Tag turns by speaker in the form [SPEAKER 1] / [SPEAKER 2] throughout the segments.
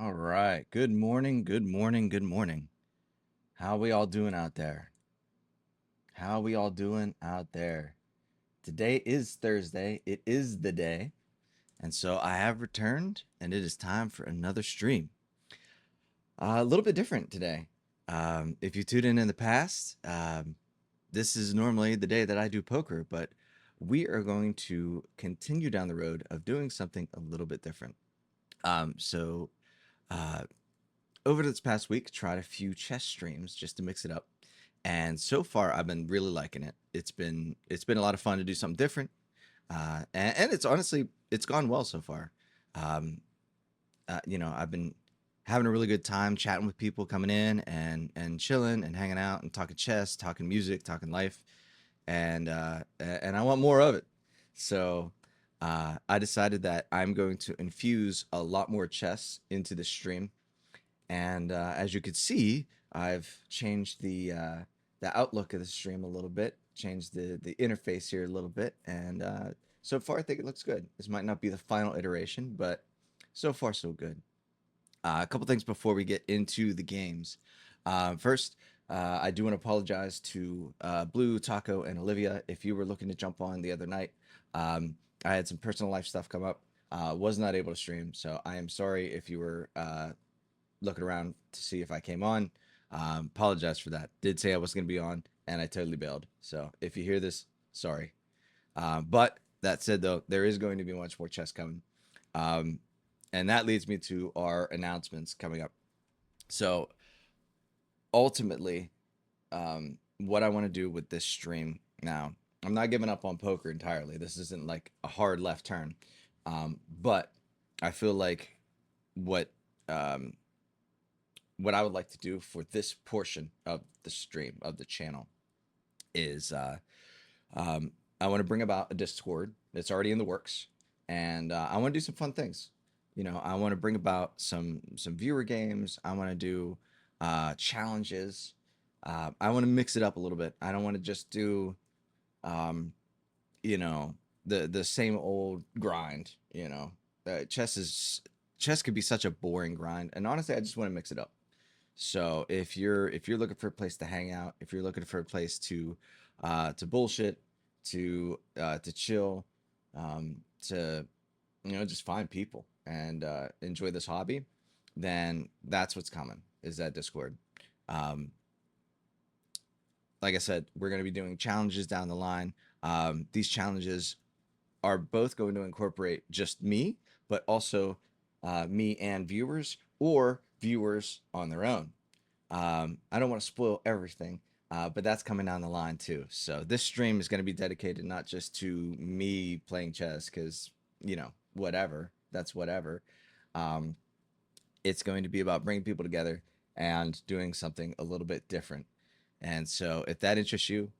[SPEAKER 1] All right. Good morning. Good morning. Good morning. How we all doing out there? How we all doing out there? Today is Thursday. It is the day. And so I have returned and it is time for another stream. A little bit different today. If you tuned in the past, this is normally the day that I do poker, but we are going to continue down the road of doing something a little bit different. Um, so uh, Over this past week, tried a few chess streams just to mix it up, and so far I've been really liking it. It's been a lot of fun to do something different, and it's honestly it's gone well so far. Um, I've been having a really good time chatting with people coming in and chilling and hanging out and talking chess, talking music, talking life, and I want more of it. So I decided that I'm going to infuse a lot more chess into the stream, and as you could see, I've changed the outlook of the stream a little bit, changed the interface here a little bit, and so far I think it looks good. This might not be the final iteration, but so far so good. A couple things before we get into the games. First, I do want to apologize to Blue, Taco, and Olivia. If you were looking to jump on the other night, I had some personal life stuff come up. Was not able to stream, so I am sorry if you were looking around to see if I came on. Apologize for that. Did say I was going to be on, and I totally bailed. So if you hear this, sorry. But that said, though, there is going to be much more chess coming. Um, and that leads me to our announcements coming up. So ultimately, what I want to do with this stream now, I'm not giving up on poker entirely. This isn't like a hard left turn. But I feel like what um, what I would like to do for this portion of the stream of the channel is um, I want to bring about a Discord that's already in the works, and I want to do some fun things. I want to bring about some viewer games. I want to do challenges. I want to mix it up a little bit. I don't want to just do um, you know the same old grind. Chess could be such a boring grind, and honestly, I just want to mix it up. So if you're looking for a place to hang out, if you're looking for a place to bullshit, to chill, to just find people and enjoy this hobby, then that's what's coming. Is that Discord? Um, like I said, we're going to be doing challenges down the line. These challenges are both going to incorporate just me, but also me and viewers, or viewers on their own. I don't want to spoil everything, but that's coming down the line too. So this stream is going to be dedicated not just to me playing chess, because whatever, that's whatever. Um, it's going to be about bringing people together and doing something a little bit different. And so, if that interests you,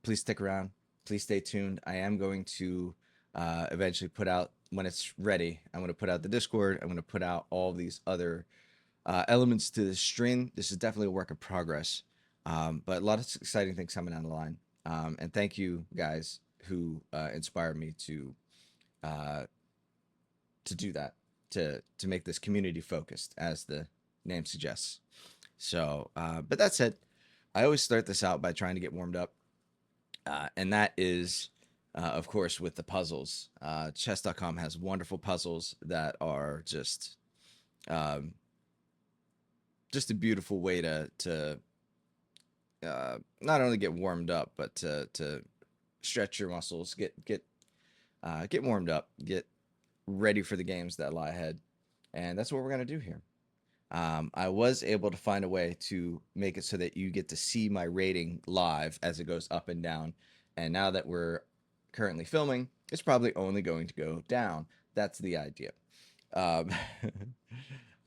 [SPEAKER 1] please stick around. Please stay tuned. I am going to eventually put out, when it's ready, I'm going to put out the Discord. I'm going to put out all these other elements to the string. This is definitely a work in progress, but a lot of exciting things coming down the line. And thank you guys who inspired me uh, to do that, to make this community focused, as the name suggests. So, but that said, I always start this out by trying to get warmed up, and that is. Of course, with the puzzles, chess.com has wonderful puzzles that are um, just a beautiful way to not only get warmed up, but to stretch your muscles, get warmed up, get ready for the games that lie ahead, and that's what we're gonna do here. I was able to find a way to make it so that you get to see my rating live as it goes up and down, and now that we're currently filming, it's probably only going to go down. That's the idea. Um,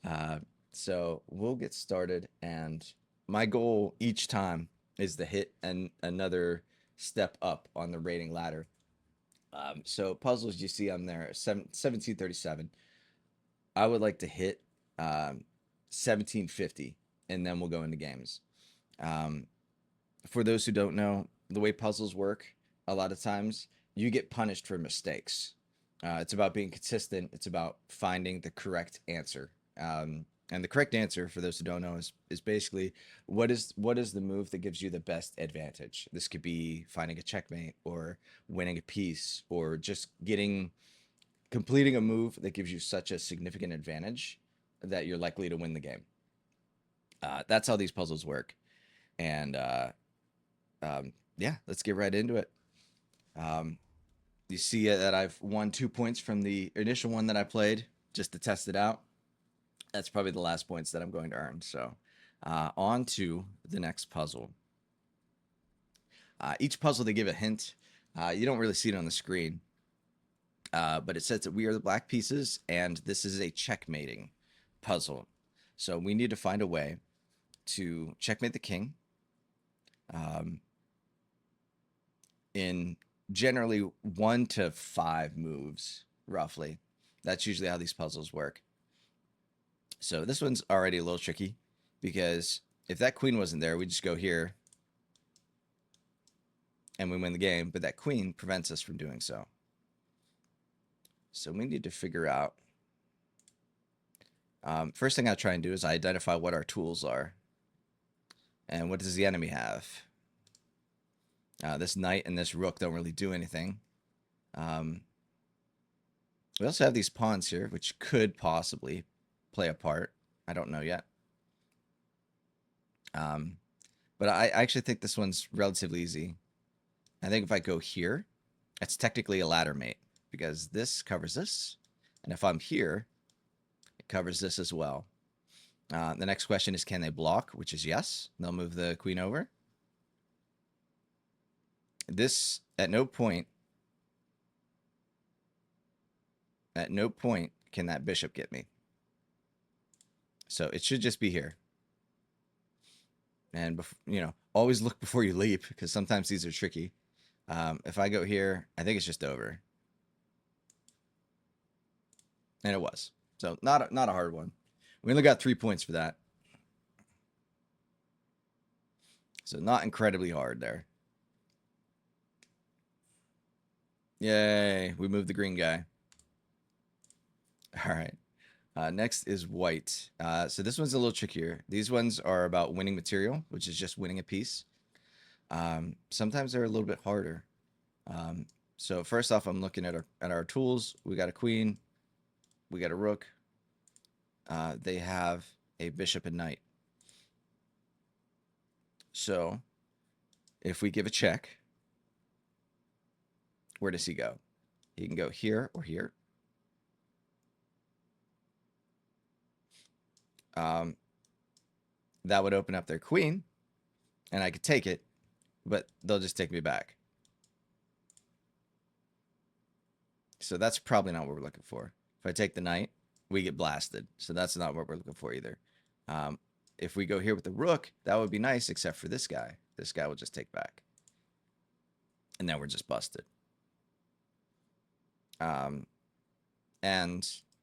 [SPEAKER 1] uh, so we'll get started, and my goal each time is to hit another step up on the rating ladder. So puzzles, you see I'm there, 1737. I would like to hit 1750, and then we'll go into games. Um, for those who don't know, the way puzzles work, a lot of times you get punished for mistakes. It's about being consistent. It's about finding the correct answer And the correct answer, for those who don't know, is basically what is the move that gives you the best advantage. This could be finding a checkmate or winning a piece or just completing a move that gives you such a significant advantage that you're likely to win the game. That's how these puzzles work. And yeah, let's get right into it. Um, you see that I've won 2 points from the initial one that I played just to test it out. That's probably the last points that I'm going to earn. So on to the next puzzle. Each puzzle, they give a hint. You don't really see it on the screen, but it says that we are the black pieces, and this is a checkmating puzzle. So we need to find a way to checkmate the king um, in generally 1 to 5 moves, roughly. That's usually how these puzzles work. So this one's already a little tricky because if that queen wasn't there, we just go here and we win the game, but that queen prevents us from doing so. So we need to figure out. First thing I try and do is I identify what our tools are. And what does the enemy have? This knight and this rook don't really do anything. We also have these pawns here, which could possibly play a part. I don't know yet. But I actually think this one's relatively easy. I think if I go here, it's technically a ladder mate because this covers this. And if I'm here, it covers this as well. The next question is, can they block? Which is yes. They'll move the queen over. This, at no point can that bishop get me. So it should just be here. And, always look before you leap because sometimes these are tricky. If I go here, I think it's just over. And it was. So not a hard one. We only got 3 points for that. So not incredibly hard there. Yay, we moved the green guy. All right. Next is white. So this one's a little trickier. These ones are about winning material, which is just winning a piece. Sometimes they're a little bit harder. So first off, I'm looking at our tools. We got a queen. We got a rook. They have a bishop and knight. So if we give a check, where does he go? He can go here or here. That would open up their queen, and I could take it, but they'll just take me back. So that's probably not what we're looking for. If I take the knight, we get blasted. So that's not what we're looking for either. If we go here with the rook, that would be nice, except for this guy. This guy will just take back. And then we're just busted. And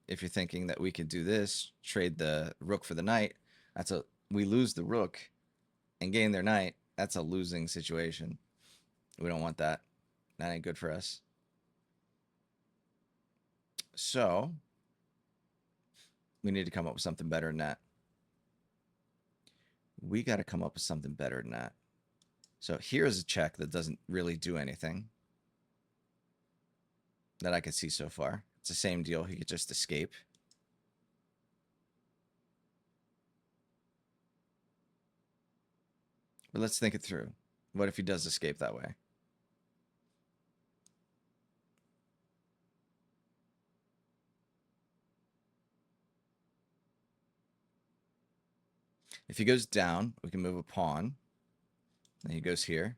[SPEAKER 1] if you're thinking that we could do this, trade the rook for the knight, we lose the rook and gain their knight. That's a losing situation. We don't want that. That ain't good for us. So we need to come up with something better than that. We got to come up with something better than that. So here's a check that doesn't really do anything that I could see so far. It's the same deal. He could just escape. But let's think it through. What if he does escape that way? If he goes down, we can move a pawn. Then he goes here.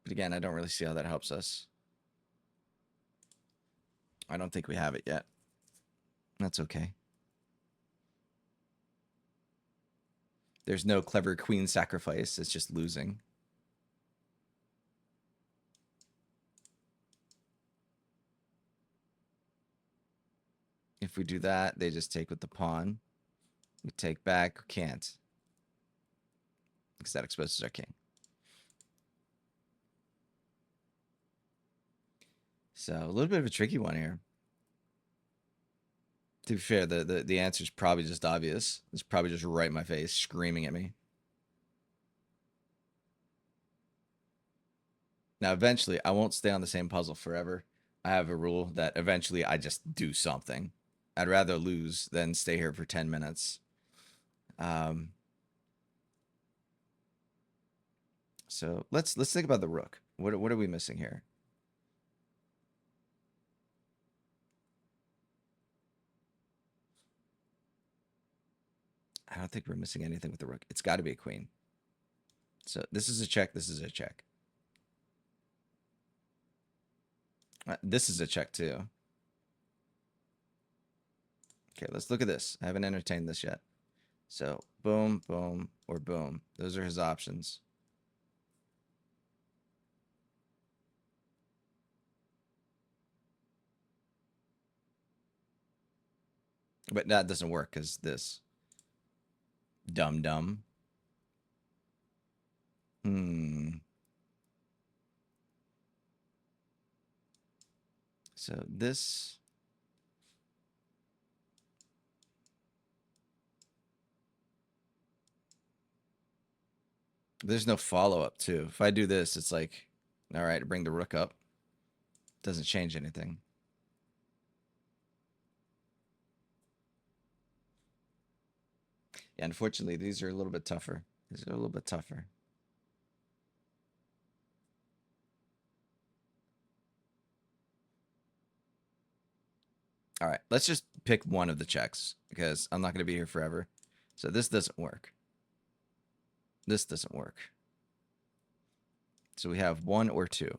[SPEAKER 1] But again, I don't really see how that helps us. I don't think we have it yet. That's okay. There's no clever queen sacrifice. It's just losing. If we do that, they just take with the pawn. We take back. Can't. Because that exposes our king. So a little bit of a tricky one here. To be fair, the answer is probably just obvious. It's probably just right in my face, screaming at me. Now, eventually, I won't stay on the same puzzle forever. I have a rule that eventually I just do something. I'd rather lose than stay here for 10 minutes. Um, so let's think about the rook. What are we missing here? I don't think we're missing anything with the rook. It's got to be a queen. So this is a check. This is a check. This is a check too. Okay, let's look at this. I haven't entertained this yet. So boom, boom, or boom. Those are his options. But that doesn't work because this. Dum dum. So this. There's no follow up too. If I do this, it's like, all right, bring the rook up. Doesn't change anything. Yeah, unfortunately, these are a little bit tougher. These are a little bit tougher. All right, let's just pick one of the checks because I'm not going to be here forever. So this doesn't work. This doesn't work. So we have 1 or 2.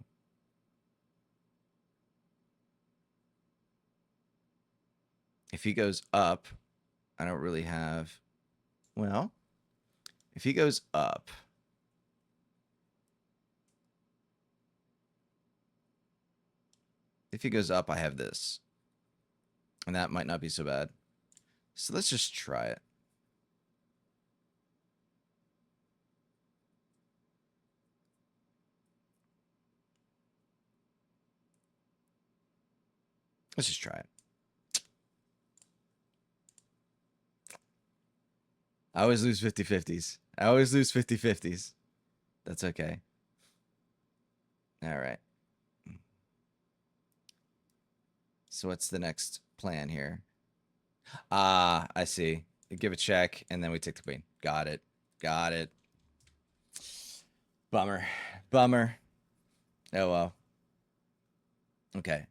[SPEAKER 1] If he goes up, I don't really have. Well, if he goes up, I have this. And that might not be so bad. So let's just try it. Let's just try it. I always lose 50-50s. I always lose 50-50s. That's okay. All right. So what's the next plan here? Ah, I see. You give a check, and then we take the queen. Got it. Got it. Bummer. Bummer. Oh, well. Okay.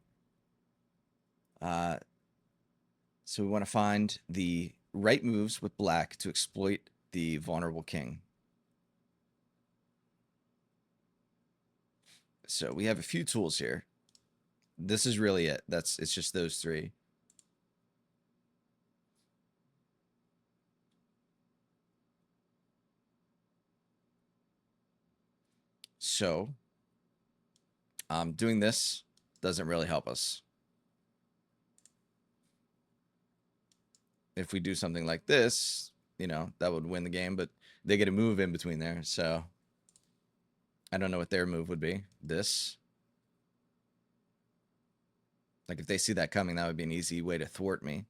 [SPEAKER 1] So we want to find the right moves with black to exploit the vulnerable king. So we have a few tools here. This is really it. It's just those 3. So doing this doesn't really help us. If we do something like this, that would win the game, but they get a move in between there. So I don't know what their move would be. This. Like if they see that coming, that would be an easy way to thwart me.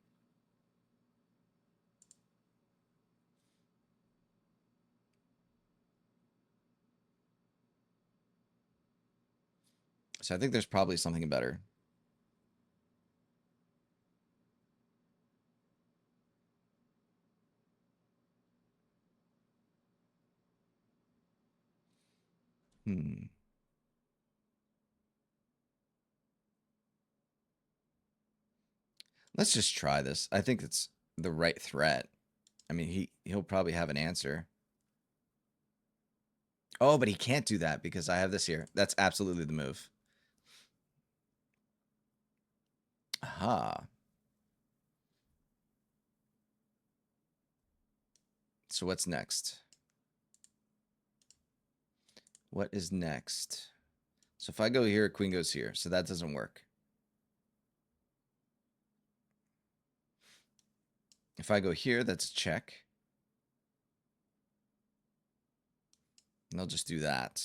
[SPEAKER 1] So I think there's probably something better. Let's just try this. I think it's the right threat. I mean, he'll probably have an answer. Oh, but he can't do that because I have this here. That's absolutely the move. Aha. So what's next? What is next? So if I go here, queen goes here. So that doesn't work. If I go here, that's a check. And they'll just do that.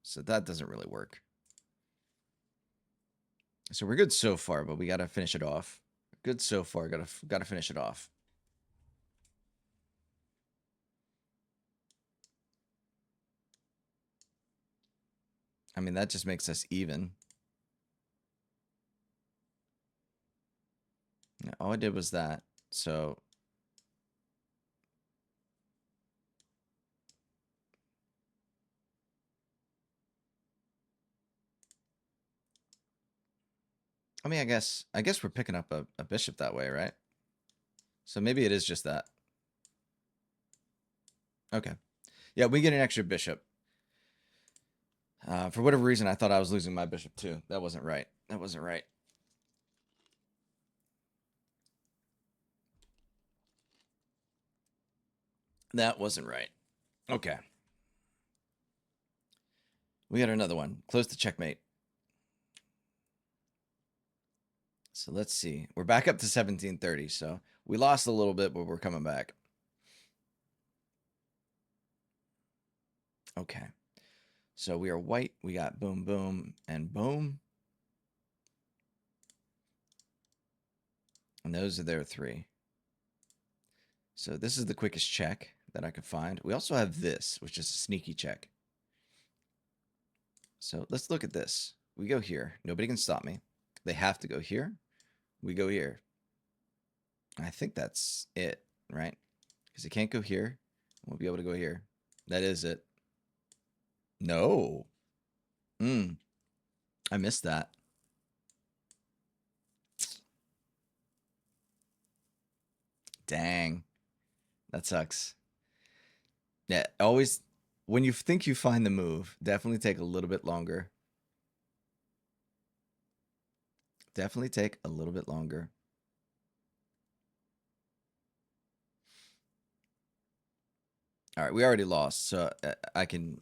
[SPEAKER 1] So that doesn't really work. So we're good so far, but we got to finish it off. Good so far. Got to finish it off. I mean, that just makes us even. All I did was that. So I mean, I guess we're picking up a bishop that way, right? So maybe it is just that. Okay. Yeah, we get an extra bishop. For whatever reason, I thought I was losing my bishop too. That wasn't right. That wasn't right. That wasn't right. Okay. We got another one. Close to checkmate. So let's see. We're back up to 1730. So we lost a little bit, but we're coming back. Okay. So we are white. We got boom, boom, and boom. And those are their three. So this is the quickest check that I could find. We also have this, which is a sneaky check. So let's look at this. We go here. Nobody can stop me. They have to go here. We go here. I think that's it, right? Because it can't go here. We'll be able to go here. That is it. No. I missed that. Dang. That sucks. Yeah, always, when you think you find the move, definitely take a little bit longer. Definitely take a little bit longer. All right, we already lost, so I can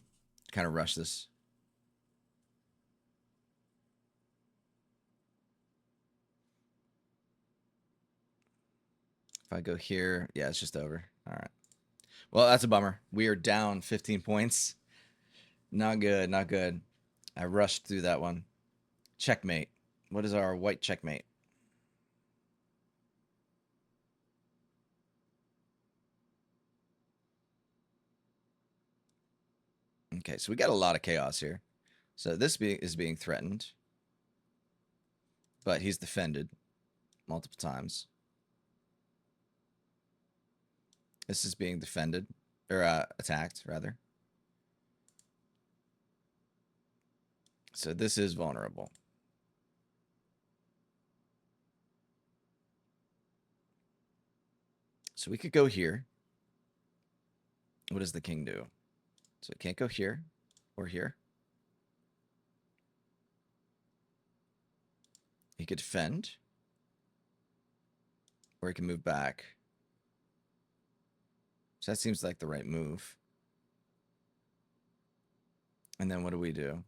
[SPEAKER 1] kind of rush this. If I go here, yeah, it's just over. All right. Well, that's a bummer. We are down 15 points. Not good, not good. I rushed through that one. Checkmate. What is our white checkmate? Okay, so we got a lot of chaos here. So this is being threatened, but he's defended multiple times. This is being defended, or attacked, rather. So this is vulnerable. So we could go here. What does the king do? So it can't go here or here. He could defend, or he can move back. So that seems like the right move. And then what do we do?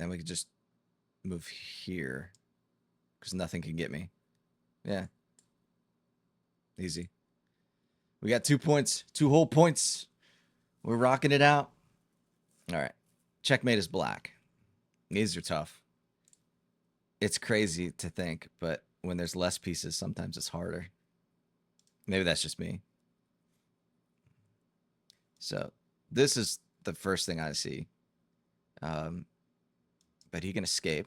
[SPEAKER 1] Then we could just move here because nothing can get me. Yeah. Easy. We got 2 points, 2 whole points. We're rocking it out. All right. Checkmate is black. These are tough. It's crazy to think, but when there's less pieces, sometimes it's harder. Maybe that's just me. So this is the first thing I see. But he can escape.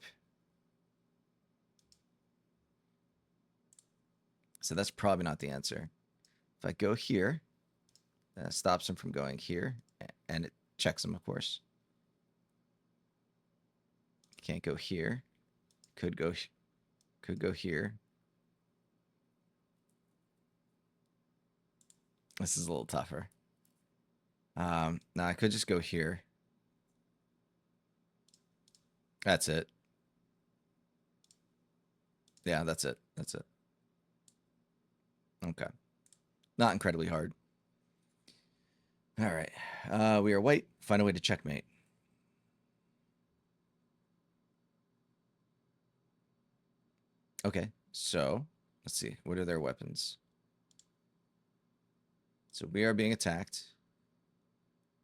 [SPEAKER 1] So that's probably not the answer. If I go here, that stops him from going here, and it checks him, of course. Can't go here. Could go here. This is a little tougher. Now I could just go here. That's it. Yeah, that's it. That's it. Okay. Not incredibly hard. All right. We are white. Find a way to checkmate. Okay. So let's see. What are their weapons? So we are being attacked,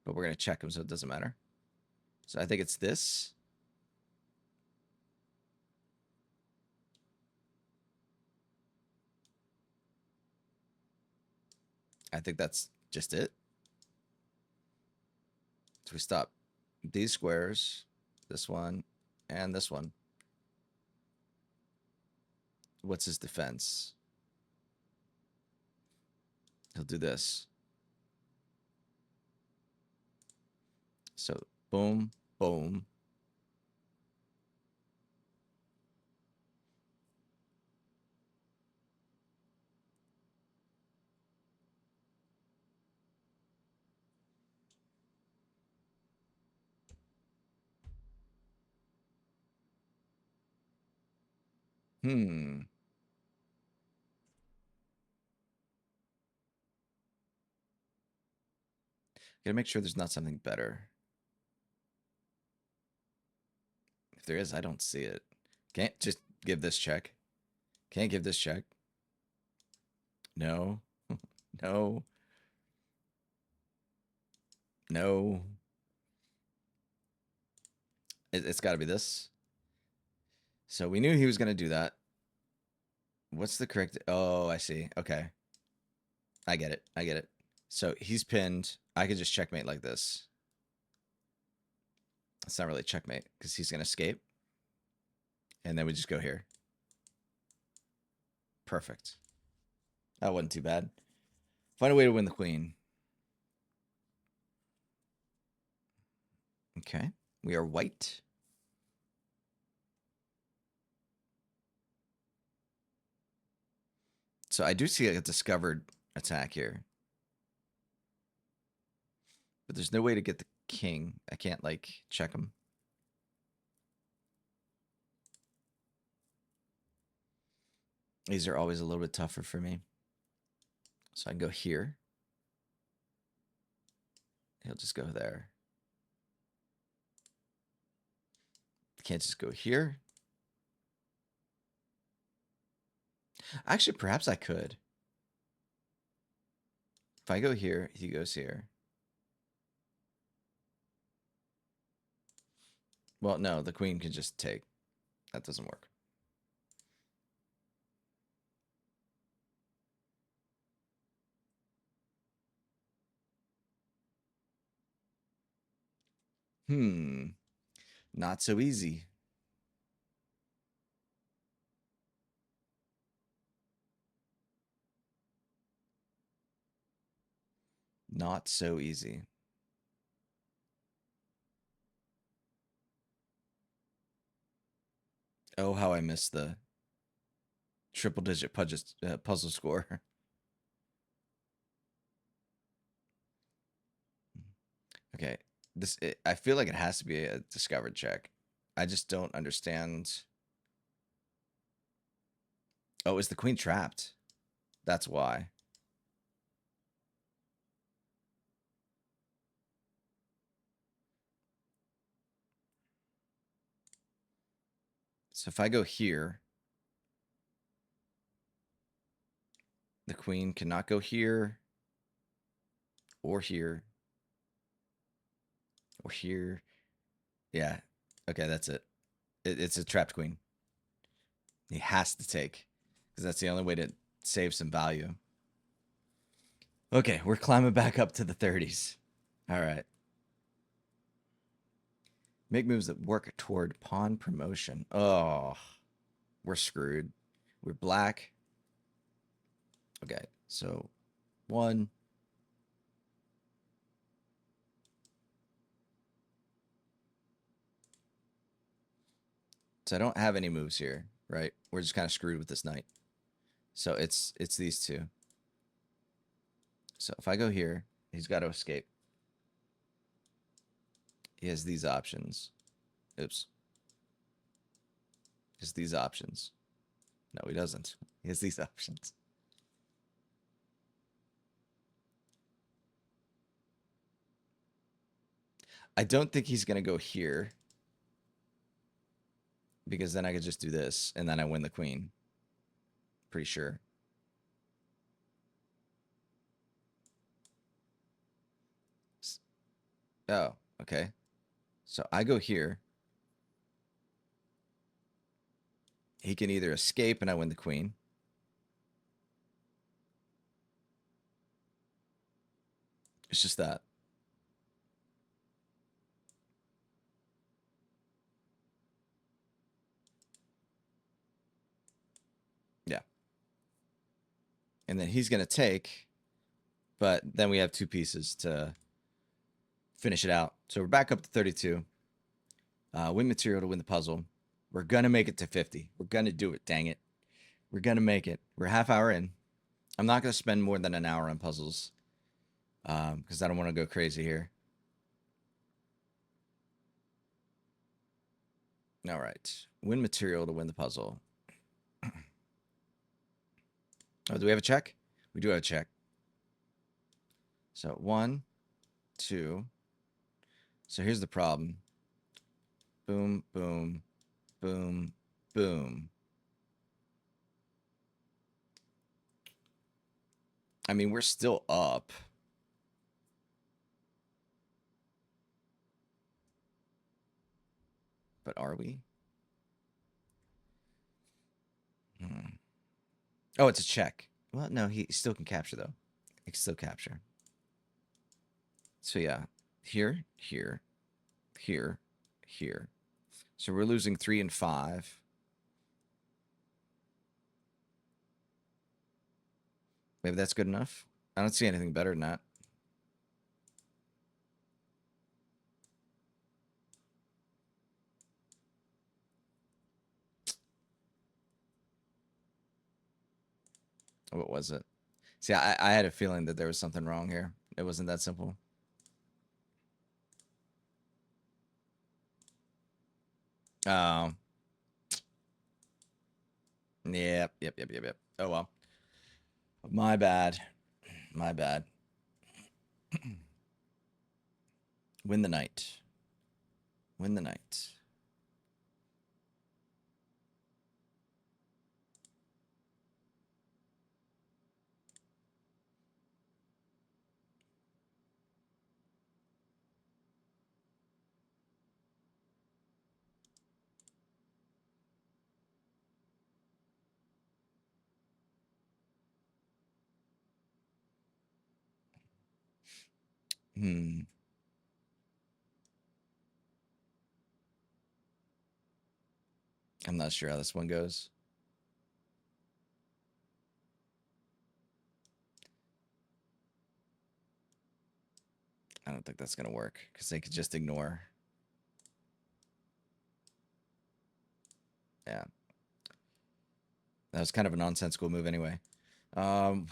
[SPEAKER 1] but we're going to check him so it doesn't matter. So I think it's this. I think that's just it. So we stop these squares, this one, and this one. What's his defense? He'll do this. So boom, boom. Hmm. Gotta make sure there's not something better. If there is, I don't see it. Can't just give this check. Can't give this check. No. No. No. It's got to be this. So we knew he was going to do that. What's the correct? Oh, I see. Okay. I get it. I get it. So he's pinned. I could just checkmate like this. It's not really checkmate because he's going to escape. And then we just go here. Perfect. That wasn't too bad. Find a way to win the queen. Okay. We are white. So I do see a discovered attack here. But there's no way to get the king. I can't, like, check him. These are always a little bit tougher for me. So I can go here. He'll just go there. Can't just go here. Actually, perhaps I could. If I go here, he goes here. Well, no, the queen can just take. That doesn't work. Not so easy. Not so easy. Oh, how I missed the triple digit puzzle score. Okay. I feel like it has to be a discovered check. I just don't understand. Oh, is the queen trapped? That's why. So if I go here, the queen cannot go here or here or here. Yeah. Okay, that's it. It's a trapped queen. He has to take because that's the only way to save some value. Okay, we're climbing back up to the 30s. All right. Make moves that work toward pawn promotion. Oh, we're screwed. We're black. Okay, so 1. So I don't have any moves here, right? We're just kind of screwed with this knight. So it's these two. So if I go here, he's got to escape. He has these options. Oops. He has these options. No, he doesn't. He has these options. I don't think he's going to go here. Because then I could just do this, and then I win the queen. Pretty sure. Oh, okay. So I go here. He can either escape and I win the queen. It's just that. Yeah. And then he's going to take, but then we have two pieces to finish it out. So we're back up to 32. Win material to win the puzzle. We're going to make it to 50. We're going to do it. Dang it. We're going to make it. We're half hour in. I'm not going to spend more than an hour on puzzles because I don't want to go crazy here. All right. Win material to win the puzzle. Oh, do we have a check? We do have a check. So 1, 2. So here's the problem. Boom, boom, boom, boom. I mean, we're still up. But are we? Oh, it's a check. Well, no, he still can capture, though. He can still capture. So, yeah. Here, here, here, here. So we're losing 3 and 5. Maybe that's good enough. I don't see anything better than that. What was it? See, I had a feeling that there was something wrong here. It wasn't that simple. Oh. Yep. Oh, well. My bad. My bad. Win the night. Win the night. I'm not sure how this one goes. I don't think that's going to work because they could just ignore. Yeah. That was kind of a nonsensical move anyway. Um,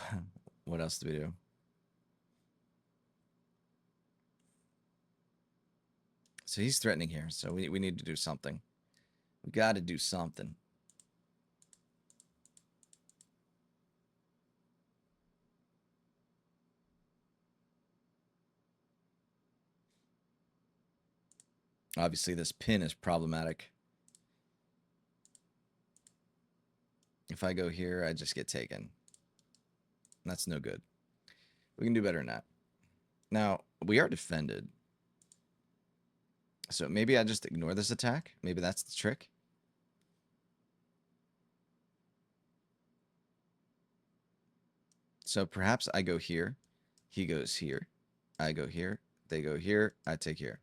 [SPEAKER 1] what else do we do? So he's threatening here. So we need to do something. We got to do something. Obviously, this pin is problematic. If I go here, I just get taken. That's no good. We can do better than that. Now, we are defended. So maybe I just ignore this attack. Maybe that's the trick. So perhaps I go here. He goes here. I go here. They go here. I take here.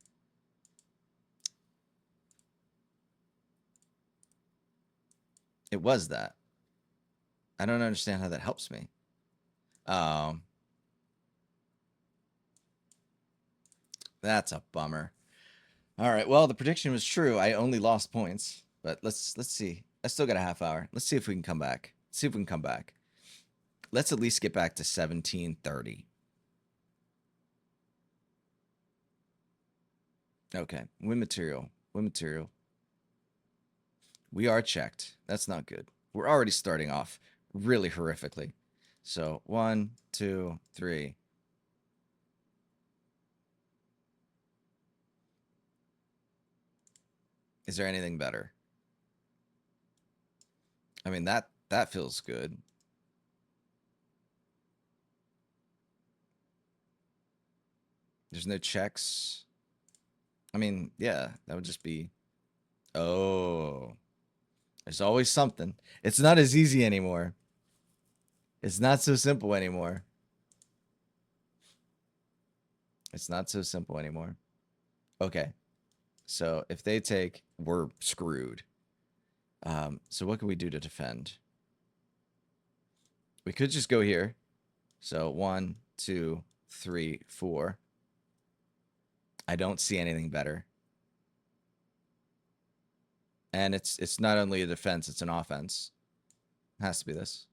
[SPEAKER 1] It was that. I don't understand how that helps me. That's a bummer. All right. Well, the prediction was true. I only lost points, but let's see. I still got a half hour. Let's see if we can come back. See if we can come back. Let's at least get back to 1730. Okay. Win material. Win material. We are checked. That's not good. We're already starting off really horrifically. So 1, 2, 3. Is there anything better? I mean, that feels good. There's no checks. I mean, yeah, that would just be. Oh, there's always something. It's not as easy anymore. It's not so simple anymore. It's not so simple anymore. Okay, so if they take, we're screwed. So what can we do to defend? We could just go here. So 1, 2, 3, 4. I don't see anything better. And it's not only a defense, it's an offense. It has to be this.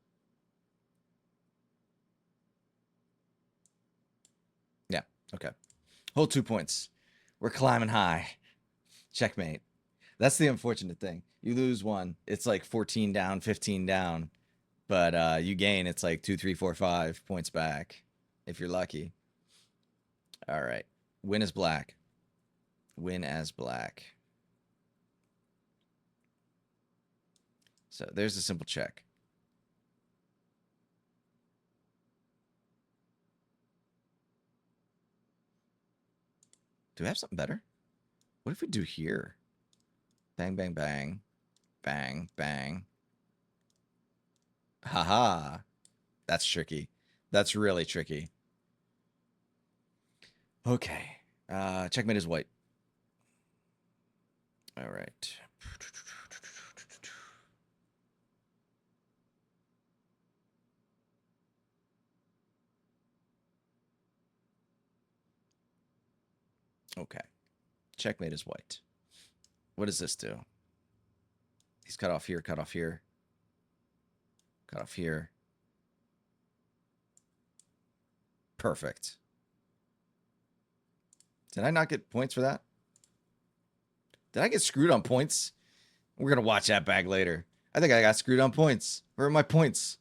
[SPEAKER 1] Yeah, okay. Hold 2 points. We're climbing high. Checkmate. That's the unfortunate thing. You lose one, it's like 14 down, 15 down. But you gain, it's like 2, 3, 4, 5 points back if you're lucky. All right. Win as black. Win as black. So there's a simple check. Do we have something better? What if we do here? Bang, bang, bang. Bang, bang. Haha. That's tricky. That's really tricky. Okay. Checkmate is white. All right. Okay. Checkmate is white. What does this do? He's cut off here, cut off here. Cut off here. Perfect. Did I not get points for that? Did I get screwed on points? We're going to watch that back later. I think I got screwed on points. Where are my points?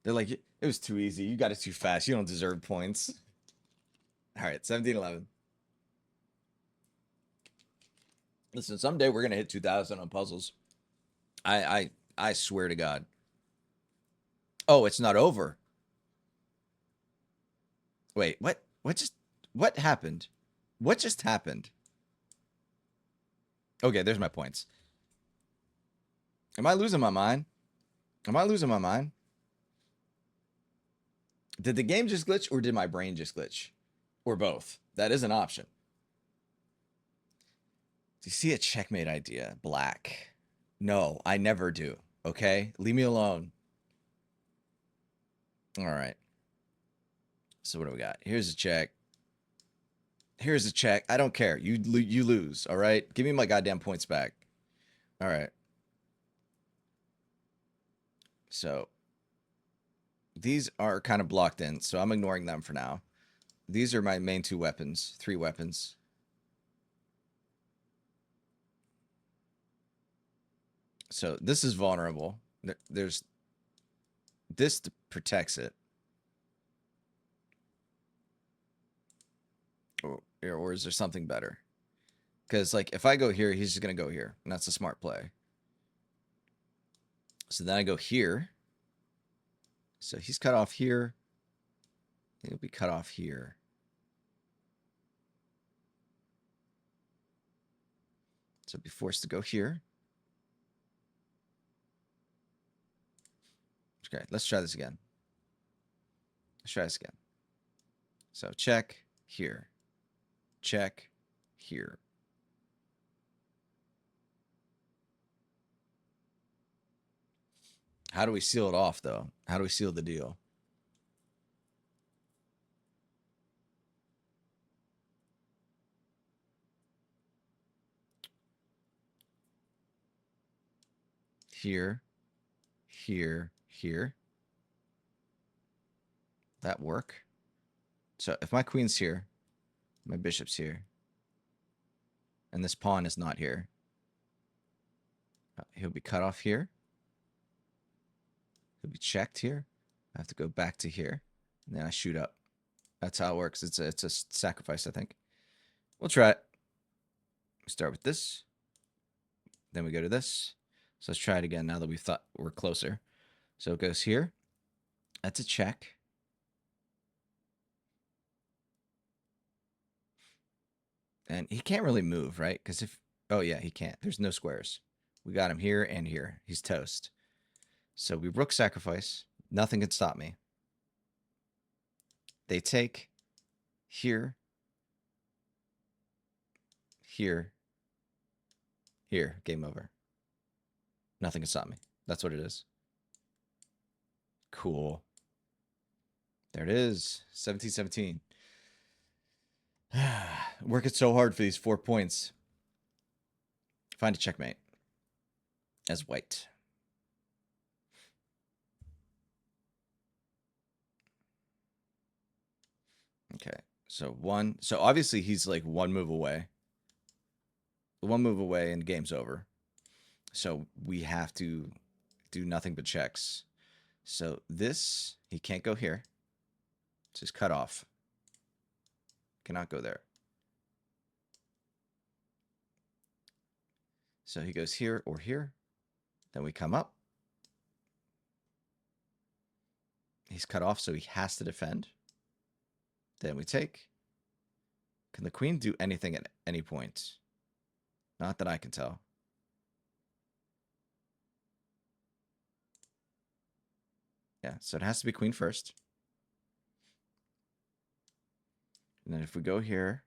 [SPEAKER 1] They're like, it was too easy. You got it too fast. You don't deserve points. All right, 17-11. Listen, someday we're going to hit 2,000 on puzzles. I swear to God. Oh, it's not over. Wait, what? What happened? What just happened? Okay, there's my points. Am I losing my mind? Am I losing my mind? Did the game just glitch or did my brain just glitch? Or both? That is an option. Do you see a checkmate idea? Black. No, I never do. Okay? Leave me alone. All right. So what do we got? Here's a check. Here's a check. I don't care. You lose. All right? Give me my goddamn points back. All right. So these are kind of blocked in, so I'm ignoring them for now. These are my main 2 weapons, 3 weapons. So this is vulnerable. There's this protects it. Or is there something better? Because like if I go here, he's just gonna go here, and that's a smart play. So then I go here. So he's cut off here. He'll be cut off here. So be forced to go here. Okay, let's try this again. Let's try this again. So check here. Check here. How do we seal it off, though? How do we seal the deal? Here, here, here. That work? So if my queen's here, my bishop's here, and this pawn is not here, he'll be cut off here. He'll be checked here. I have to go back to here, and then I shoot up. That's how it works. It's a sacrifice, I think. We'll try it. Start with this. Then we go to this. So let's try it again now that we thought we're closer. So it goes here. That's a check. And he can't really move, right? Because if... Oh, yeah, he can't. There's no squares. We got him here and here. He's toast. So we rook sacrifice. Nothing can stop me. They take here, here, here. Game over. Nothing can stop me. That's what it is. Cool. There it is. 17-17. Working so hard for these 4 points. Find a checkmate as white. Okay. So one. So obviously he's like one move away. One move away and game's over. So we have to do nothing but checks. So this, he can't go here. It's just cut off. Cannot go there. So he goes here or here. Then we come up. He's cut off, so he has to defend. Then we take. Can the queen do anything at any point? Not that I can tell. Yeah, so it has to be queen first. And then if we go here,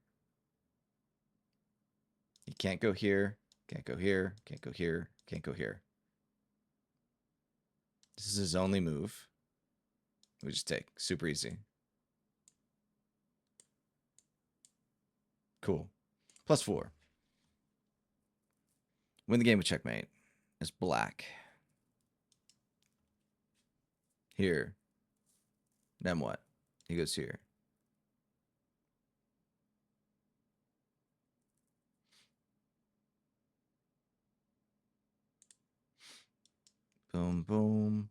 [SPEAKER 1] he can't go here, can't go here, can't go here, can't go here. This is his only move. We just take. Super easy. Cool. +4. Win the game with checkmate. It's black. Here. Then what? He goes here. Boom, boom.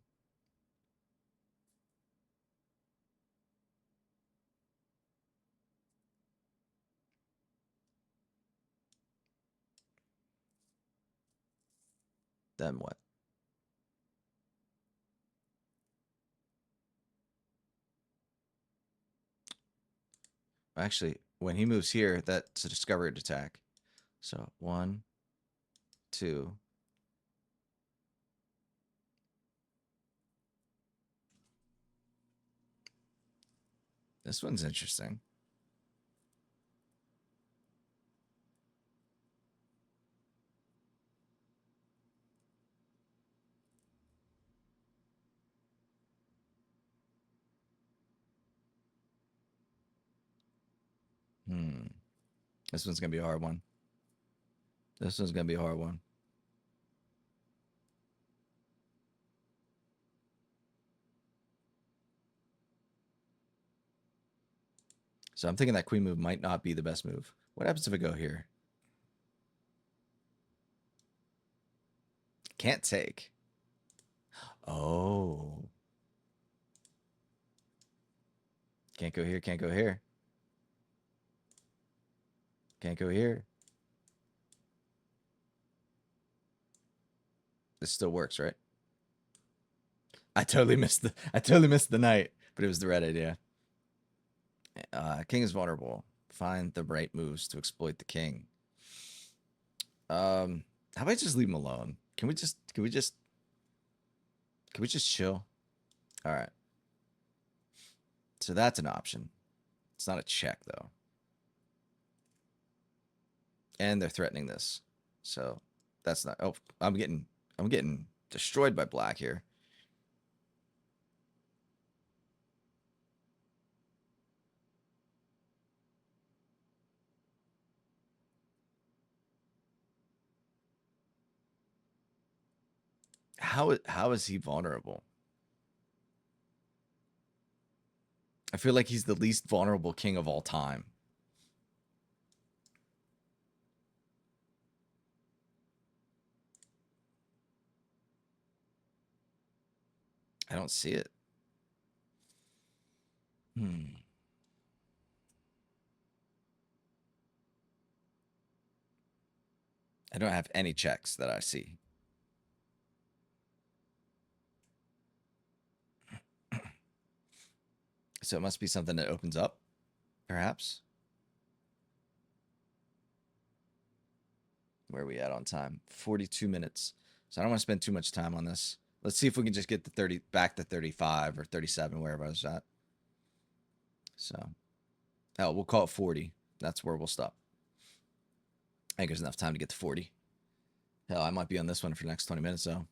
[SPEAKER 1] Then what? Actually, when he moves here, that's a discovered attack. So 1, 2. This one's interesting. This one's going to be a hard one. This one's going to be a hard one. So I'm thinking that queen move might not be the best move. What happens if I go here? Can't take. Oh. Can't go here, can't go here. Can't go here. This still works, right? I totally missed the knight, but it was the right idea. King is vulnerable. Find the right moves to exploit the king. How about I just leave him alone? Can we just chill? All right. So that's an option. It's not a check though. And they're threatening this. So that's not... Oh, I'm getting destroyed by black here. How is he vulnerable? I feel like he's the least vulnerable king of all time. I don't see it. I don't have any checks that I see. So it must be something that opens up, perhaps. Where are we at on time? 42 minutes. So I don't want to spend too much time on this. Let's see if we can just get the 30 back to 35 or 37, wherever I was at. So, hell, we'll call it 40. That's where we'll stop. I think there's enough time to get to 40. Hell, I might be on this one for the next 20 minutes, though.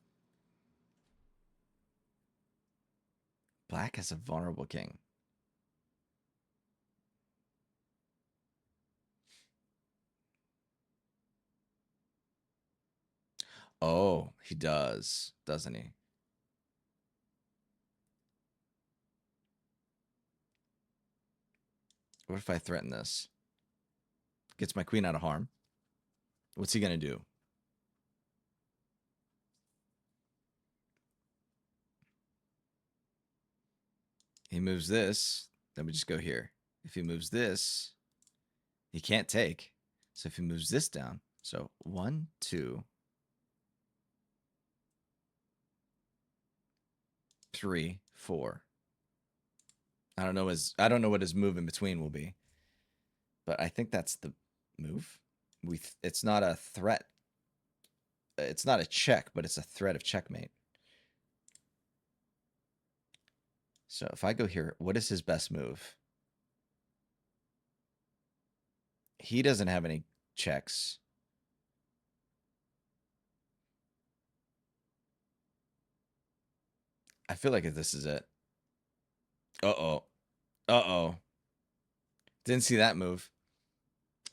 [SPEAKER 1] Black has a vulnerable king. Oh, he does, doesn't he? What if I threaten this? Gets my queen out of harm. What's he going to do? He moves this, then we just go here. If he moves this, he can't take. So if he moves this down, so 1, 2, 3, 4. I don't know what his move in between will be, but I think that's the move. It's not a threat. It's not a check, but it's a threat of checkmate. So if I go here, what is his best move? He doesn't have any checks. I feel like if this is it. Uh-oh. Uh-oh. Didn't see that move.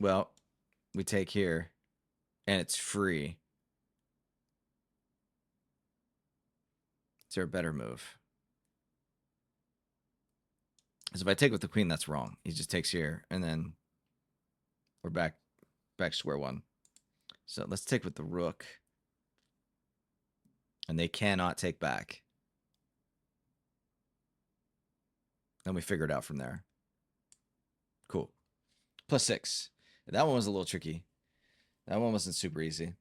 [SPEAKER 1] Well, we take here, and it's free. Is there a better move? Because if I take with the queen, that's wrong. He just takes here, and then we're back square one. So let's take with the rook. And they cannot take back. Then we figure it out from there. Cool. +6. That one was a little tricky. That one wasn't super easy.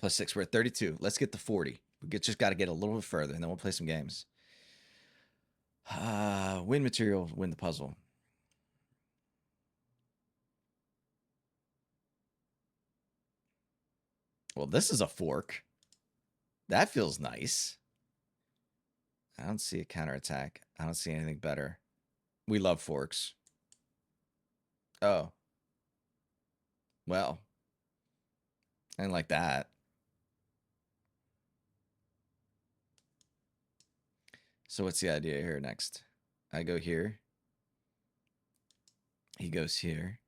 [SPEAKER 1] +6. We're at 32. Let's get to 40. We just got to get a little bit further, and then we'll play some games. Win material, win the puzzle. Well, this is a fork. That feels nice. I don't see a counterattack. I don't see anything better. We love forks. Oh. Well. I didn't like that. So what's the idea here next? I go here. He goes here.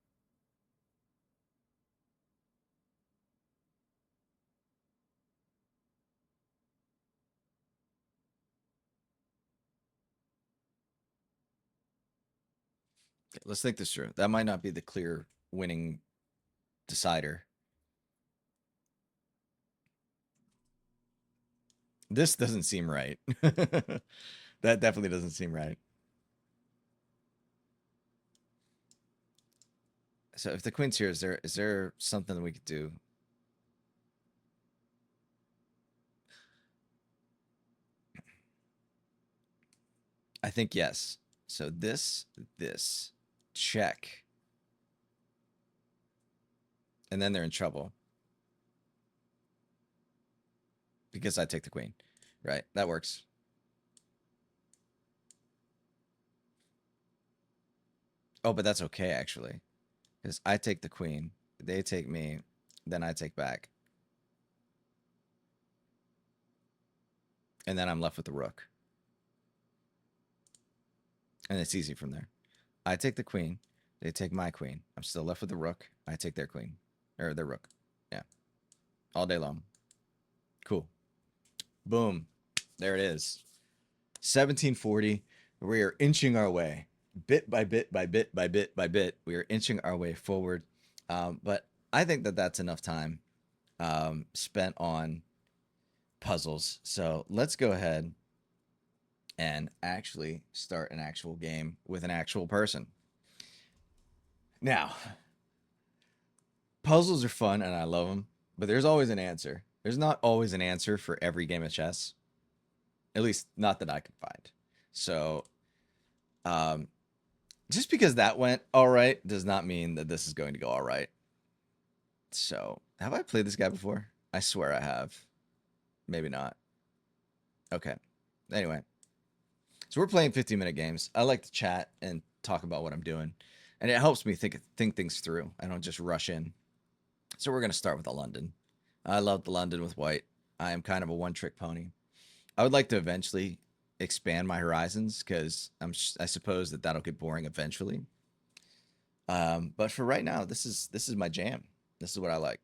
[SPEAKER 1] Okay, let's think this through. That might not be the clear winning decider. This doesn't seem right. That definitely doesn't seem right. So if the queen's here, is there something that we could do? I think yes. So this, check. And then they're in trouble. Because I take the queen. Right, that works. Oh, but that's okay, actually. Because I take the queen, they take me, then I take back. And then I'm left with the rook. And it's easy from there. I take the queen, they take my queen. I'm still left with the rook. I take their queen. Or their rook. Yeah. All day long. Cool. Boom. There it is. 1740. We are inching our way. Bit by bit by bit by bit by bit. We are inching our way forward. But I think that that's enough time spent on puzzles. So let's go ahead and actually start an actual game with an actual person. Now, puzzles are fun and I love them, but there's always an answer. There's not always an answer for every game of chess. At least not that I can find. So, just because that went all right does not mean that this is going to go all right. So, have I played this guy before? I swear I have. Maybe not. Okay. Anyway, so we're playing 15-minute games. I like to chat and talk about what I'm doing, and it helps me think things through. I don't just rush in. So we're gonna start with a London. I love the London with white. I am kind of a one-trick pony. I would like to eventually expand my horizons because I suppose that'll get boring eventually. But for right now, this is my jam. This is what I like.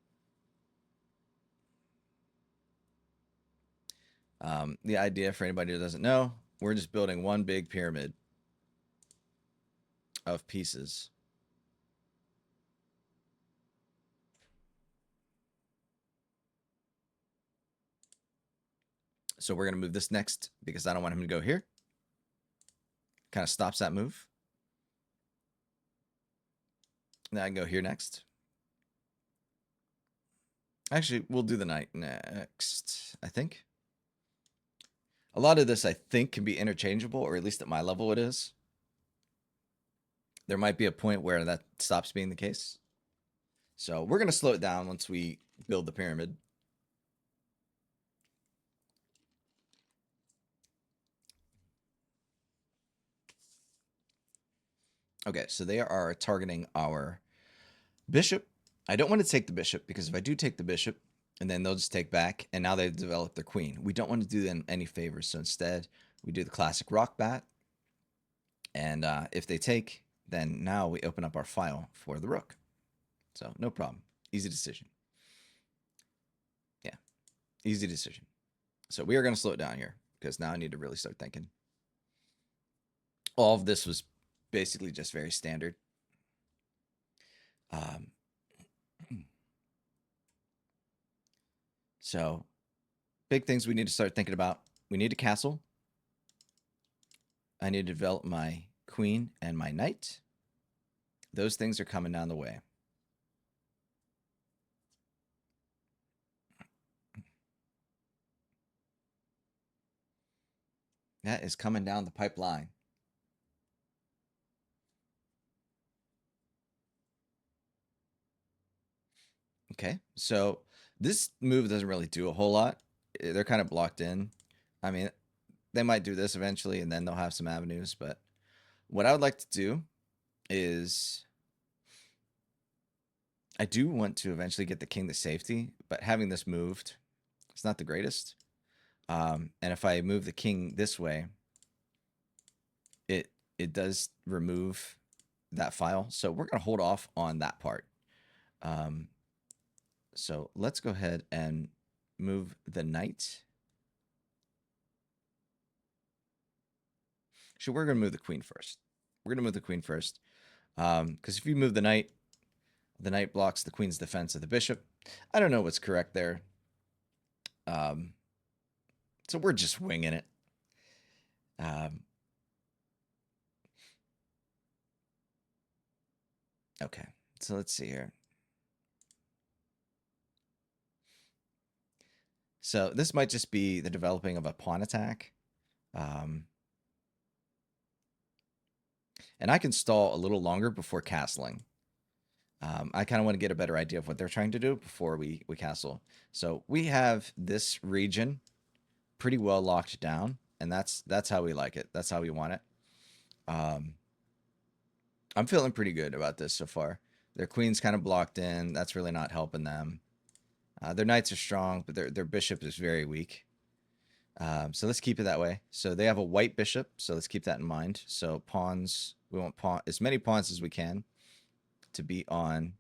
[SPEAKER 1] The idea for anybody who doesn't know, we're just building one big pyramid of pieces. So we're going to move this next because I don't want him to go here. Kind of stops that move. Now I can go here next. Actually, we'll do the knight next, I think. A lot of this, I think, can be interchangeable, or at least at my level it is. There might be a point where that stops being the case. So we're going to slow it down once we build the pyramid. Okay, so they are targeting our bishop. I don't want to take the bishop because if I do take the bishop, and then they'll just take back, and now they've developed their queen. We don't want to do them any favors, so instead we do the classic rock bat. And if they take, then now we open up our file for the rook. So no problem. Easy decision. Yeah, easy decision. So we are going to slow it down here because now I need to really start thinking. All of this was basically just very standard. So big things we need to start thinking about. We need a castle. I need to develop my queen and my knight. Those things are coming down the way. That is coming down the pipeline. Okay, so this move doesn't really do a whole lot. They're kind of blocked in. I mean, they might do this eventually, and then they'll have some avenues. But what I would like to do is I do want to eventually get the king to safety, but having this moved, it's not the greatest. And if I move the king this way, it does remove that file. So we're going to hold off on that part. So let's go ahead and move the knight. So we're going to move the queen first. We're going to move the queen first. Because if you move the knight blocks the queen's defense of the bishop. I don't know what's correct there. So we're just winging it. Okay, so let's see here. So this might just be the developing of a pawn attack. And I can stall a little longer before castling. I kind of want to get a better idea of what they're trying to do before we castle. So we have this region pretty well locked down, and that's how we like it. That's how we want it. I'm feeling pretty good about this so far. Their queen's kind of blocked in. That's really not helping them. Their knights are strong, but their bishop is very weak. So let's keep it that way. So they have a white bishop, so let's keep that in mind. So pawns, we want as many pawns as we can to be on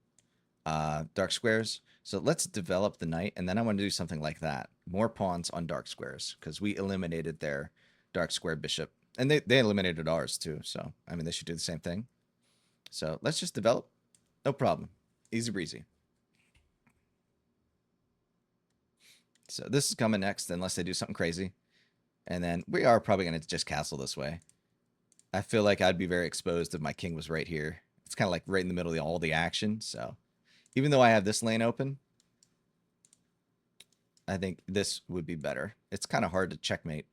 [SPEAKER 1] dark squares. So let's develop the knight, and then I want to do something like that. More pawns on dark squares, because we eliminated their dark square bishop. And they eliminated ours too, so I mean they should do the same thing. So let's just develop. No problem. Easy breezy. So this is coming next, unless they do something crazy. And then we are probably going to just castle this way. I feel like I'd be very exposed if my king was right here. It's kind of like right in the middle of all the action. So even though I have this lane open, I think this would be better. It's kind of hard to checkmate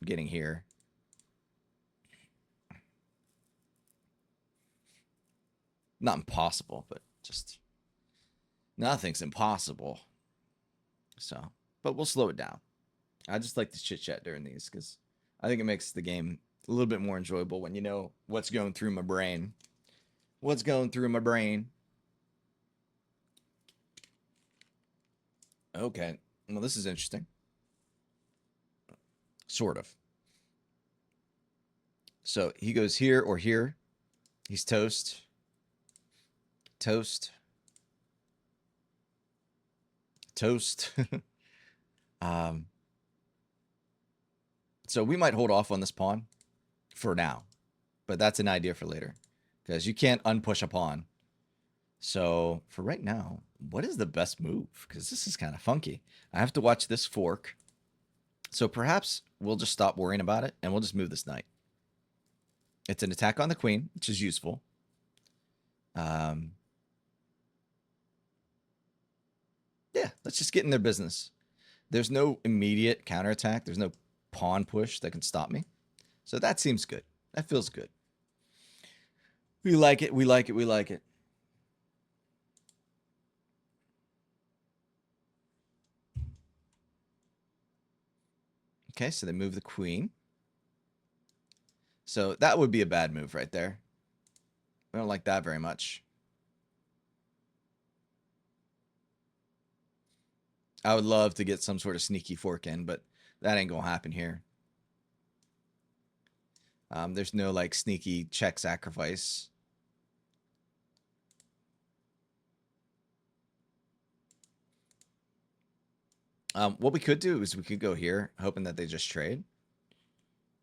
[SPEAKER 1] getting here. Not impossible, but just Nothing's impossible. So, but we'll slow it down. I just like to chit chat during these because I think it makes the game a little bit more enjoyable when you know what's going through my brain. What's going through my brain? Okay. Well, this is interesting. Sort of. So he goes here or here. He's toast. Toast. Toast. um, so we might hold off on this pawn for now, but that's an idea for later because you can't unpush a pawn. So for right now, what is the best move? Because this is kind of funky. I have to watch this fork. So perhaps we'll just stop worrying about it and we'll just move this knight. It's an attack on the queen, which is useful. Yeah, let's just get in their business. There's no immediate counterattack. There's no pawn push that can stop me. So that seems good. That feels good. We like it. We like it. We like it. Okay, so they move the queen. So that would be a bad move right there. I don't like that very much. I would love to get some sort of sneaky fork in, but that ain't going to happen here. There's no like sneaky check sacrifice. What we could do is we could go here, hoping that they just trade.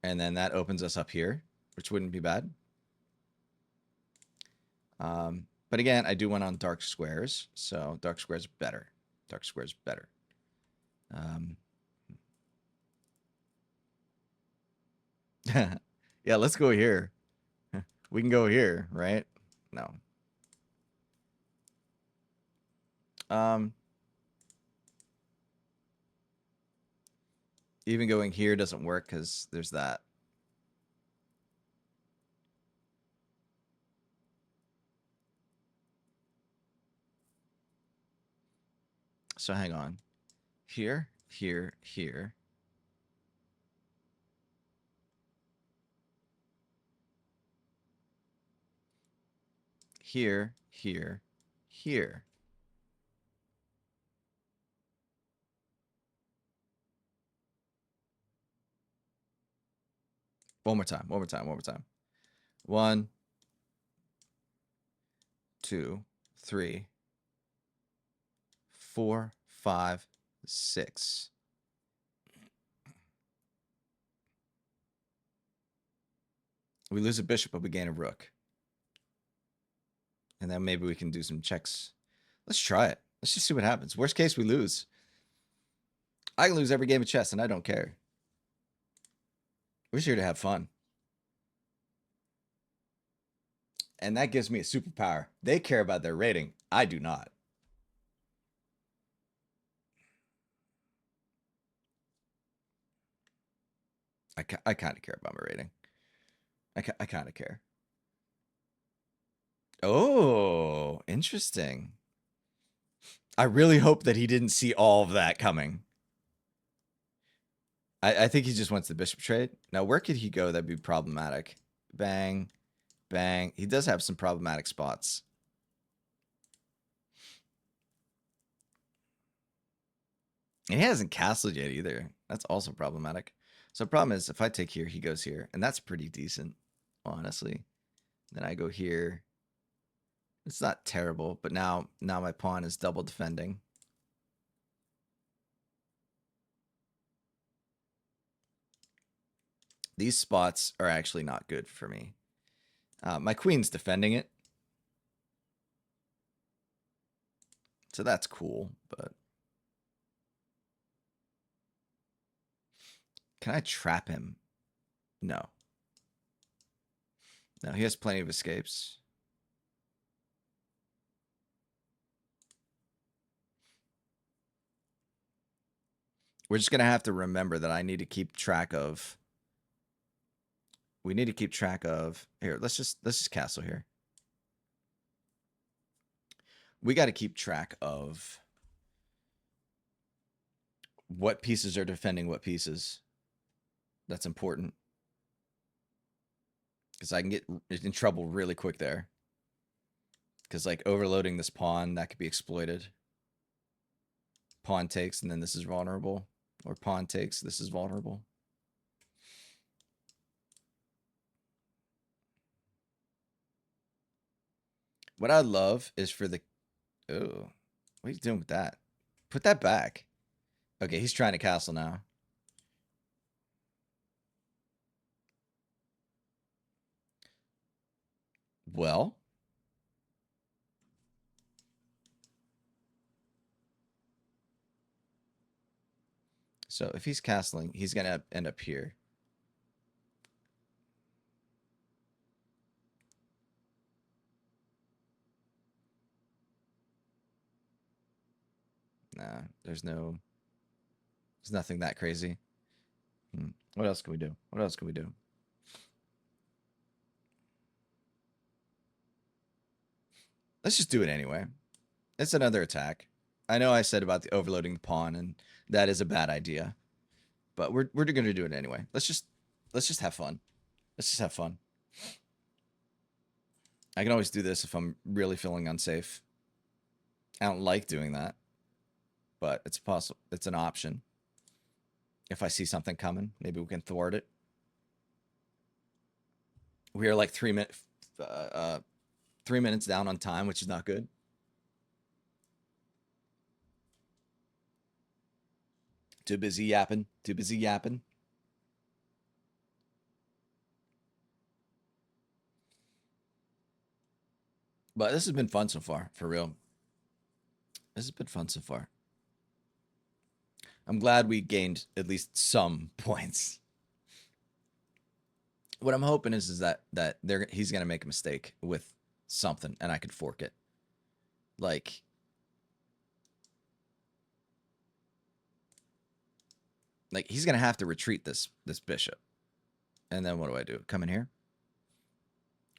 [SPEAKER 1] And then that opens us up here, which wouldn't be bad. But again, I do want on dark squares, so dark squares better. Dark squares better. Yeah, let's go here. We can go here, right? No. Even going here doesn't work because there's that. So hang on. Here, here, here. Here, here, here. One more time, one more time, one more time. 1, 2, 3, 4, 5, 6. We lose a bishop, but we gain a rook. And then maybe we can do some checks. Let's try it. Let's just see what happens. Worst case, we lose. I can lose every game of chess, and I don't care. We're just here to have fun. And that gives me a superpower. They care about their rating. I do not. I kind of care about my rating. I kind of care. Oh, interesting. I really hope that he didn't see all of that coming. I think he just wants the bishop trade. Now, where could he go that'd be problematic? Bang, bang. He does have some problematic spots. And he hasn't castled yet either. That's also problematic. So the problem is if I take here, he goes here. And that's pretty decent, honestly. Then I go here. It's not terrible, but now my pawn is double defending. These spots are actually not good for me. My queen's defending it. So that's cool, but can I trap him? No. No, he has plenty of escapes. We're just going to have to remember that I need to keep track of. We need to keep track of. Here, let's just castle here. we got to keep track of what pieces are defending what pieces. That's important. Because I can get in trouble really quick there. Because, like, overloading this pawn, that could be exploited. Pawn takes, and then this is vulnerable. Or pawn takes, this is vulnerable. What I'd love is for the... Oh, what are you doing with that? Put that back. Okay, he's trying to castle now. Well... So if he's castling, he's going to end up here. Nah, there's nothing that crazy. What else can we do? What else can we do? Let's just do it anyway. It's another attack. I know I said about the overloading the pawn, and that is a bad idea. But we're going to do it anyway. Let's just have fun. Let's just have fun. I can always do this if I'm really feeling unsafe. I don't like doing that, but it's possible. It's an option. If I see something coming, maybe we can thwart it. We are like 3 minutes down on time, which is not good. Too busy yapping. Too busy yapping. But this has been fun so far, for real. This has been fun so far. I'm glad we gained at least some points. What I'm hoping is that he's gonna make a mistake with something, and I could fork it. Like he's gonna have to retreat this bishop, and then what do I do? Come in here?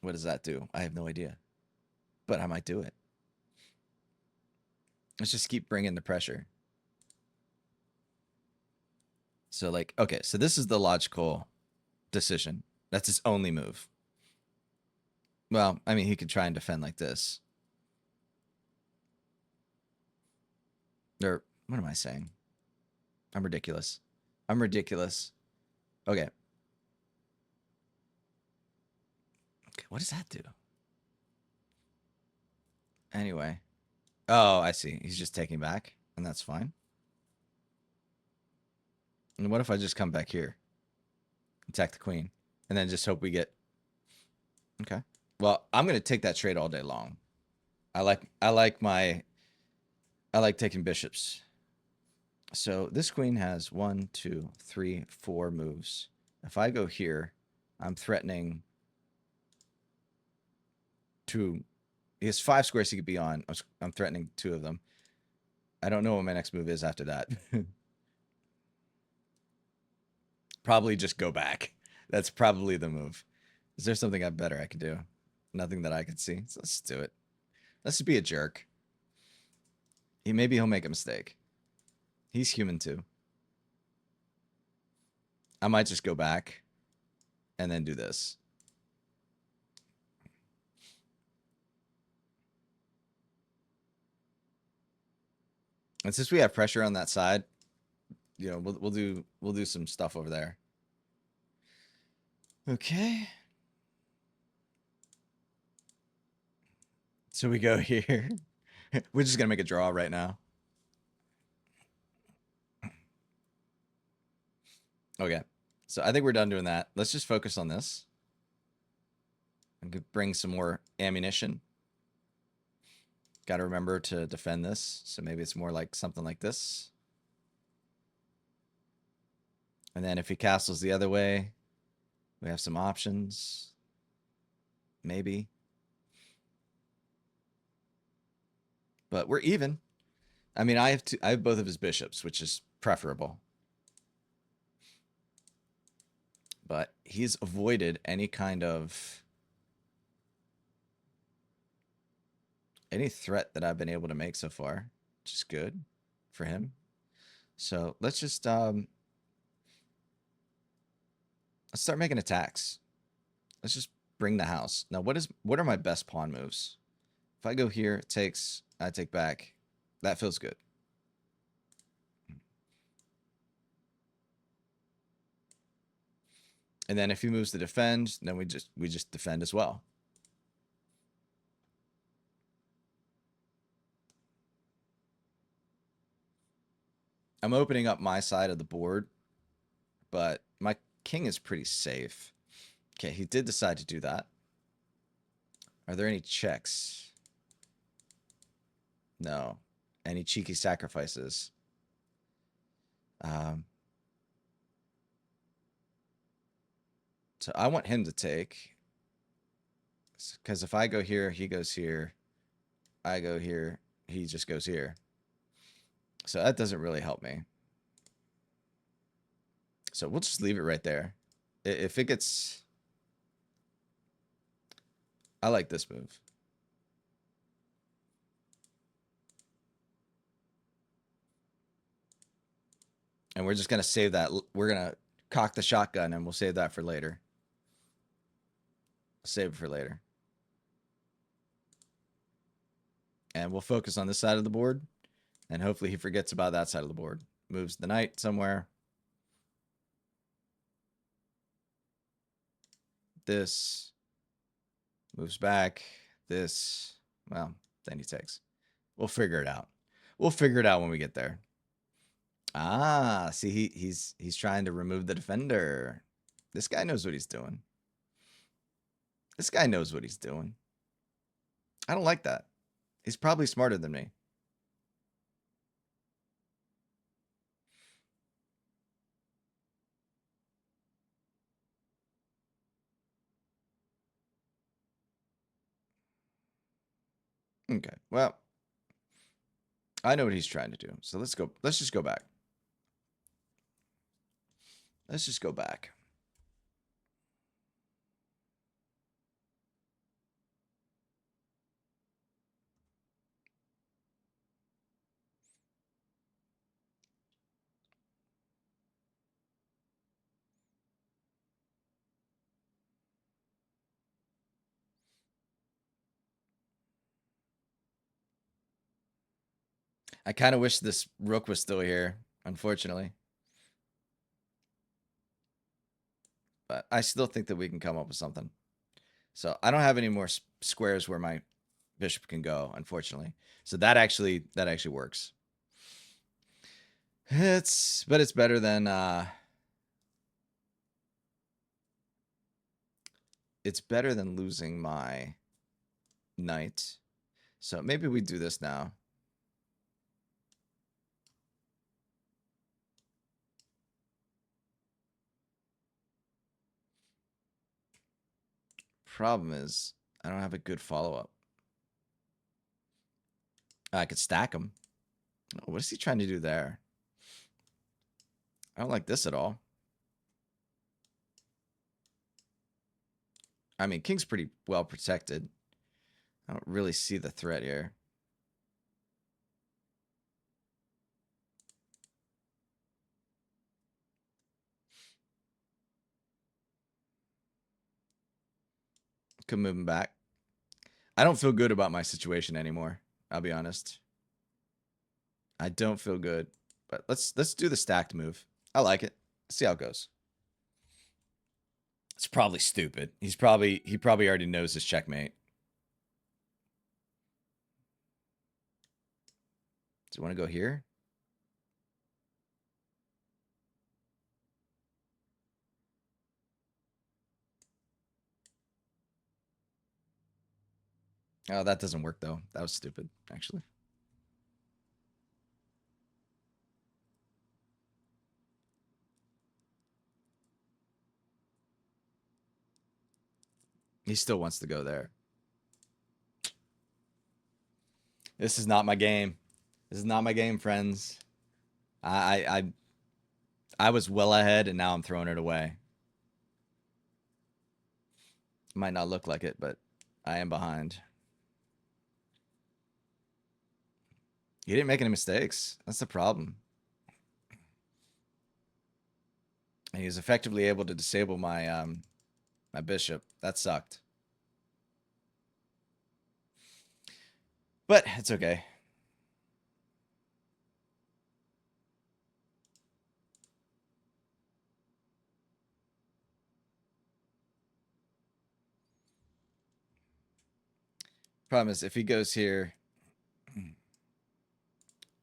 [SPEAKER 1] What does that do? I have no idea, but I might do it. Let's just keep bringing the pressure. So like, okay, so this is the logical decision. That's his only move. Well, I mean, he could try and defend like this. Or what am I saying? I'm ridiculous. I'm ridiculous. Okay. Okay, what does that do? Anyway. Oh, I see. He's just taking back, and that's fine. And what if I just come back here? Attack the queen, and then just hope we get... Okay. Well, I'm going to take that trade all day long. I like taking bishops. So this queen has 1, 2, 3, 4 moves. If I go here, I'm threatening to... He has 5 squares he could be on. I'm threatening 2 of them. I don't know what my next move is after that. Probably just go back. That's probably the move. Is there something better I could do? Nothing that I could see. So let's do it. Let's just be a jerk. Maybe he'll make a mistake. He's human too. I might just go back and then do this. And since we have pressure on that side, you know, we'll do some stuff over there. Okay. So we go here. We're just gonna make a draw right now. Okay. So I think we're done doing that. Let's just focus on this. I could bring some more ammunition. Got to remember to defend this. So maybe it's more like something like this. And then if he castles the other way, we have some options. Maybe. But we're even. I mean, I have both of his bishops, which is preferable. But he's avoided any kind of any threat that I've been able to make so far, which is good for him. So let's just let's start making attacks. Let's just bring the house. Now, what are my best pawn moves? If I go here, it takes, I take back. That feels good. And then if he moves to defend, then we just defend as well. I'm opening up my side of the board, but my king is pretty safe. Okay, he did decide to do that. Are there any checks? No. Any cheeky sacrifices? So I want him to take. Because if I go here, he goes here. I go here, he just goes here. So that doesn't really help me. So we'll just leave it right there. If it gets... I like this move. And we're just going to save that. We're going to cock the shotgun and we'll save that for later. Save it for later. And we'll focus on this side of the board. And hopefully he forgets about that side of the board. Moves the knight somewhere. This. Moves back. This. Well, then he takes. We'll figure it out. We'll figure it out when we get there. Ah, see, he's trying to remove the defender. This guy knows what he's doing. This guy knows what he's doing. I don't like that. He's probably smarter than me. Okay, well, I know what he's trying to do. So let's go. Let's just go back. Let's just go back. I kind of wish this rook was still here, unfortunately. But I still think that we can come up with something. So I don't have any more squares where my bishop can go, unfortunately. So that actually works. But it's better than it's better than losing my knight. So maybe we do this now. Problem is, I don't have a good follow-up. I could stack him. Oh, what is he trying to do there? I don't like this at all. I mean, king's pretty well protected. I don't really see the threat here. Could move him back. I don't feel good about my situation anymore. I'll be honest. I don't feel good. But let's do the stacked move. I like it. See how it goes. It's probably stupid. He probably already knows his checkmate. Do you want to go here? Oh, that doesn't work though. That was stupid, actually. He still wants to go there. This is not my game. This is not my game, friends. I was well ahead and now I'm throwing it away. Might not look like it, but I am behind. He didn't make any mistakes. That's the problem. And he was effectively able to disable my bishop. That sucked. But it's okay. Problem is, if he goes here,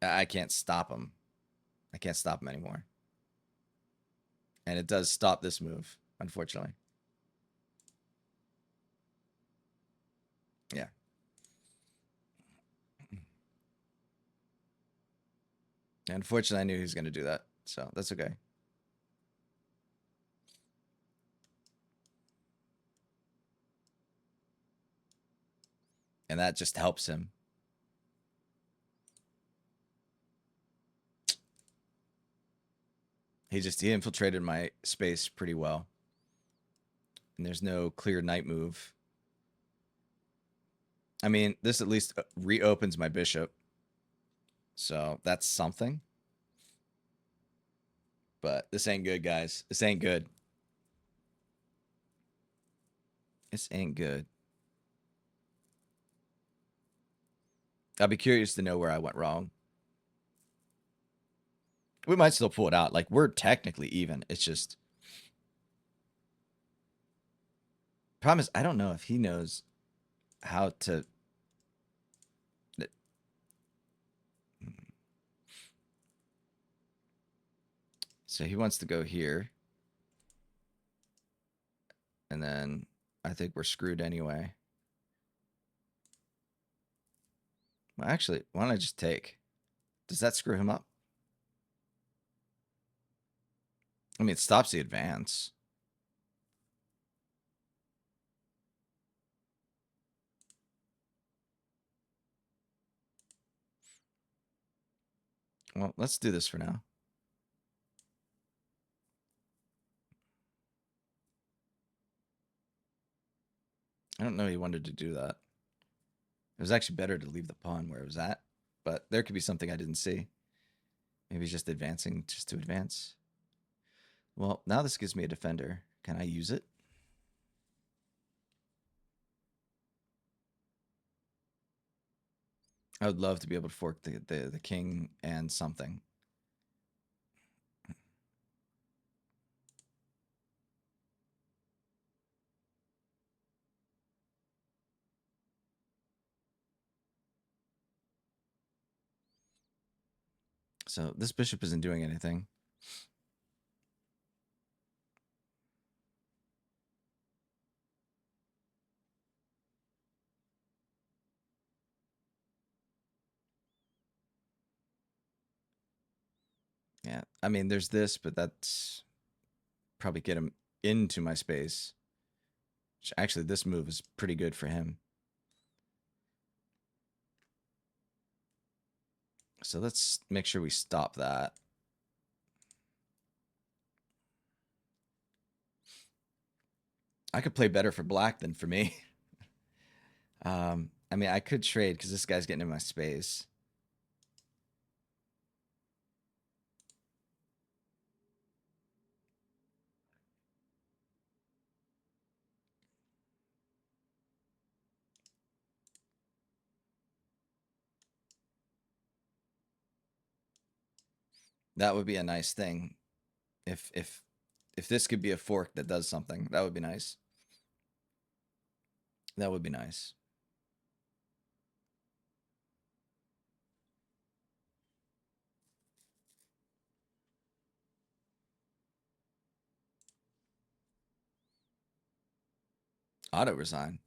[SPEAKER 1] I can't stop him. I can't stop him anymore. And it does stop this move, unfortunately. Yeah. Unfortunately, I knew he was going to do that. So that's okay. And that just helps him. He infiltrated my space pretty well. And there's no clear knight move. I mean, this at least reopens my bishop. So that's something. But this ain't good, guys. This ain't good. This ain't good. I'll be curious to know where I went wrong. We might still pull it out. Like, we're technically even. It's just... Problem is, I don't know if he knows how to... So he wants to go here. And then I think we're screwed anyway. Well, actually, why don't I just take? Does that screw him up? I mean, it stops the advance. Well, let's do this for now. I don't know he wanted to do that. It was actually better to leave the pawn where it was at. But there could be something I didn't see. Maybe he's just advancing just to advance. Well, now this gives me a defender. Can I use it? I would love to be able to fork the king and something. So this bishop isn't doing anything. Yeah, I mean, there's this, but that's probably get him into my space. Actually, this move is pretty good for him. So let's make sure we stop that. I could play better for black than for me. I mean, I could trade because this guy's getting in my space. That would be a nice thing. If this could be a fork that does something, that would be nice. That would be nice. Auto resign.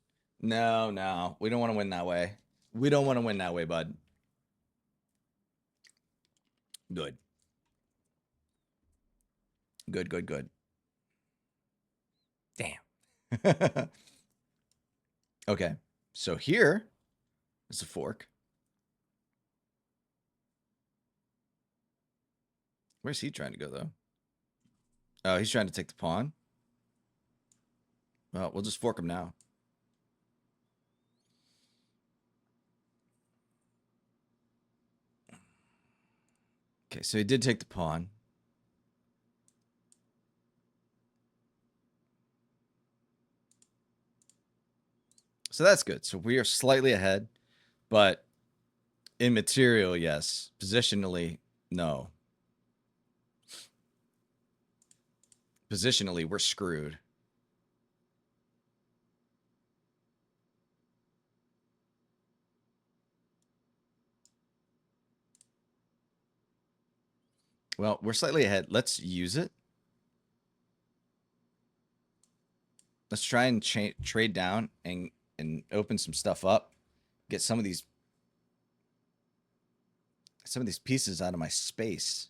[SPEAKER 1] No, no. We don't want to win that way. We don't want to win that way, bud. Good. Good, good, good. Damn. Okay. So here is a fork. Where's he trying to go, though? Oh, he's trying to take the pawn. Well, we'll just fork him now. Okay, so he did take the pawn. So that's good. So we are slightly ahead, but in material, yes. Positionally, no. Positionally, we're screwed. Well, we're slightly ahead. Let's use it. Let's try and trade down and open some stuff up. Get some of these pieces out of my space.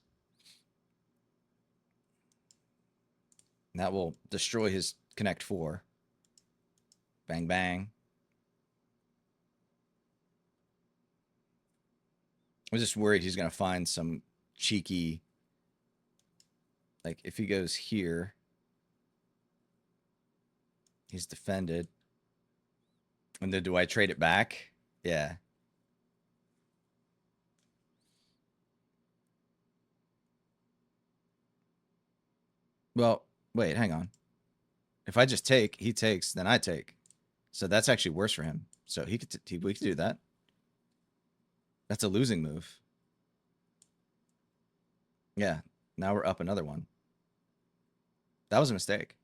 [SPEAKER 1] And that will destroy his Connect 4. Bang, bang. I'm just worried he's going to find some cheeky... Like, if he goes here, he's defended. And then do I trade it back? Yeah. Well, wait, hang on. If I just take, he takes, then I take. So that's actually worse for him. So we could do that. That's a losing move. Yeah. Now we're up another one. That was a mistake.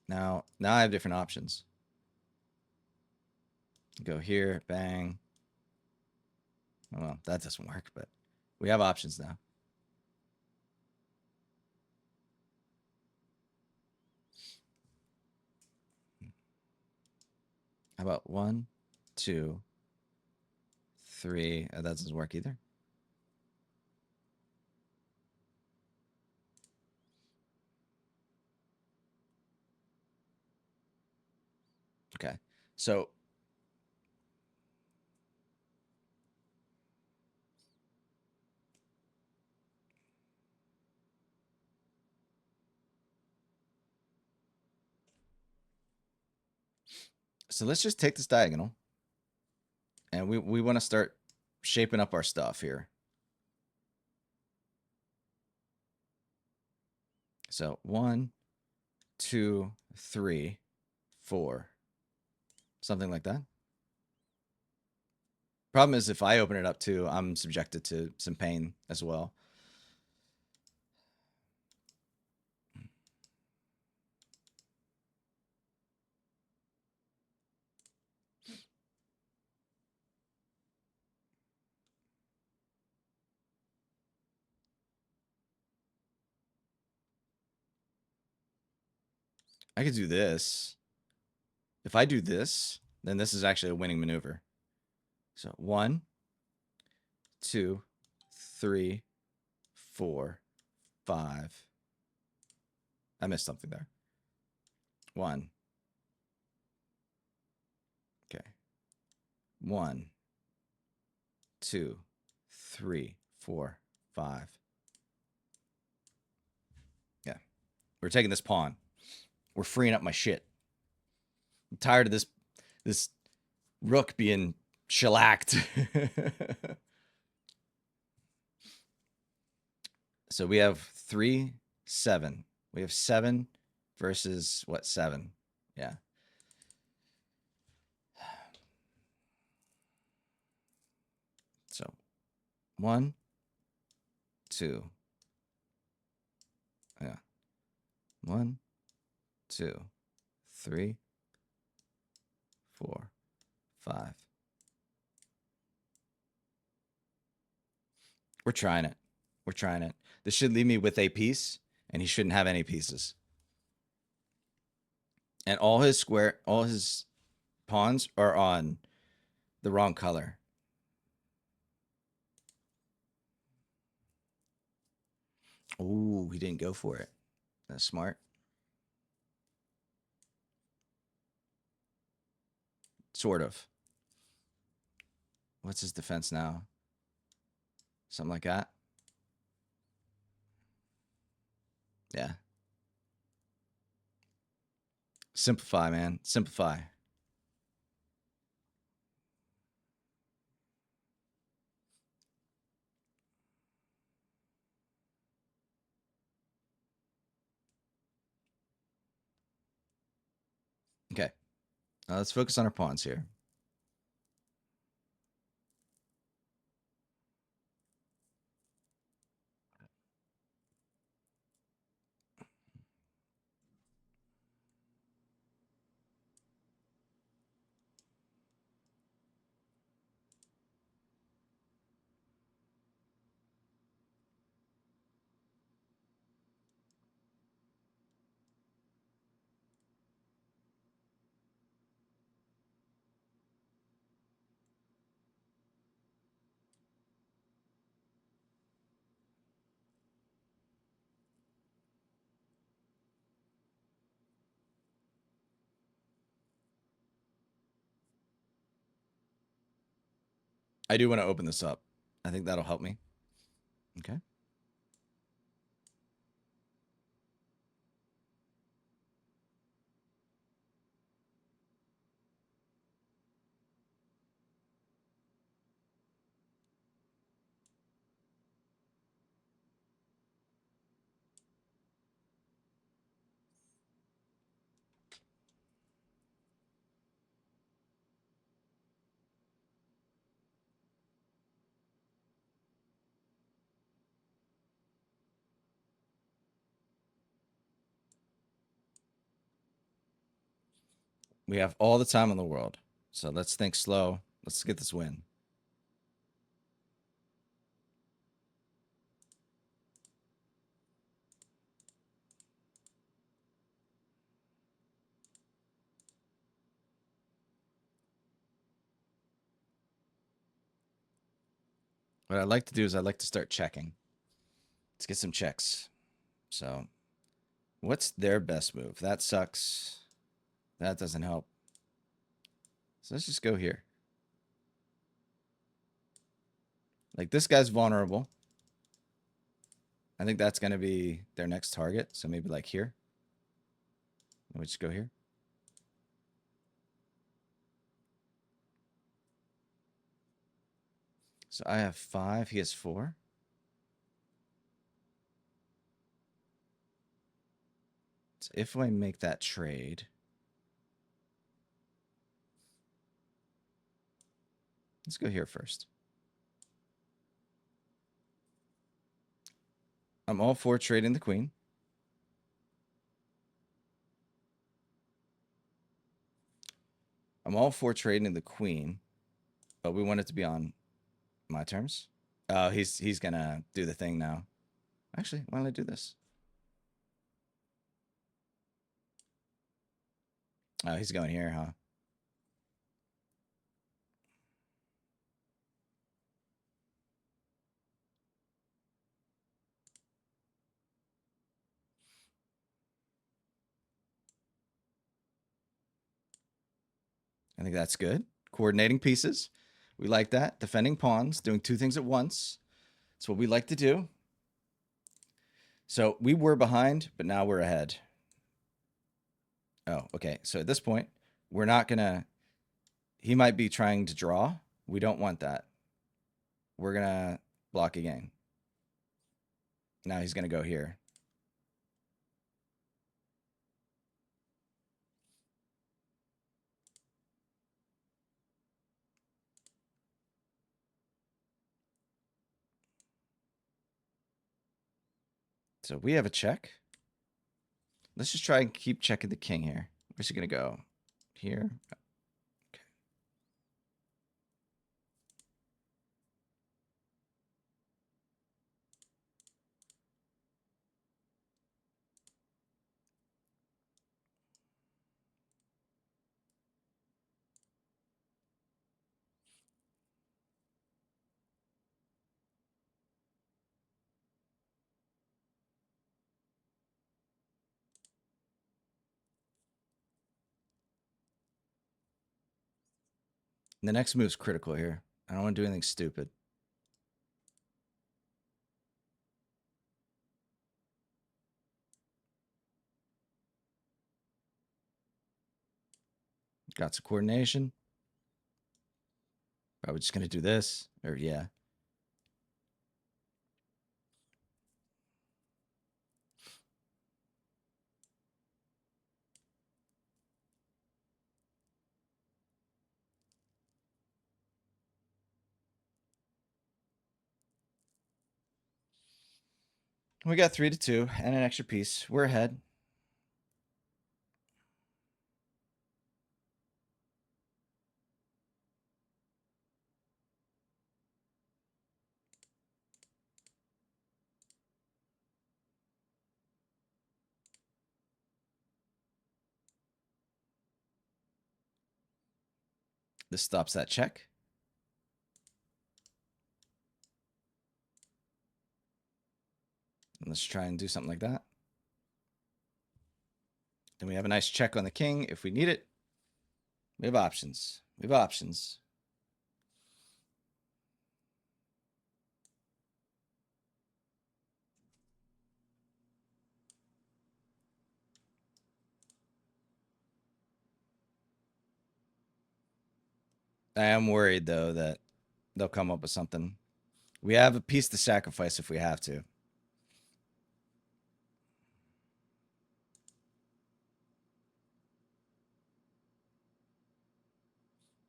[SPEAKER 1] Now I have different options. Go here, bang. Well, that doesn't work, but we have options now. How about 1, 2, 3? Oh, that doesn't work either. Okay. So let's just take this diagonal. And we want to start shaping up our stuff here. So 1, 2, 3, 4. Something like that. Problem is, if I open it up too, I'm subjected to some pain as well. I could do this. If I do this, then this is actually a winning maneuver. So 1, 2, 3, 4, 5. I missed something there. 1. Okay. 1, 2, 3, 4, 5. Yeah. We're taking this pawn. We're freeing up my shit. I'm tired of this rook being shellacked. So we have 3, 7. We have 7 versus what? 7. Yeah. So 1, 2. Yeah. 1, 2, 3, 4, 5. We're trying it. We're trying it. This should leave me with a piece, and he shouldn't have any pieces. And all his pawns are on the wrong color. Ooh, he didn't go for it. That's smart. Sort of. What's his defense now? Something like that. Yeah. Simplify, man. Simplify. Let's focus on our pawns here. I do want to open this up. I think that'll help me. Okay. We have all the time in the world. So let's think slow. Let's get this win. What I like to do is I like to start checking. Let's get some checks. So, what's their best move? That sucks. That doesn't help. So let's just go here. Like, this guy's vulnerable. I think that's going to be their next target. So maybe like here. We just go here. So I have 5. He has 4. So if I make that trade, let's go here first. I'm all for trading the queen. I'm all for trading the queen, but we want it to be on my terms. Oh, he's gonna do the thing now. Actually, why don't I do this? Oh, he's going here, huh? I think that's good. Coordinating pieces. We like that. Defending pawns, doing 2 things at once. That's what we like to do. So we were behind, but now we're ahead. Oh, okay. So at this point, we're not going to. He might be trying to draw. We don't want that. We're going to block again. Now he's going to go here. So we have a check. Let's just try and keep checking the king here. Where's he going to go? Here. Okay. The next move is critical here. I don't want to do anything stupid. Got some coordination. Probably just going to do this. Or, yeah. We got 3-2 and an extra piece. We're ahead. This stops that check. And let's try and do something like that. Then we have a nice check on the king if we need it. We have options. We have options. I am worried, though, that they'll come up with something. We have a piece to sacrifice if we have to.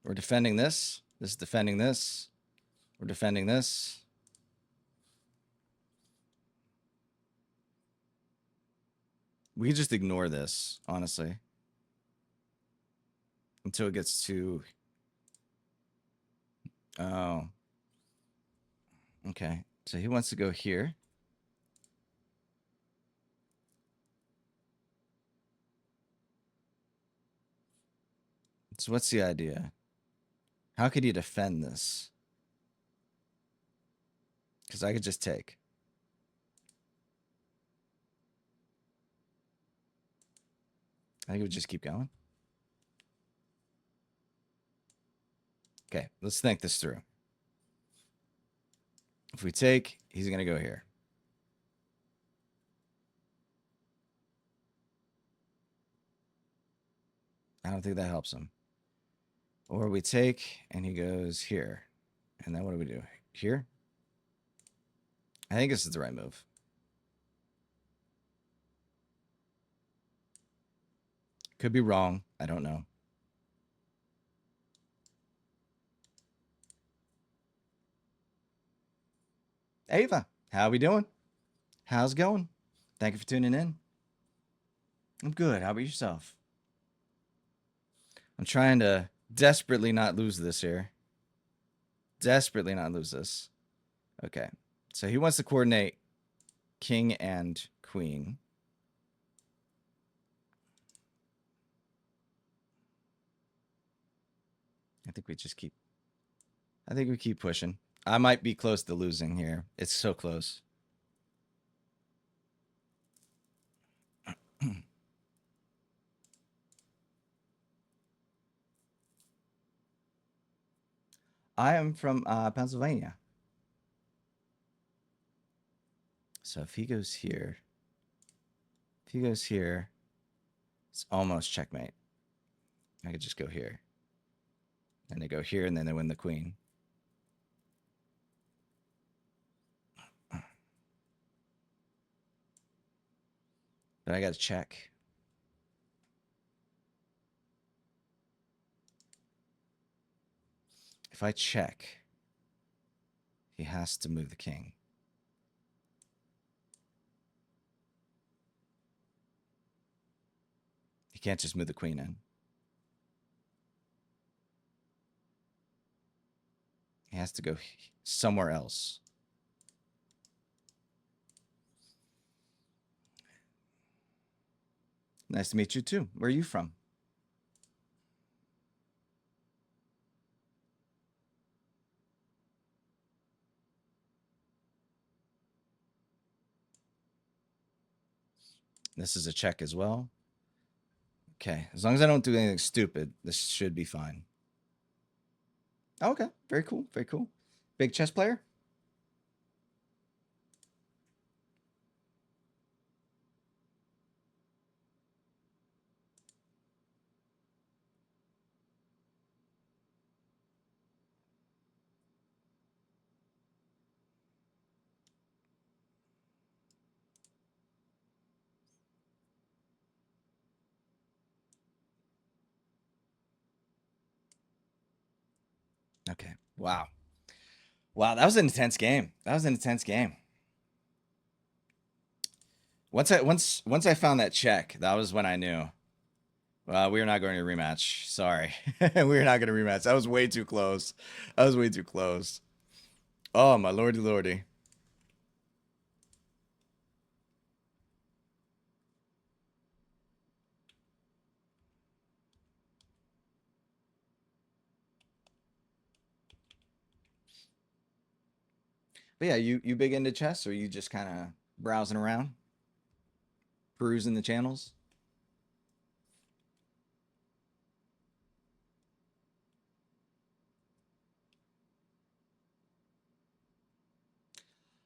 [SPEAKER 1] We're defending this. This is defending this. We're defending this. We can just ignore this, honestly. Until it gets to... Oh. Okay. So he wants to go here. So what's the idea? How could he defend this? Because I could just take. I think it would just keep going. Okay, let's think this through. If we take, he's going to go here. I don't think that helps him. Or we take, and he goes here. And then what do we do? Here? I think this is the right move. Could be wrong. I don't know. Ava, how we doing? How's it going? Thank you for tuning in. I'm good. How about yourself? I'm trying to desperately not lose this here. Desperately not lose this. Okay. So he wants to coordinate king and queen. I think we keep pushing. I might be close to losing here. It's so close. I am from Pennsylvania. So if he goes here, it's almost checkmate. I could just go here. And they go here, and then they win the queen. But I got to check. If I check, he has to move the king. He can't just move the queen in. He has to go somewhere else. Nice to meet you too. Where are you from? This is a check as well. Okay. As long as I don't do anything stupid, this should be fine. Okay. Very cool. Very cool. Big chess player? Okay. Wow. Wow, that was an intense game. Once I found that check, that was when I knew. We are not going to rematch. Sorry, we are not going to rematch. That was way too close. That was way too close. Oh my lordy lordy. But yeah, you big into chess, or you just kind of browsing around, perusing the channels?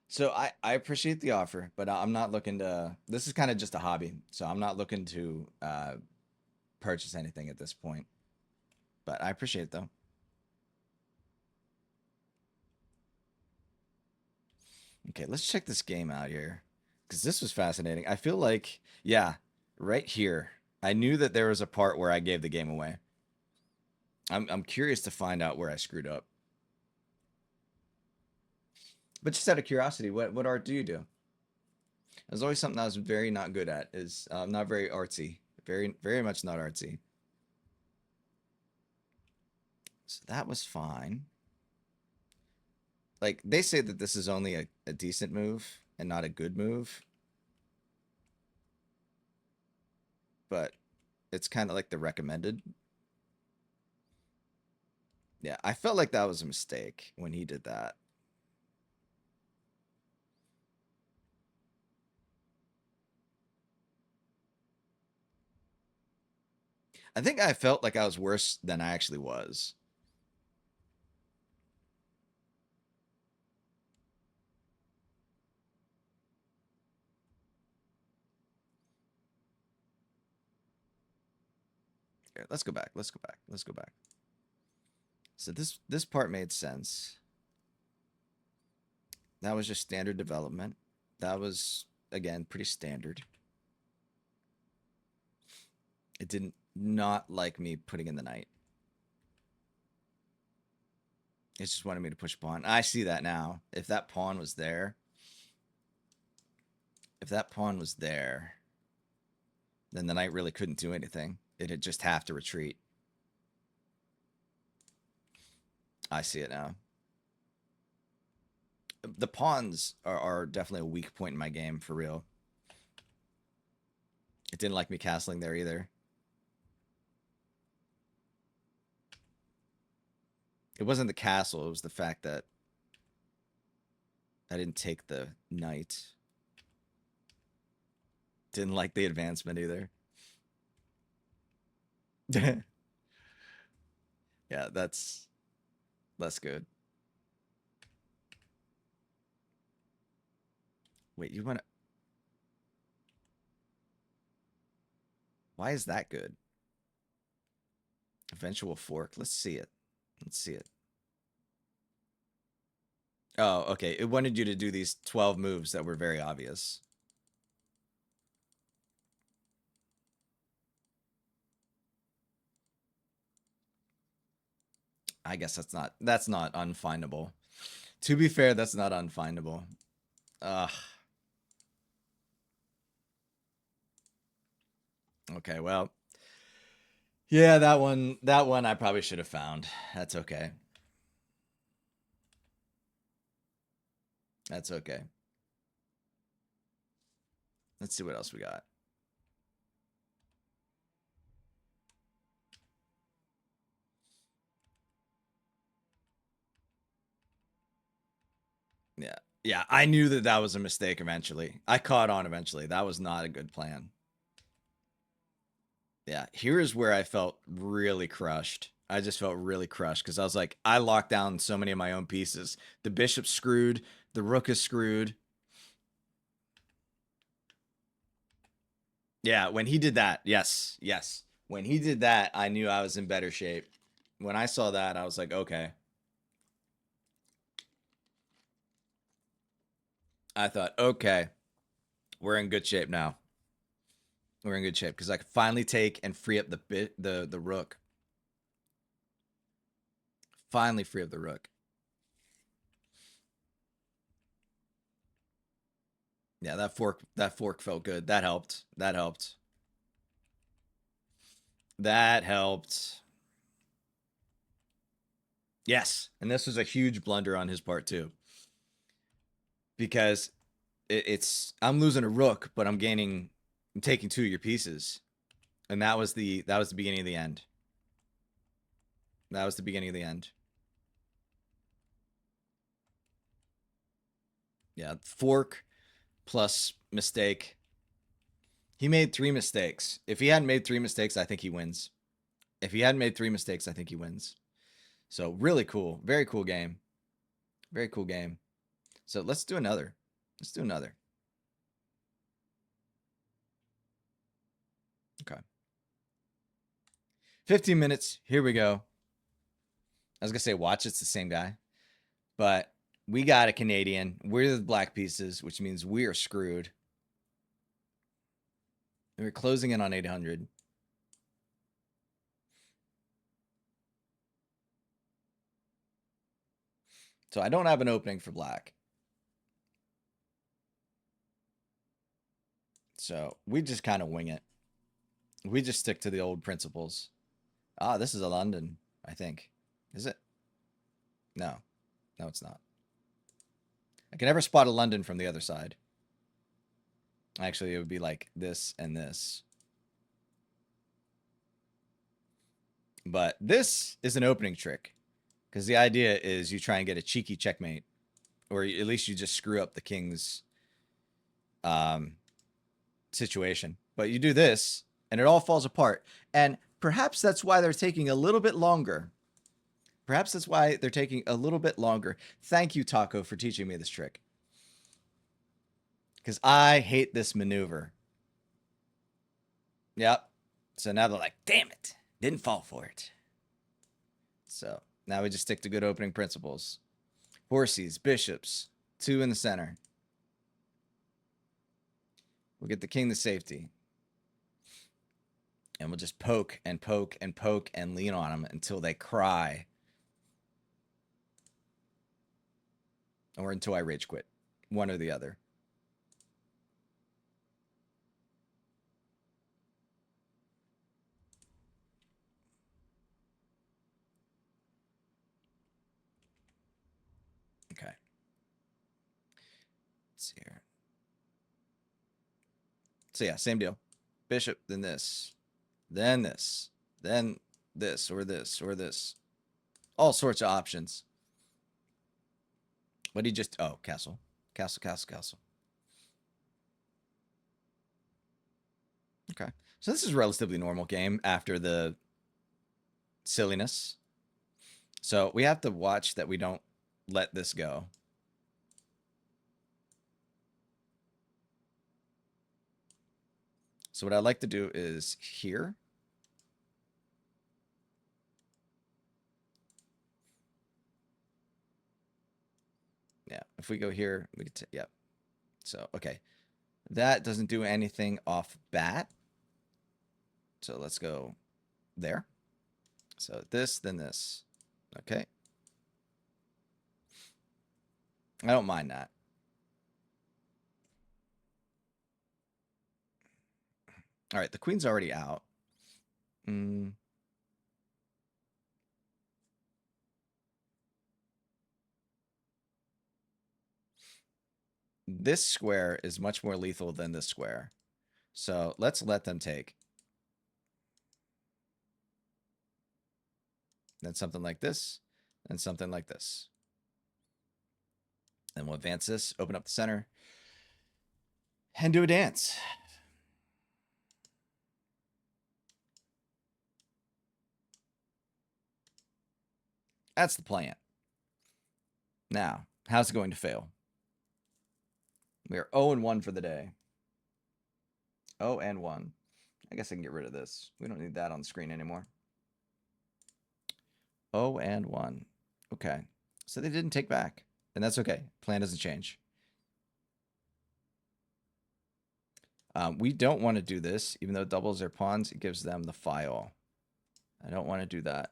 [SPEAKER 1] So I appreciate the offer, but I'm not looking to. This is kind of just a hobby, so I'm not looking to purchase anything at this point. But I appreciate it though. Okay, let's check this game out here because this was fascinating. I feel like, yeah, right here, I knew that there was a part where I gave the game away. I'm curious to find out where I screwed up. But just out of curiosity, what art do you do? There's always something I was very not good at. Is not very artsy. Very much not artsy. So that was fine. Like they say that this is only a decent move and not a good move, but it's kind of like the recommended. Yeah, I felt like that was a mistake when he did that. I think I felt like I was worse than I actually was. Here, let's go back. Let's go back. Let's go back. So this part made sense. That was just standard development. That was again pretty standard. It didn't not like me putting in the knight. It just wanted me to push pawn. I see that now. If that pawn was there, if that pawn was there, then the knight really couldn't do anything. It'd just have to retreat. I see it now. The pawns are definitely a weak point in my game, for real. It didn't like me castling there either. It wasn't the castle, it was the fact that I didn't take the knight. Didn't like the advancement either. Yeah, that's good. Wait, you want to... Why is that good? Eventual fork. Let's see it. Let's see it. Oh, okay. It wanted you to do these 12 moves that were very obvious. I guess that's not unfindable. To be fair, that's not unfindable. Ugh. Okay, well. Yeah, that one I probably should have found. That's okay. That's okay. Let's see what else we got. Yeah. Yeah, I knew that that was a mistake eventually. I caught on eventually. That was not a good plan. Yeah, here's where I felt really crushed. I just felt really crushed because I was like, I locked down so many of my own pieces. The bishop's screwed. The rook is screwed. Yeah, when he did that, yes, yes. When he did that, I knew I was in better shape. When I saw that, I was like, okay. I thought, okay, we're in good shape now. We're in good shape because I could finally take and free up the rook. Finally free up the rook. Yeah, that fork felt good. That helped. That helped. That helped. Yes. And this was a huge blunder on his part too. Because it's I'm losing a rook, but I'm taking two of your pieces. And that was the beginning of the end. That was the beginning of the end. Yeah, fork plus mistake. He made three mistakes. If he hadn't made three mistakes, I think he wins. If he hadn't made three mistakes, I think he wins. So really cool. Very cool game. Very cool game. So let's do another. Let's do another. Okay. 15 minutes. Here we go. I was going to say watch. It's the same guy. But we got a Canadian. We're the black pieces, which means we are screwed. We're closing in on 800. So I don't have an opening for black. So we just kind of wing it. We just stick to the old principles. Ah, this is a London, I think. Is it? No. No, it's not. I can never spot a London from the other side. Actually, it would be like this and this. But this is an opening trick. Because the idea is you try and get a cheeky checkmate. Or at least you just screw up the king's situation. But you do this, and it all falls apart. And perhaps that's why they're taking a little bit longer. Perhaps that's why they're taking a little bit longer. Thank you, Taco, for teaching me this trick. Because I hate this maneuver. Yep. So now they're like, damn it. Didn't fall for it. So now we just stick to good opening principles. Horsies, bishops, two in the center. We'll get the king to safety. And we'll just poke and poke and poke and lean on them until they cry. Or until I rage quit. One or the other. Okay. Let's see here. So yeah, same deal. Bishop, then this, then this, then this, or this, or this. All sorts of options. What do you just... Oh, castle. Castle, castle, castle. Okay. So this is a relatively normal game after the silliness. So we have to watch that we don't let this go. So what I like to do is here. Yeah, if we go here, we could... Yeah. So, okay. That doesn't do anything off bat. So let's go there. So this, then this. Okay. I don't mind that. All right, the queen's already out. This square is much more lethal than this square. So let's let them take. Then something like this, and something like this. Then we'll advance this, open up the center, and do a dance. That's the plan. Now, how's it going to fail? We are 0-1 for the day. 0-1. I guess I can get rid of this. We don't need that on the screen anymore. 0-1. Okay. So they didn't take back. And that's okay. Plan doesn't change. We don't want to do this. Even though it doubles their pawns, it gives them the file. I don't want to do that.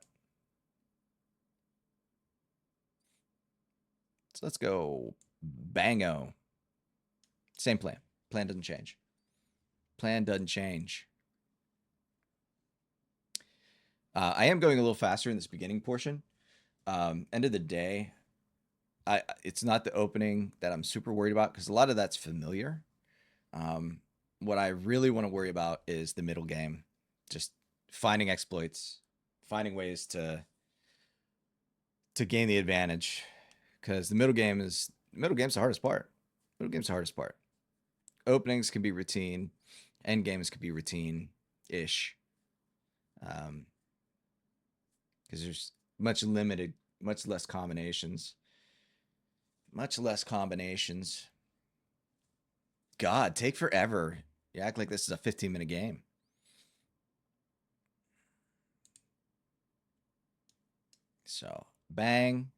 [SPEAKER 1] So let's go bango. Same plan. Plan doesn't change. Plan doesn't change. I am going a little faster in this beginning portion. End of the day, it's not the opening that I'm super worried about because a lot of that's familiar. Um, what I really want to worry about is the middle game, just finding exploits, finding ways to gain the advantage, because the middle game's the hardest part. Middle game's the hardest part. Openings can be routine, end games can be routine ish, because there's much less combinations, much less combinations. God, take forever. You act like this is a 15-minute game. So bang,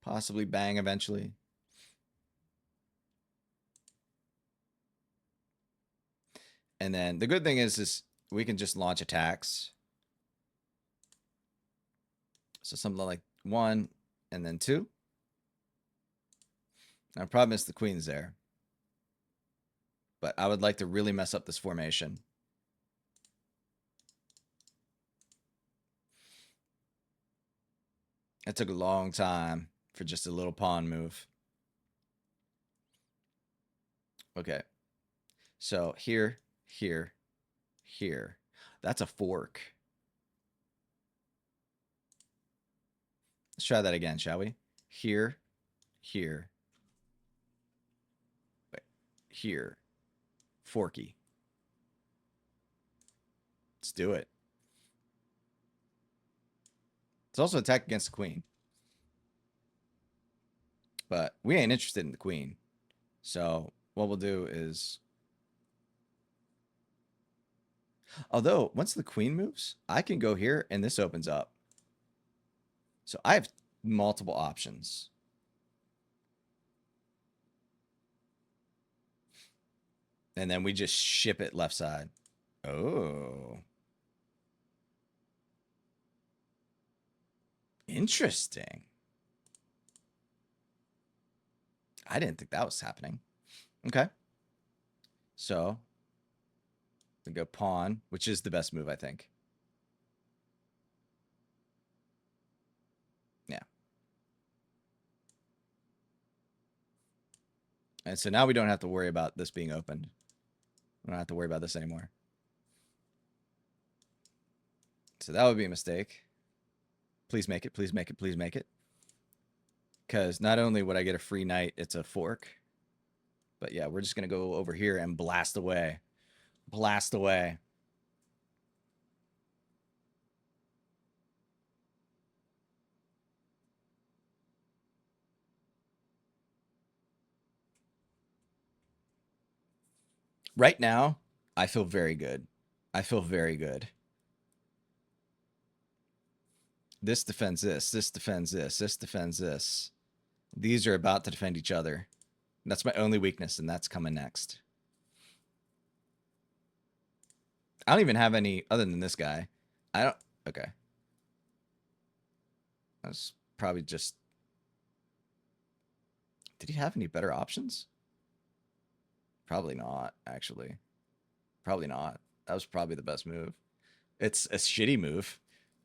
[SPEAKER 1] possibly bang eventually. And then the good thing is we can just launch attacks. So something like 1 and then 2. I probably missed the queens there. But I would like to really mess up this formation. It took a long time for just a little pawn move. Okay. So here, here, here. That's a fork. Let's try that again, shall we? Here, here, here. Forky. Let's do it. It's also attack against the queen. But we ain't interested in the queen. So what we'll do is... Although, once the queen moves, I can go here and this opens up. So I have multiple options. And then we just ship it left side. Oh. Interesting. I didn't think that was happening. Okay. So we go pawn, which is the best move, I think. Yeah. And so now we don't have to worry about this being opened. We don't have to worry about this anymore. So that would be a mistake. Please make it. Please make it. Please make it. Because not only would I get a free knight, it's a fork. But yeah, we're just going to go over here and blast away. Blast away. Right now, I feel very good. I feel very good. This defends this. This defends this. This defends this. These are about to defend each other. That's my only weakness, and that's coming next. I don't even have any other than this guy. I don't... Okay. That's probably just... Did he have any better options? Probably not, actually. Probably not. That was probably the best move. It's a shitty move.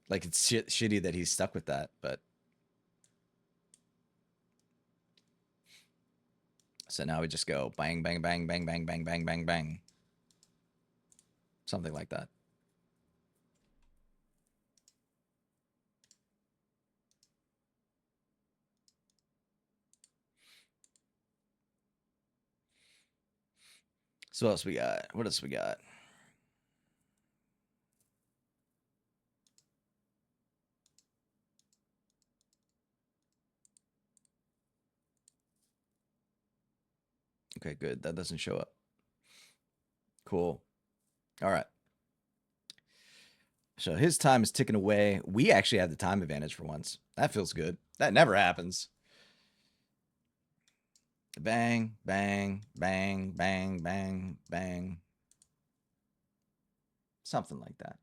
[SPEAKER 1] Like, it's shitty that he's stuck with that, but... So now we just go bang, bang, bang, bang, bang, bang, bang, bang, bang. Something like that. So what else we got? What else we got? Okay, good. That doesn't show up. Cool. All right. So his time is ticking away. We actually have the time advantage for once. That feels good. That never happens. Bang, bang, bang, bang, bang, bang. Something like that.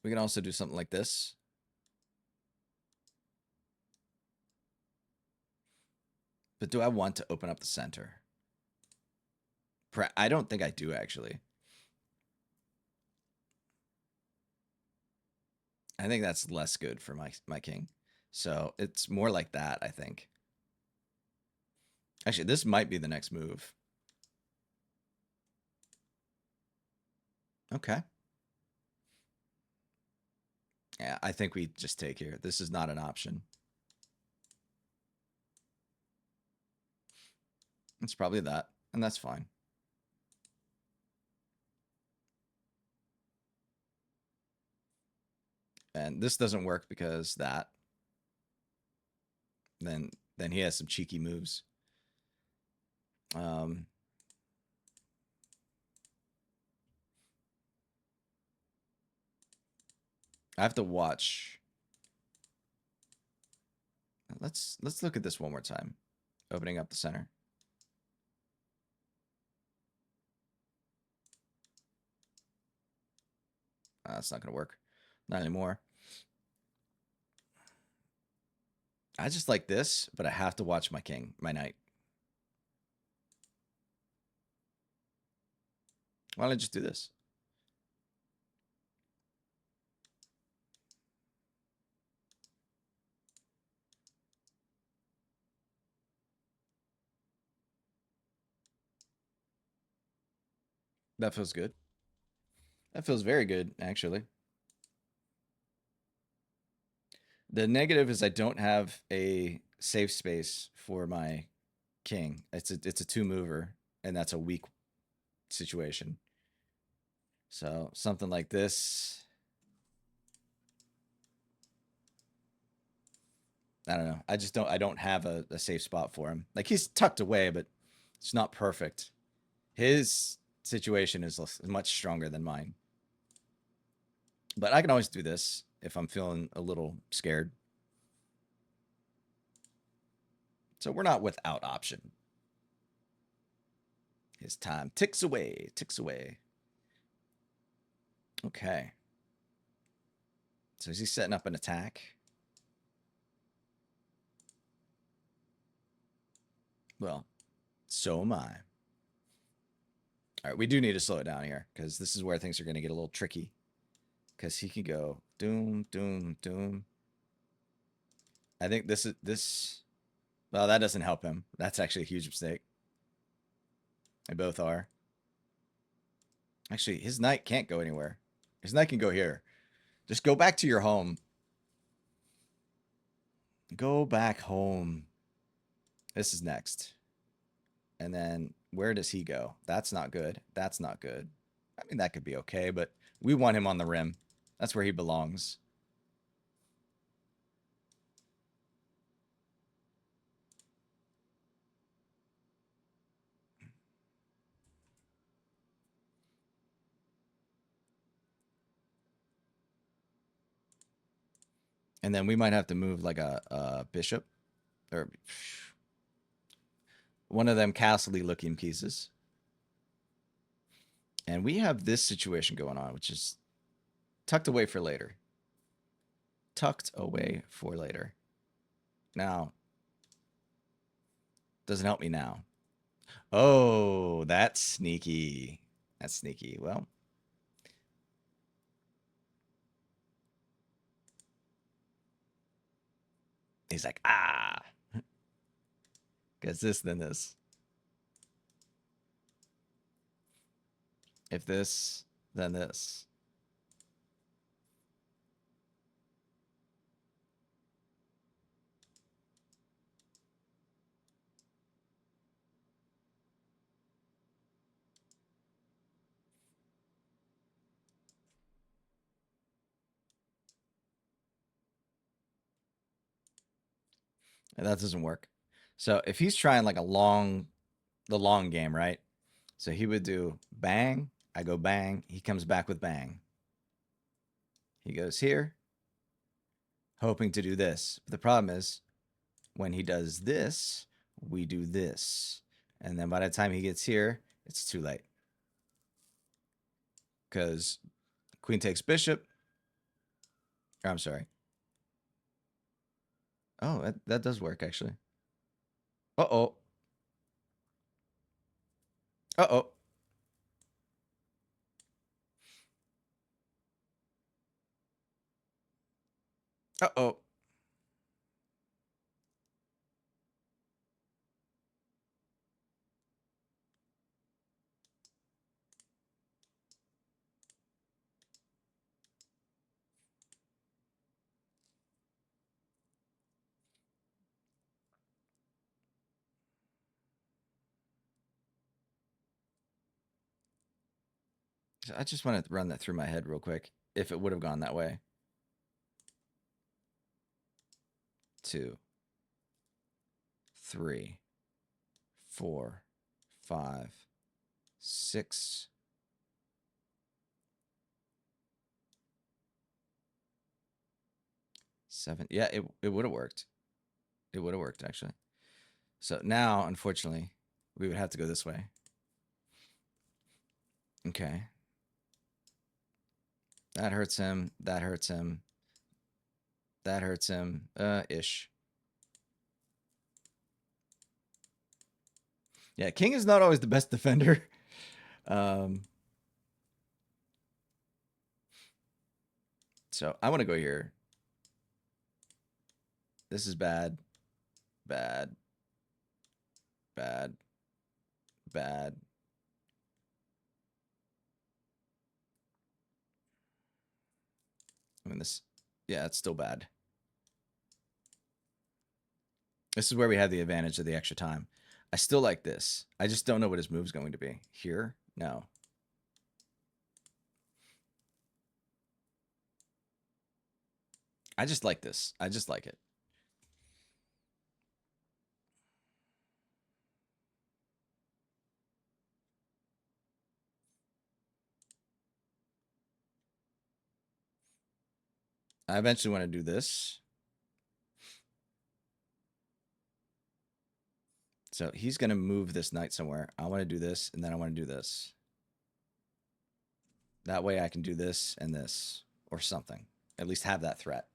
[SPEAKER 1] We can also do something like this. But do I want to open up the center? I don't think I do, actually. I think that's less good for my king. So it's more like that, I think. Actually, this might be the next move. Okay. Yeah, I think we just take here. This is not an option. It's probably that, and that's fine. And this doesn't work because that. Then he has some cheeky moves. Um, I have to watch. Let's look at this one more time. Opening up the center. That's not gonna work. Not anymore. I just like this, but I have to watch my king, my knight. Why don't I just do this? That feels good. That feels very good, actually. The negative is I don't have a safe space for my king. It's a two mover, and that's a weak situation. So something like this. I don't know. I don't have a safe spot for him. Like he's tucked away, but it's not perfect. His situation is much stronger than mine. But I can always do this if I'm feeling a little scared. So we're not without option. His time ticks away, ticks away. Okay. So is he setting up an attack? Well, so am I. All right, we do need to slow it down here because this is where things are going to get a little tricky. Because he can go doom, doom, doom. I think this is this. Well, that doesn't help him. That's actually a huge mistake. They both are. Actually, his knight can't go anywhere. His knight can go here. Just go back to your home. Go back home. This is next. And then where does he go? That's not good. That's not good. I mean, that could be okay, but we want him on the rim. That's where he belongs. And then we might have to move like a bishop or one of them castle-y looking pieces. And we have this situation going on, which is tucked away for later. Tucked away for later. Now, doesn't help me now. Oh, that's sneaky. That's sneaky. Well, he's like, ah, because this, then this. If this, then this. And that doesn't work. So if he's trying like the long game, right? So he would do bang, I go bang, he comes back with bang. He goes here, hoping to do this. But the problem is when he does this, we do this. And then by the time he gets here, it's too late. Because queen takes bishop, I'm sorry. Oh, that does work, actually. Uh-oh. Uh-oh. Uh-oh. I just want to run that through my head real quick. If it would have gone that way. 2, 3, 4, 5, 6. 7. Yeah, it would have worked. It would have worked, actually. So now, unfortunately, we would have to go this way. Okay. That hurts him. That hurts him. That hurts him. Ish. Yeah, king is not always the best defender. So I want to go here. This is bad. Bad. Bad. Bad. I mean, this, yeah, it's still bad. This is where we have the advantage of the extra time. I still like this. I just don't know what his move's going to be. Here? No. I just like this. I just like it. I eventually want to do this. So he's going to move this knight somewhere. I want to do this, and then I want to do this. That way I can do this and this, or something. At least have that threat.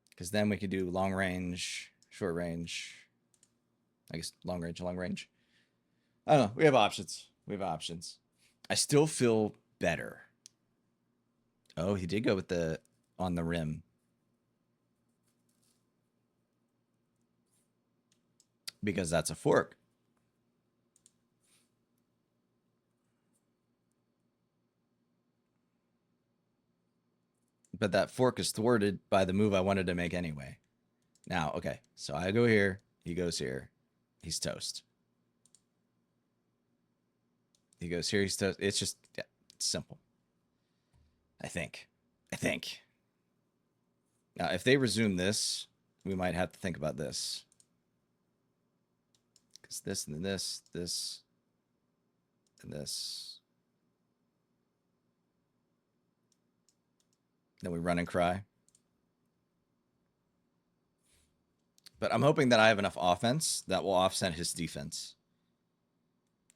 [SPEAKER 1] Because then we could do long range, short range. I guess long range, long range. I don't know. We have options. We have options. I still feel better. Oh, he did go with the on the rim. Because that's a fork. But that fork is thwarted by the move I wanted to make anyway. Now, okay. So I go here. He goes here. He's toast. He goes here. He's toast. It's just, yeah, it's simple. I think. I think. Now, if they resume this, we might have to think about this. Because this and this, this, and this. Then we run and cry. But I'm hoping that I have enough offense that will offset his defense.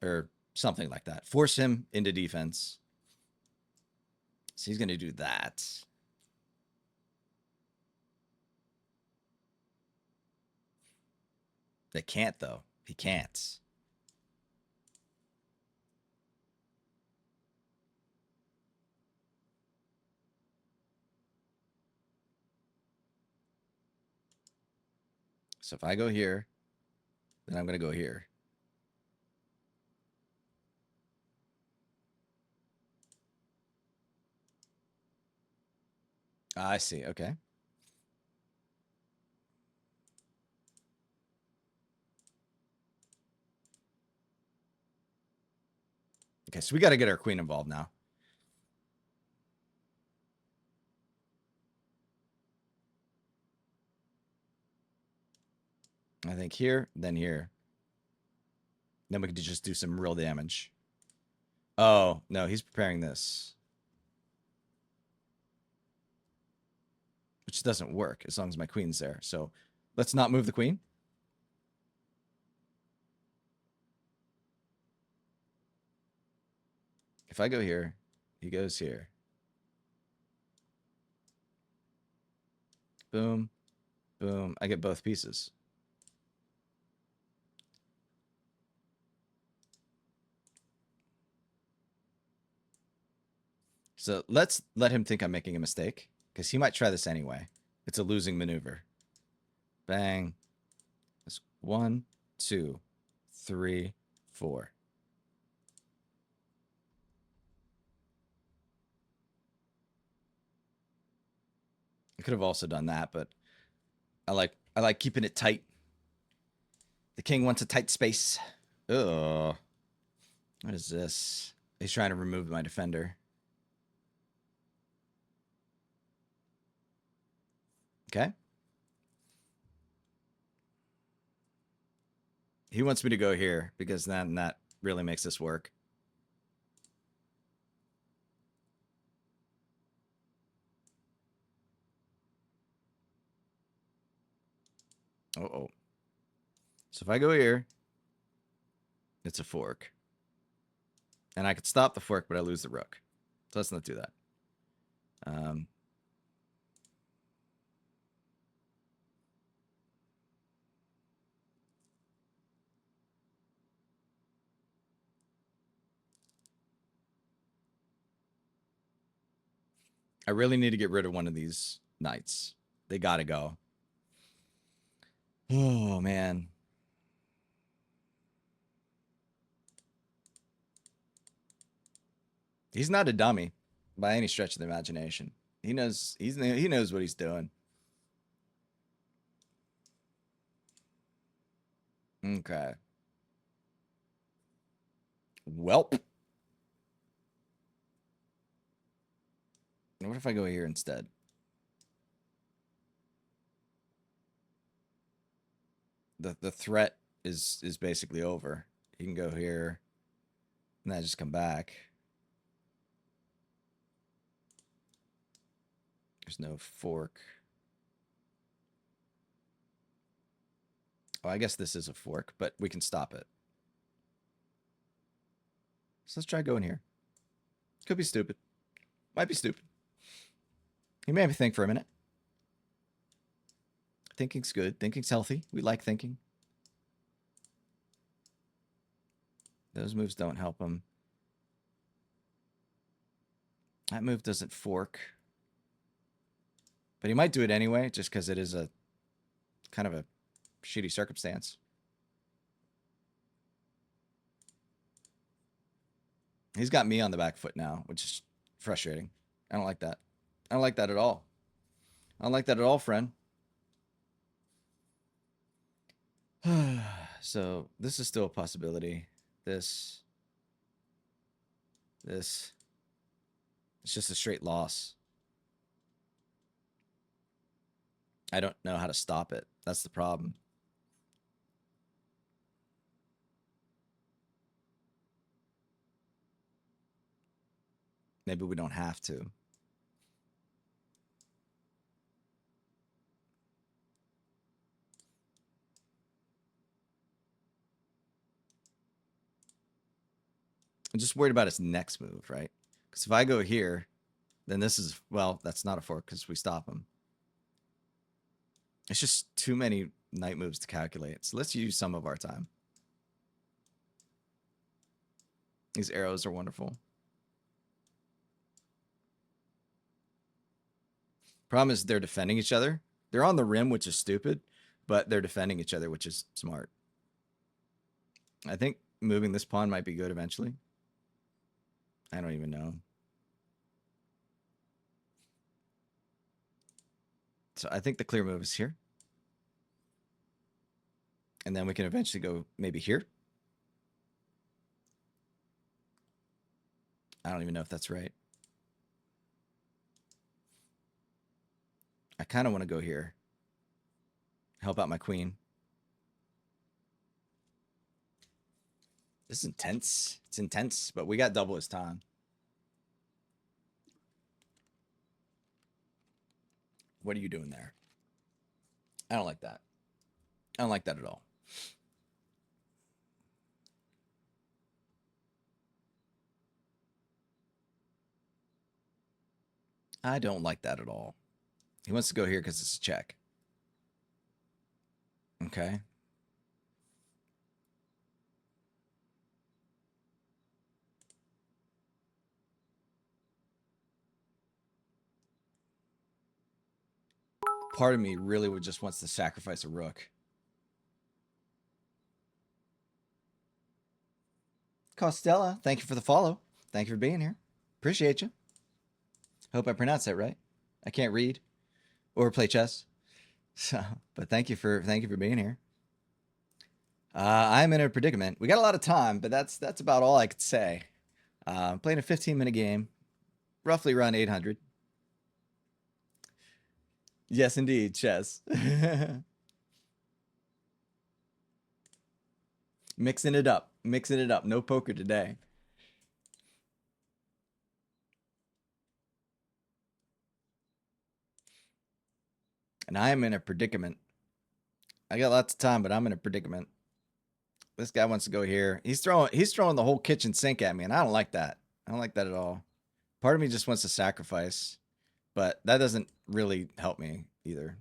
[SPEAKER 1] Or something like that. Force him into defense. So he's going to do that. They can't, though. He can't. So if I go here, then I'm going to go here. I see. Okay. Okay, so we got to get our queen involved now. I think here, then here. Then we could just do some real damage. Oh, no, he's preparing this. Which doesn't work as long as my queen's there. So let's not move the queen. If I go here, he goes here. Boom, boom. I get both pieces. So let's let him think I'm making a mistake, because he might try this anyway. It's a losing maneuver. Bang. That's 1, 2, 3, 4. I could have also done that, but I like keeping it tight. The king wants a tight space. Ugh. What is this? He's trying to remove my defender. Okay. He wants me to go here because then that really makes this work. Uh-oh. So if I go here, it's a fork. And I could stop the fork, but I lose the rook. So let's not do that. I really need to get rid of one of these knights. They gotta go. Oh, man. He's not a dummy by any stretch of the imagination. He knows he knows what he's doing. Okay. Welp. What if I go here instead? The threat is basically over. You can go here and then just come back. There's no fork. Oh, I guess this is a fork, but we can stop it. So let's try going here. Could be stupid. Might be stupid. You made me think for a minute. Thinking's good. Thinking's healthy. We like thinking. Those moves don't help him. That move doesn't fork. But he might do it anyway, just because it is a kind of a shitty circumstance. He's got me on the back foot now, which is frustrating. I don't like that. I don't like that at all. I don't like that at all, friend. So this is still a possibility. This. It's just a straight loss. I don't know how to stop it. That's the problem. Maybe we don't have to. I'm just worried about his next move, right? Because if I go here, then this is, well, that's not a fork because we stop him. It's just too many knight moves to calculate. So let's use some of our time. These arrows are wonderful. Problem is they're defending each other. They're on the rim, which is stupid, but they're defending each other, which is smart. I think moving this pawn might be good eventually. I don't even know. So I think the clear move is here. And then we can eventually go maybe here. I don't even know if that's right. I kind of want to go here. Help out my queen. This is intense. It's intense, but we got double his time. What are you doing there? I don't like that. I don't like that at all. I don't like that at all. He wants to go here because it's a check. Okay. Part of me really would just wants to sacrifice a rook. Costella, thank you for the follow. Thank you for being here. Appreciate you. Hope I pronounced that right. I can't read or play chess, so but thank you for being here. I'm in a predicament. We got a lot of time, but that's about all I could say. I'm playing a 15-minute game, roughly around 800. Yes, indeed, chess. Mixing it up. No poker today. And I am in a predicament. I got lots of time, but I'm in a predicament. This guy wants to go here. He's throwing the whole kitchen sink at me, and I don't like that. I don't like that at all. Part of me just wants to sacrifice, but that doesn't really help me either.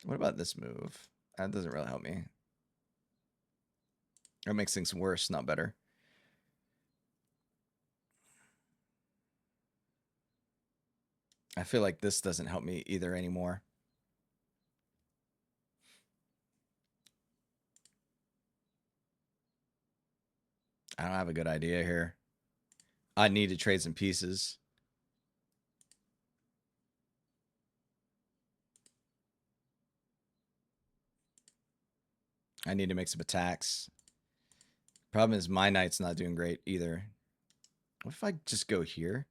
[SPEAKER 1] What about this move? That doesn't really help me. It makes things worse, not better. I feel like this doesn't help me either anymore. I don't have a good idea here. I need to trade some pieces. I need to make some attacks. Problem is my knight's not doing great either. What if I just go here?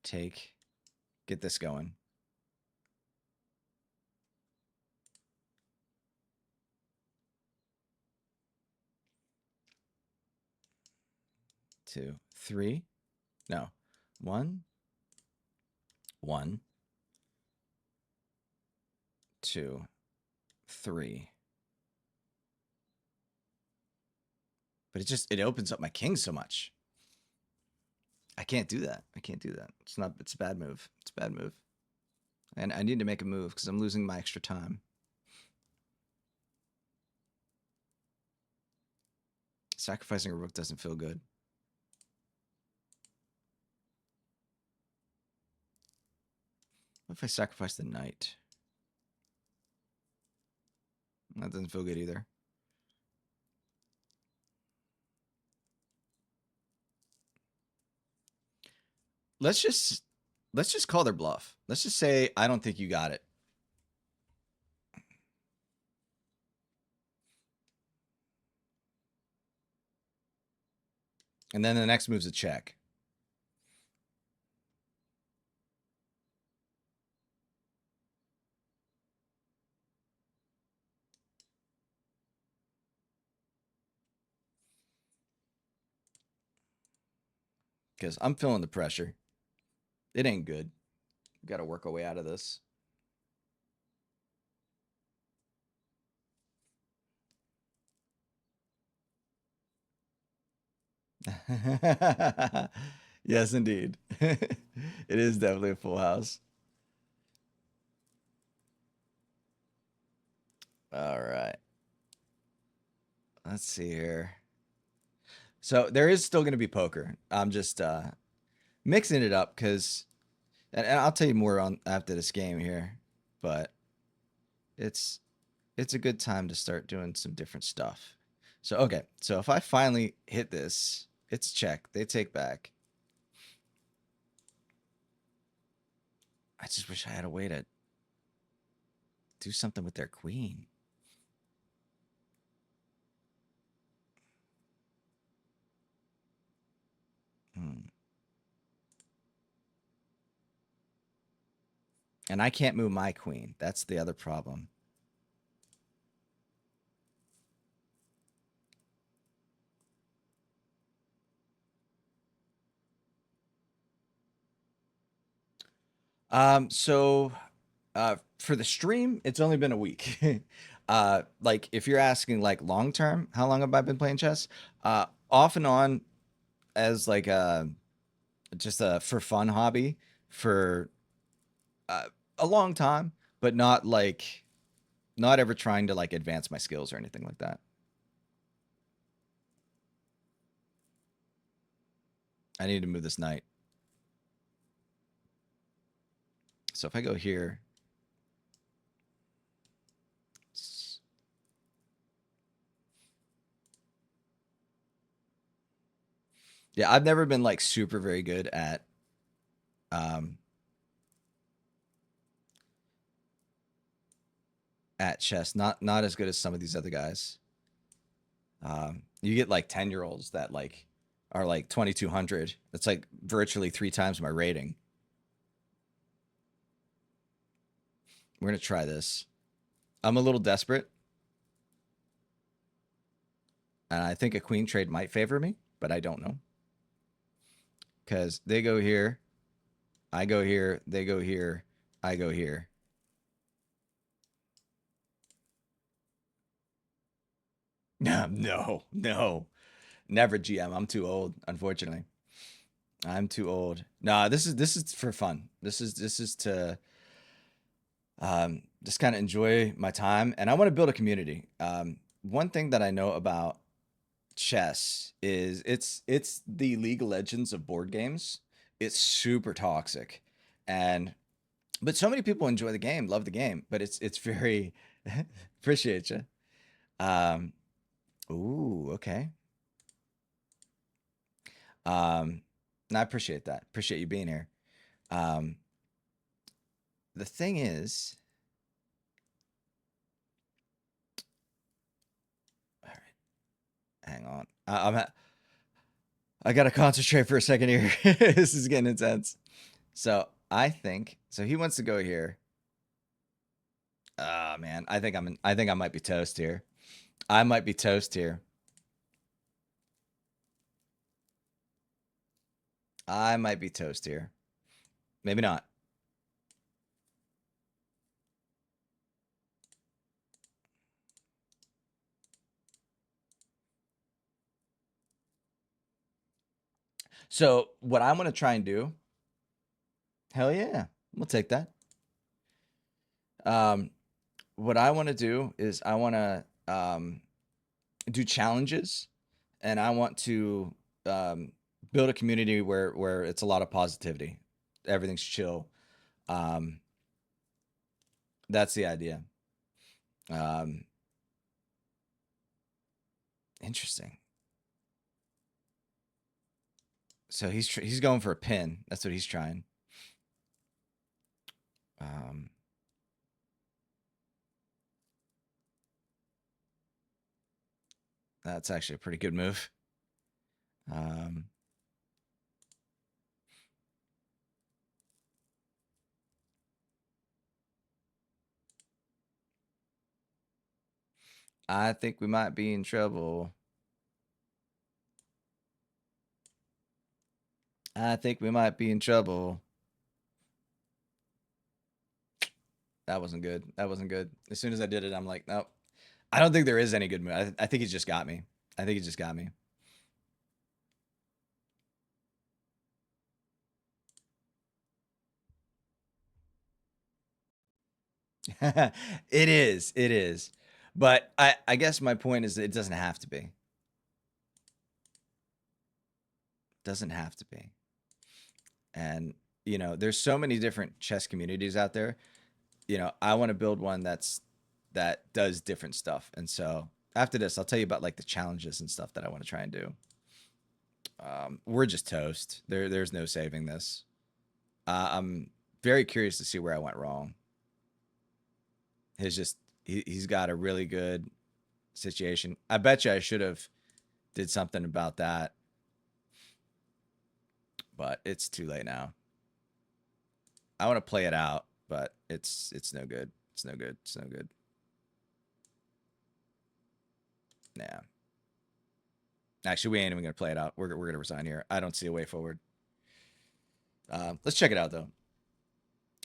[SPEAKER 1] Take. Get this going. Two, three. No. One. One. Two. Three. But it opens up my king so much. I can't do that. It's a bad move. It's a bad move. And I need to make a move because I'm losing my extra time. Sacrificing a rook doesn't feel good. What if I sacrifice the knight? That doesn't feel good either. Let's just call their bluff. Let's just say I don't think you got it. And then the next move's a check. Because I'm feeling the pressure. It ain't good. We got to work our way out of this. Yes, indeed. It is definitely a full house. All right. Let's see here. So there is still going to be poker. I'm just mixing it up because, and I'll tell you more on after this game here, but it's a good time to start doing some different stuff. So okay, so if I finally hit this, it's check. They take back. I just wish I had a way to do something with their queen. And I can't move my queen. That's the other problem. So for the stream, it's only been a week. Like if you're asking like long term, how long have I been playing chess? Off and on as like just a for fun hobby for uh, a long time, but not like not ever trying to like advance my skills or anything like that. I need to move this knight. So if I go here, yeah, I've never been like super very good um at chess. Not as good as some of these other guys. You get like 10-year-olds that like are like 2200. That's like virtually three times my rating. We're gonna try this. I'm a little desperate, and I think a queen trade might favor me, but I don't know because they go here, I go here, they go here, I go here. No, no, never GM. I'm too old, unfortunately. I'm too old. Nah, this is for fun. This is to just kind of enjoy my time, and I want to build a community. One thing that I know about chess is it's the League of Legends of board games. It's super toxic, and but so many people enjoy the game, love the game, but it's very appreciate you. Um, ooh, okay. And I appreciate that. Appreciate you being here. Um, the thing is, all right, hang on. I gotta concentrate for a second here. This is getting intense. So I think so. He wants to go here. Ah, man, I think I might be toast here. I might be toast here. I might be toast here. Maybe not. So what I'm gonna try and do, hell yeah, we'll take that. Um, what I want to do is I want to do challenges, and I want to build a community where it's a lot of positivity. Everything's chill. Um, that's the idea. Um, interesting. So he's going for a pin. That's what he's trying. Um, that's actually a pretty good move. Um, I think we might be in trouble. I think we might be in trouble. That wasn't good. That wasn't good. As soon as I did it, I'm like, nope. I don't think there is any good move. I think he just got me. I think he just got me. It is. It is. But I guess my point is that it doesn't have to be. Doesn't have to be. And there's so many different chess communities out there. I want to build one that does different stuff. And so after this, I'll tell you about like the challenges and stuff that I want to try and do. We're just toast. There's no saving this. I'm very curious to see where I went wrong. His just he's got a really good situation. I bet you I should have did something about that, but it's too late now. I want to play it out, but it's no good. It's no good. It's no good. Yeah. Actually, we ain't even gonna play it out. We're gonna resign here. I don't see a way forward. Let's check it out though.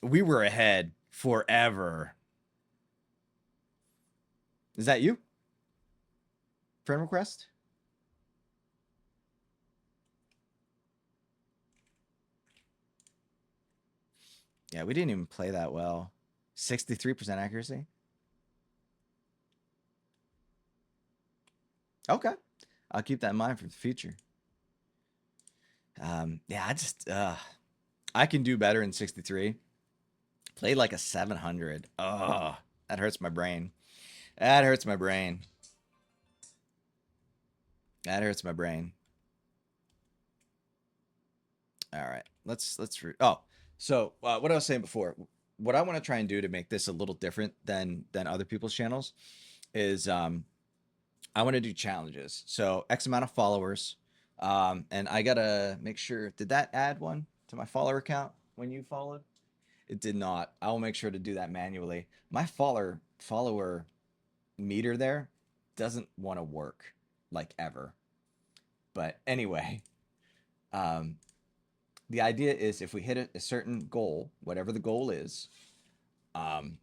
[SPEAKER 1] We were ahead forever. Is that you? Friend request? Yeah, we didn't even play that well. 63% accuracy. Okay. I'll keep that in mind for the future. Yeah, I can do better in 63. Played like a 700. Oh, that hurts my brain. That hurts my brain. That hurts my brain. All right, oh, so what I was saying before, what I want to try and do to make this a little different than other people's channels is I want to do challenges. So X amount of followers, and I gotta make sure. Did that add one to my follower count when you followed? It did not. I will make sure to do that manually. My follower meter there doesn't want to work like ever. But anyway, um, the idea is if we hit a certain goal, whatever the goal is, um,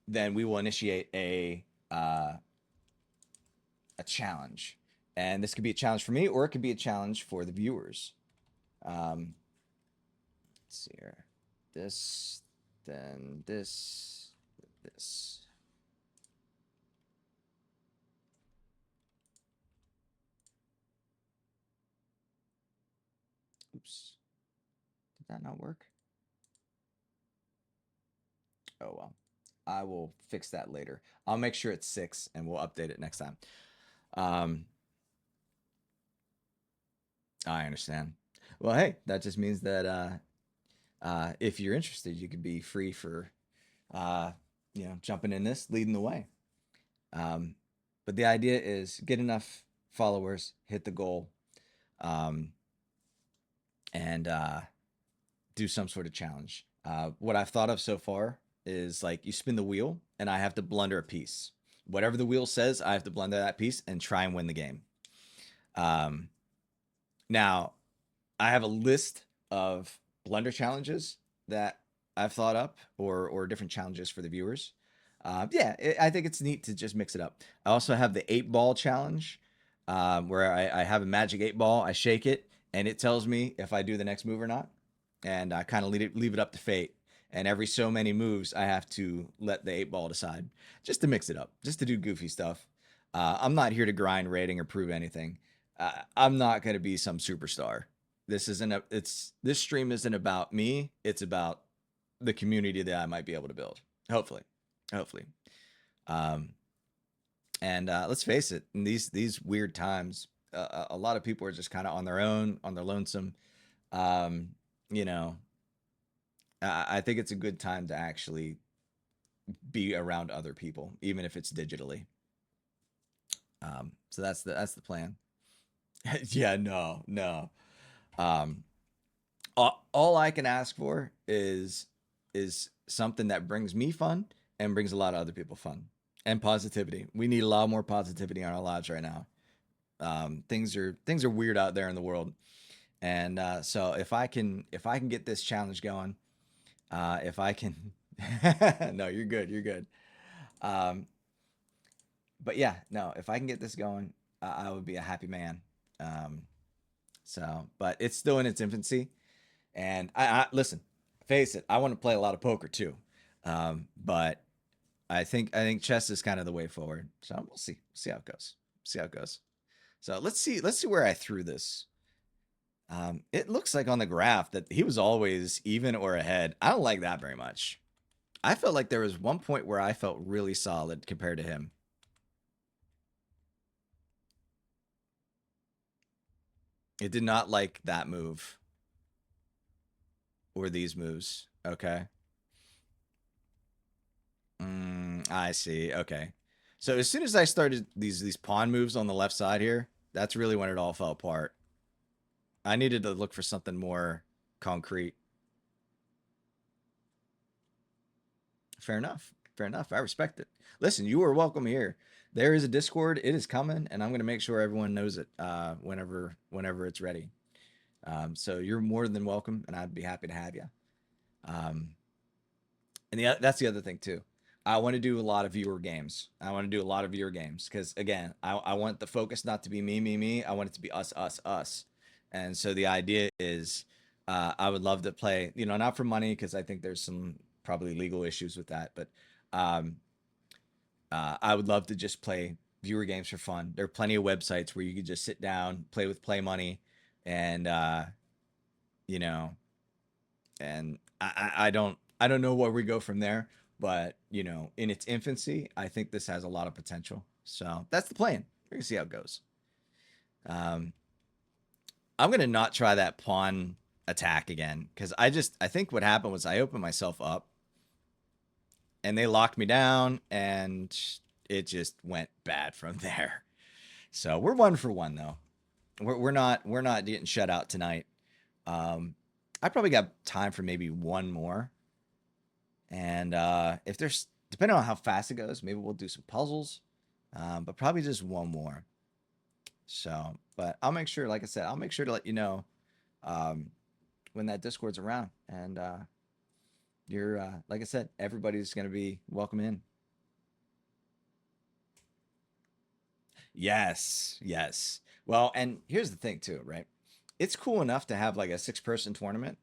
[SPEAKER 1] then we will initiate a challenge, and this could be a challenge for me, or it could be a challenge for the viewers. Let's see here, this, then this. Oops, did that not work? Oh well. I will fix that later. I'll make sure it's 6 and we'll update it next time. Um, I understand. Well, hey, that just means that if you're interested, you could be free for, uh, jumping in this, leading the way. Um, but the idea is get enough followers, hit the goal, um, and do some sort of challenge. What I've thought of so far is like you spin the wheel, and I have to blunder a piece. Whatever the wheel says, I have to blunder that piece and try and win the game. Um, Now, I have a list of blunder challenges that I've thought up, or different challenges for the viewers. Yeah, I think it's neat to just mix it up. I also have the 8 ball challenge, where I have a magic 8 ball. I shake it, and it tells me if I do the next move or not, and I kind of leave it up to fate. And every so many moves, I have to let the 8 ball decide, just to mix it up, just to do goofy stuff. I'm not here to grind rating or prove anything. I'm not going to be some superstar. This stream isn't about me. It's about the community that I might be able to build. Hopefully, hopefully. Um, and let's face it, in these weird times, a lot of people are just kind of on their own, on their lonesome. Um, you know, I think it's a good time to actually be around other people, even if it's digitally. So that's the plan. Yeah, no, no. Um, all I can ask for is something that brings me fun and brings a lot of other people fun and positivity. We need a lot more positivity in our lives right now. Things are weird out there in the world, and so if I can get this challenge going, if I can, no, you're good, you're good. Um, but yeah, no, if I can get this going, I would be a happy man. Um, but it's still in its infancy. And I listen, face it, I want to play a lot of poker too. But I think chess is kind of the way forward. So we'll see how it goes. See how it goes. So let's see where I threw this. It looks like on the graph that he was always even or ahead. I don't like that very much. I felt like there was one point where I felt really solid compared to him. It did not like that move or these moves. Okay. I see. Okay. So as soon as I started these pawn moves on the left side here, that's really when it all fell apart. I needed to look for something more concrete. Fair enough. Fair enough. I respect it. Listen, you are welcome here. There is a Discord. It is coming, and I'm going to make sure everyone knows it whenever it's ready. So you're more than welcome, and I'd be happy to have you. Um, and that's the other thing too. I want to do a lot of viewer games. I want to do a lot of viewer games because again, I want the focus not to be me, me, me. I want it to be us, us, us. And so the idea is, I would love to play. You know, not for money because I think there's some probably legal issues with that. But um, I would love to just play viewer games for fun. There are plenty of websites where you could just sit down, play with Play Money, and you know, and I don't know where we go from there, but you know, in its infancy, I think this has a lot of potential. So that's the plan. We're gonna see how it goes. Um, I'm gonna not try that pawn attack again because I think what happened was I opened myself up and they locked me down and it just went bad from there. So we're 1 for 1 though. We're not getting shut out tonight. I probably got time for maybe one more. And if there's, depending on how fast it goes, maybe we'll do some puzzles, but probably just one more. So, but I'll make sure, like I said, I'll make sure to let you know um, when that Discord's around. And you're, like I said, everybody's going to be welcome in. Yes, yes. Well, and here's the thing too, right? It's cool enough to have like a 6-person tournament,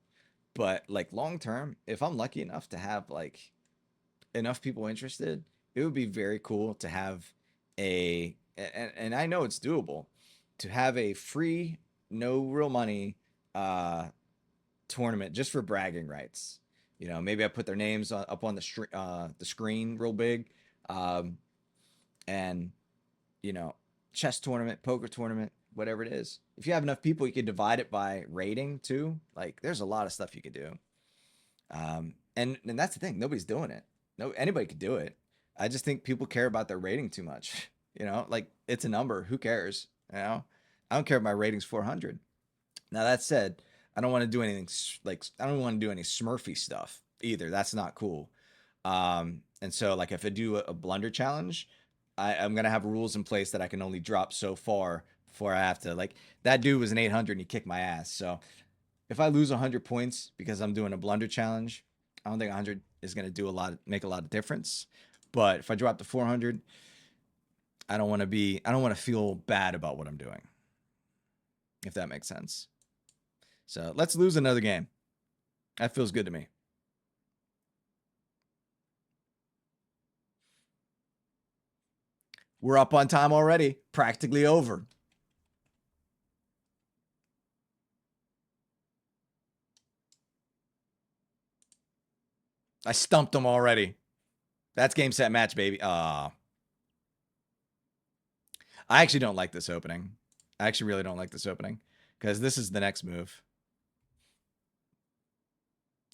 [SPEAKER 1] but like long term, if I'm lucky enough to have like enough people interested, it would be very cool to have and I know it's doable to have a free, no real money uh, tournament just for bragging rights. You know, maybe I put their names up on the screen real big, um, and you know, chess tournament, poker tournament, whatever it is. If you have enough people, you can divide it by rating too. Like, there's a lot of stuff you could do. And that's the thing. Nobody's doing it. No, anybody could do it. I just think people care about their rating too much. You know, like it's a number. Who cares? You know, I don't care if my rating's 400. Now that said, I don't want to do anything like I don't want to do any Smurfy stuff either. That's not cool. And so like if I do a blunder challenge, I'm gonna have rules in place that I can only drop so far before I have to like that dude was an 800 and he kicked my ass. So if I lose 100 points because I'm doing a blunder challenge, I don't think 100 is going to do a lot, make a lot of difference. But if I drop to 400, I don't want to feel bad about what I'm doing, if that makes sense. So let's lose another game. That feels good to me. We're up on time already, practically over. I stumped them already. That's game, set, match, baby. I actually don't like this opening. I actually really don't like this opening because this is the next move.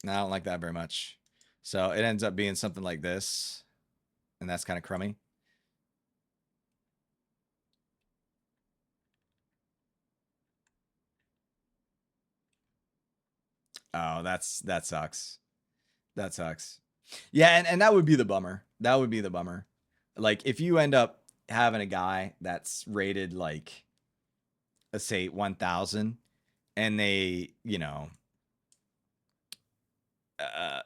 [SPEAKER 1] No, I don't like that very much. So it ends up being something like this, and that's kind of crummy. Oh, that sucks. That sucks. Yeah, and that would be the bummer. That would be the bummer. Like if you end up having a guy that's rated like let's say 1000 and they, you know,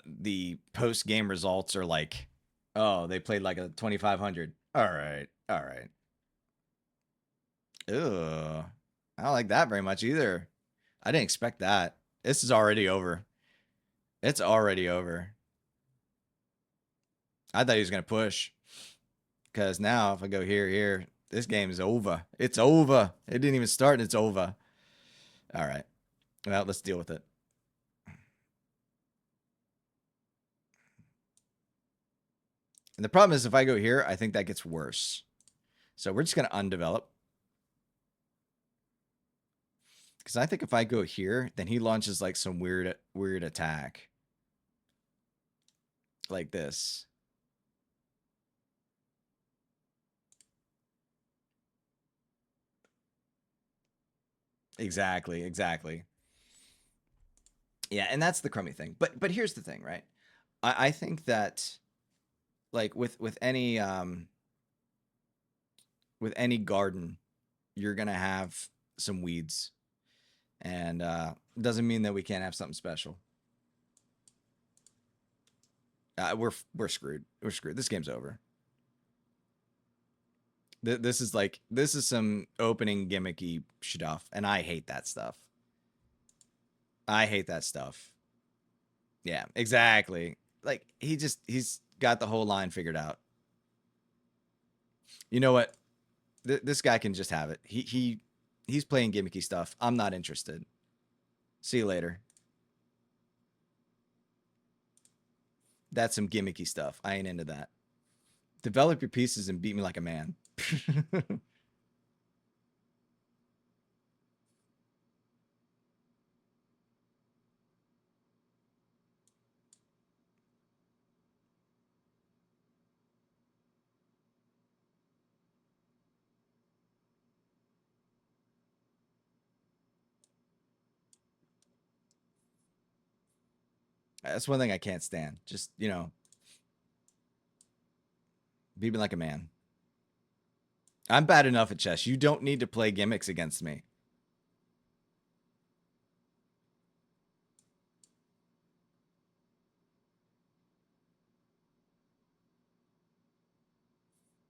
[SPEAKER 1] the post game results are like, oh, they played like a 2500. All right. All right. Ugh. I don't like that very much either. I didn't expect that. This is already over. It's already over. I thought he was going to push. Because now if I go here, this game is over. It's over. It didn't even start and it's over. All right. Well, let's deal with it. And the problem is if I go here, I think that gets worse. So we're just going to undevelop. Because I think if I go here, then he launches like some weird attack. Like this. Exactly, exactly. Yeah, and that's the crummy thing. But here's the thing, right? I think that like with any garden, you're gonna have some weeds. And doesn't mean that we can't have something special. We're screwed. We're screwed. This game's over. This is some opening gimmicky stuff, and I hate that stuff. I hate that stuff. Yeah, exactly. Like he's got the whole line figured out. You know what? This guy can just have it. He's playing gimmicky stuff. I'm not interested. See you later. That's some gimmicky stuff. I ain't into that. Develop your pieces and beat me like a man. That's one thing I can't stand. Just, beat me like a man. I'm bad enough at chess. You don't need to play gimmicks against me.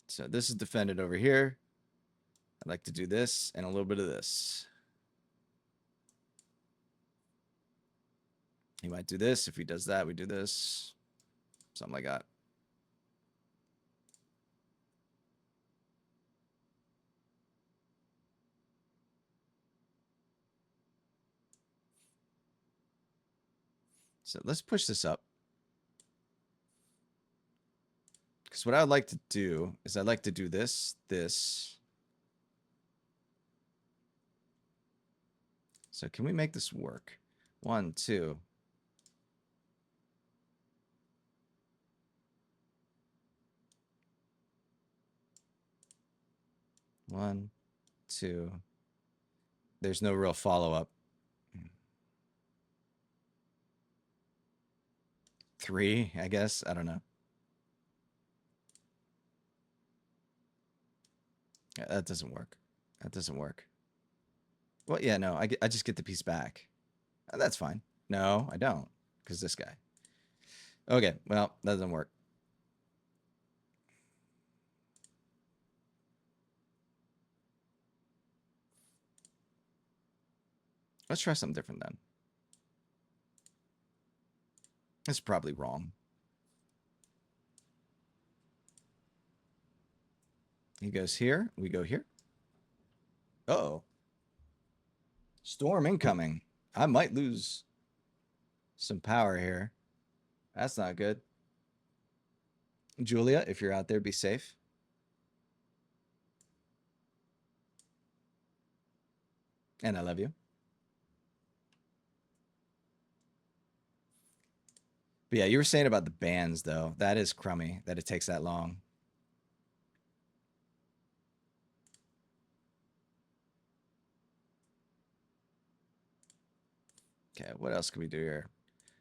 [SPEAKER 1] So this is defended over here. I'd like to do this and a little bit of this. He might do this. If he does that, we do this. Something like that. So let's push this up. Because what I'd like to do is I'd like to do this. So can we make this work? 1, 2. One, two. There's no real follow-up. 3, I guess. I don't know. Yeah, that doesn't work. That doesn't work. Well, yeah, no, I just get the piece back. That's fine. No, I don't. Because this guy. Okay, well, that doesn't work. Let's try something different then. That's probably wrong. He goes here. We go here. Uh-oh. Storm incoming. I might lose some power here. That's not good. Julia, if you're out there, be safe. And I love you. But yeah, you were saying about the bands, though. That is crummy that it takes that long. Okay, what else can we do here?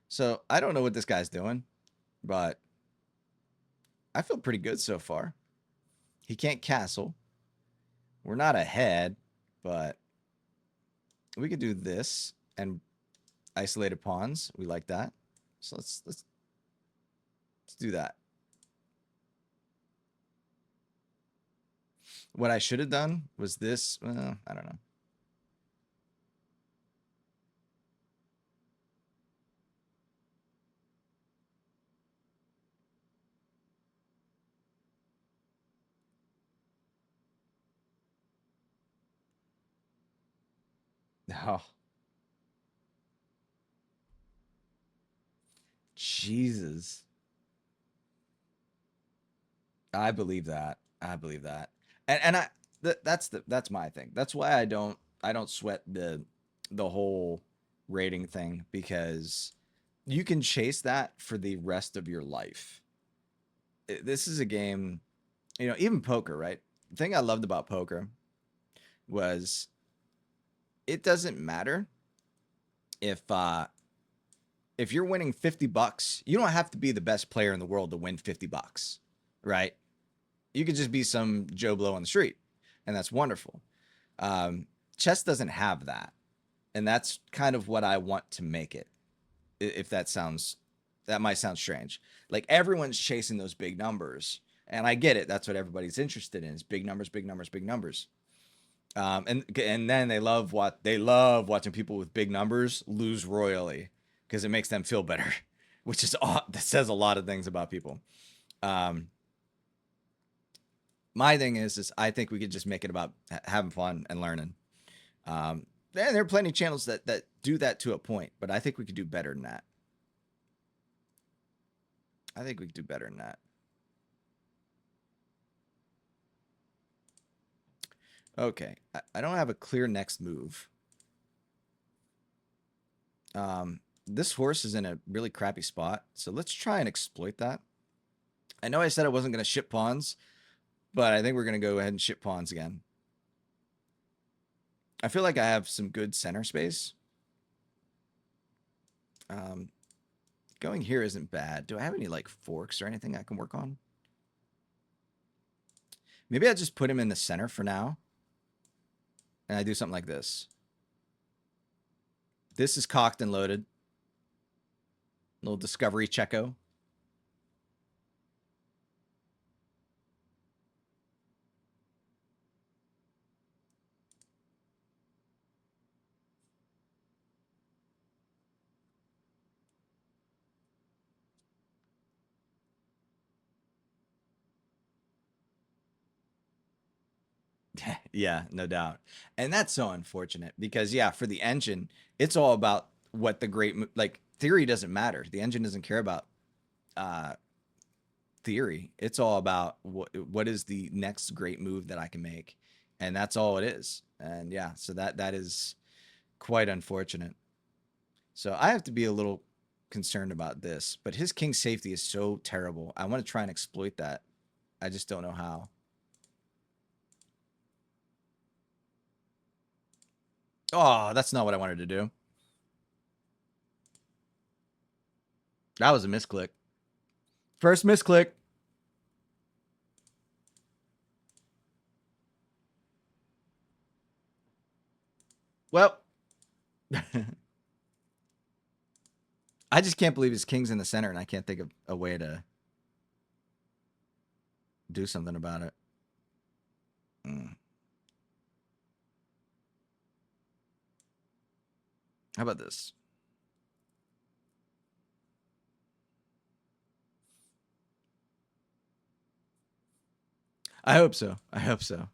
[SPEAKER 1] So I don't know what this guy's doing, but I feel pretty good so far. He can't castle. We're not ahead, but we could do this and isolated pawns. We like that. So let's do that. What I should have done was this. I don't know. Oh, Jesus. I believe that. I believe that. And that's my thing. That's why I don't sweat the whole rating thing, because you can chase that for the rest of your life. This is a game, even poker, right? The thing I loved about poker was it doesn't matter if if you're winning $50, you don't have to be the best player in the world to win $50, right? You could just be some Joe Blow on the street, and that's wonderful. Chess doesn't have that, and that's kind of what I want to make it. If that sounds That might sound strange. Like everyone's chasing those big numbers, and I get it. That's what everybody's interested in: is big numbers, big numbers, big numbers. And then they love watching people with big numbers lose royally because it makes them feel better, which is that says a lot of things about people. Um, my thing is I think we could just make it about having fun and learning. And there are plenty of channels that do that to a point, but I think we could do better than that. I think we could do better than that. Okay, I don't have a clear next move. This horse is in a really crappy spot, so let's try and exploit that. I know I said I wasn't going to ship pawns, but I think we're going to go ahead and ship pawns again. I feel like I have some good center space. Going here isn't bad. Do I have any like forks or anything I can work on? Maybe I just put him in the center for now. And I do something like this. This is cocked and loaded. Little discovery checko. Yeah, no doubt. And that's so unfortunate because yeah, for the engine, it's all about what the great like theory doesn't matter. The engine doesn't care about uh theory. It's all about what is the next great move that I can make. And that's all it is. And yeah, so that is quite unfortunate. So I have to be a little concerned about this, but his king safety is so terrible. I want to try and exploit that. I just don't know how. Oh, that's not what I wanted to do. That was a misclick. First misclick. Well, I just can't believe his king's in the center, and I can't think of a way to do something about it. Mm. How about this? I hope so. I hope so.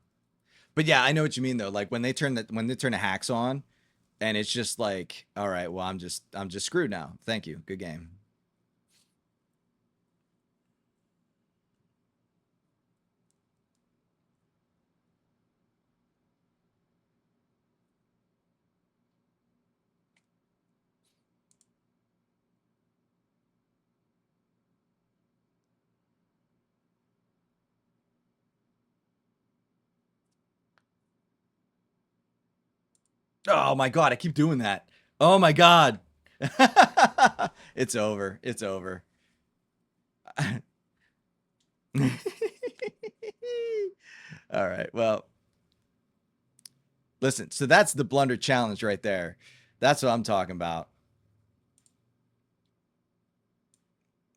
[SPEAKER 1] But yeah, I know what you mean though. Like when they turn the hacks on, and it's just like, all right, well, I'm just screwed now. Thank you. Good game. Oh my god, I keep doing that. Oh my god. It's over. It's over. All right. Well, listen. So that's the blunder challenge right there. That's what I'm talking about.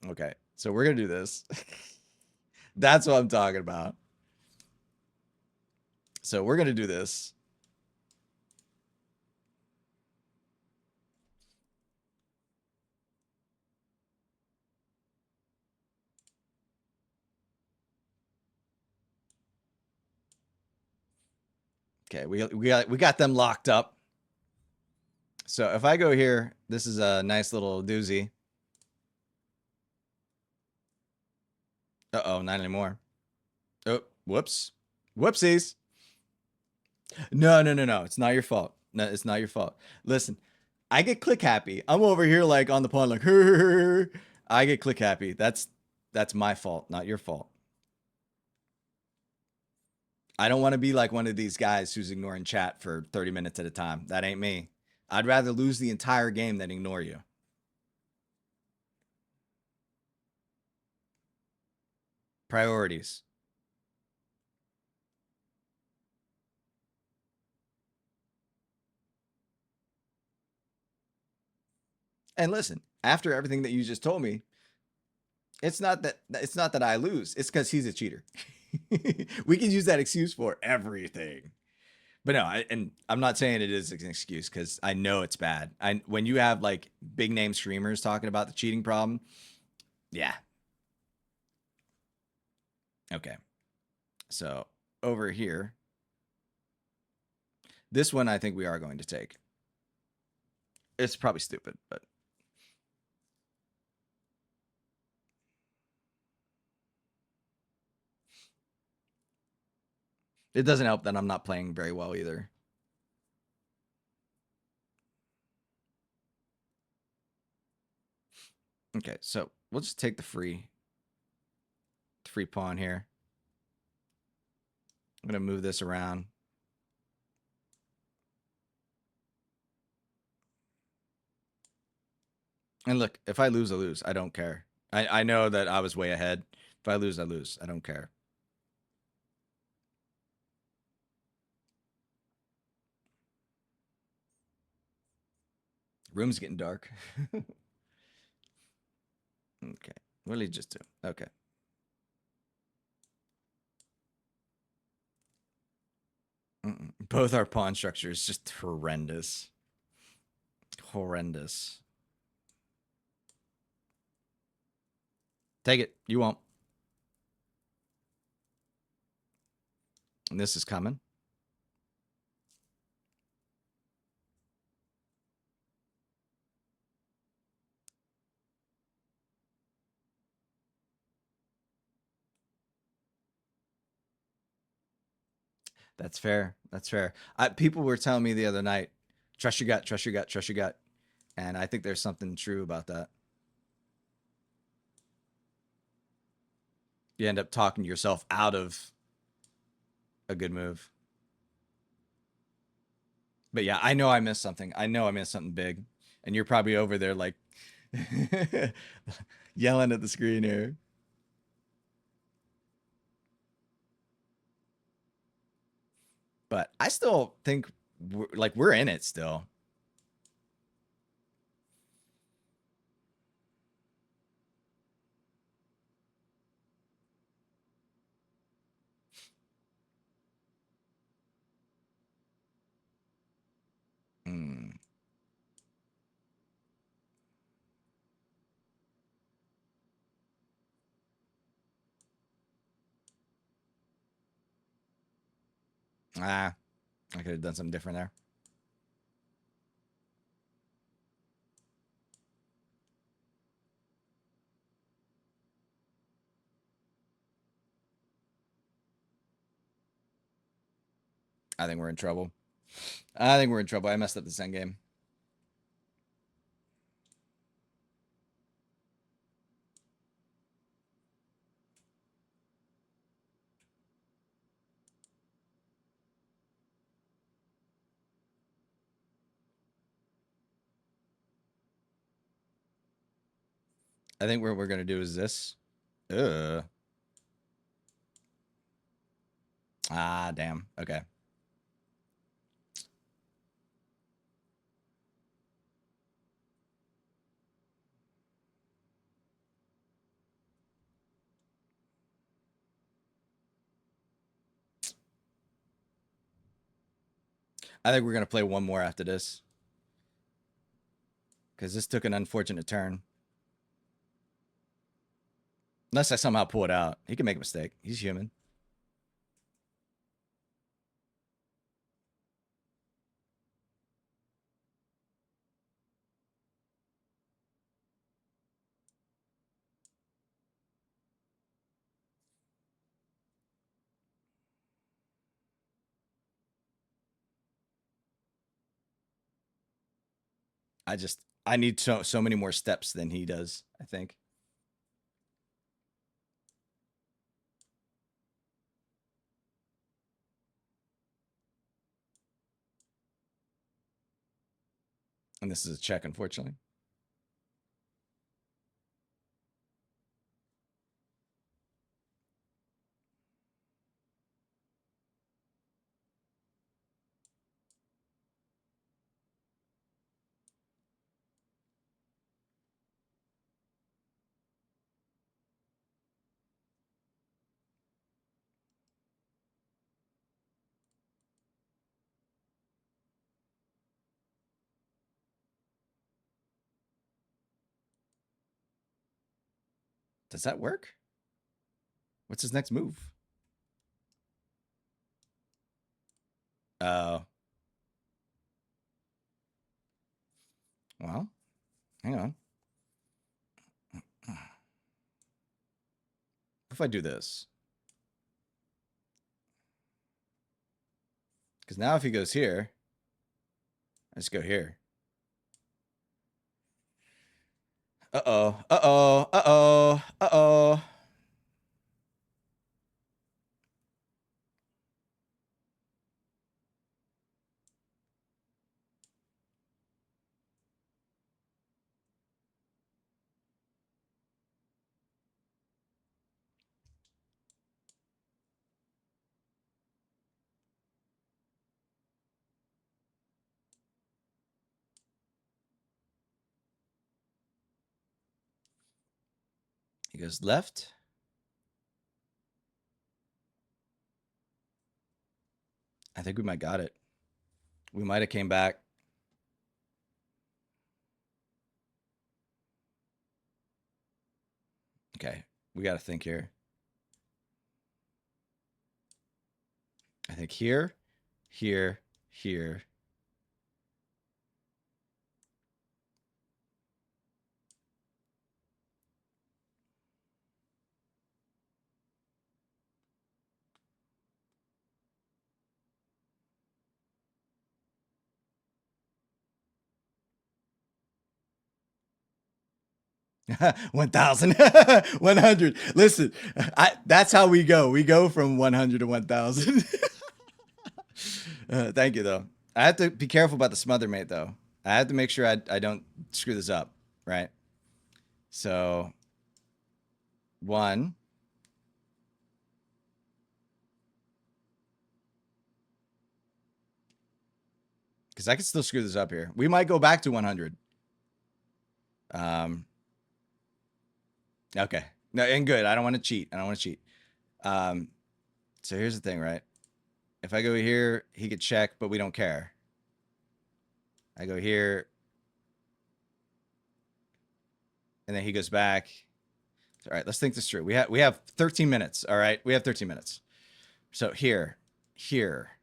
[SPEAKER 1] Okay. So we're going to do this. That's what I'm talking about. So we're going to do this. Okay, we got them locked up. So if I go here, this is a nice little doozy. Uh-oh, not anymore. Oh, whoops. Whoopsies. No, no, no, no. It's not your fault. No, it's not your fault. Listen, I get click happy. I'm over here like on the pond, like I get click happy. That's my fault, not your fault. I don't want to be like one of these guys who's ignoring chat for 30 minutes at a time. That ain't me. I'd rather lose the entire game than ignore you. Priorities. And listen, after everything that you just told me, it's not that I lose. It's because he's a cheater. We can use that excuse for everything. But no, and I'm not saying it is an excuse because I know it's bad. When you have like big name streamers talking about the cheating problem, yeah. Okay. So over here, this one I think we are going to take. It's probably stupid, but it doesn't help that I'm not playing very well either. Okay, so we'll just take the free pawn here. I'm gonna move this around. And look, if I lose, I lose. I don't care. I know that I was way ahead. If I lose, I lose. I don't care. Room's getting dark. Okay. What did he just do? Okay. Both our pawn structures just horrendous. Horrendous. Take it. You won't. And this is coming. That's fair. That's fair. People were telling me the other night, trust your gut, trust your gut, trust your gut. And I think there's something true about that. You end up talking yourself out of a good move. But yeah, I know I missed something. I know I missed something big. And you're probably over there like yelling at the screen here. But I still think we're in it still. Mm. Ah, I could have done something different there. I think we're in trouble. I think we're in trouble. I messed up this end game. I think what we're gonna do is this. Ugh. Ah, damn. Okay. I think we're gonna play one more after this because this took an unfortunate turn. Unless I somehow pull it out, he can make a mistake. He's human. I need so many more steps than he does. I think. And this is a check, unfortunately. Does that work? What's his next move? Oh. Well, hang on. If I do this, because now if he goes here, I just go here. Uh-oh. Uh-oh. Uh-oh. Uh-oh. He goes left. I think we might got it. We might have came back. Okay. We got to think here. I think here, here, here. – 1,000. 100. Listen, that's how we go. We go from 100 to 1,000. Thank you, though. I have to be careful about the smother mate, though. I have to make sure I don't screw this up, right? So, 1. Because I can still screw this up here. We might go back to 100. Okay. No, and good. I don't want to cheat. I don't want to cheat. So here's the thing, right? If I go here, he could check, but we don't care. I go here, and then he goes back. All right, let's think this through. We have 13 minutes. All right, we have 13 minutes. So here, here,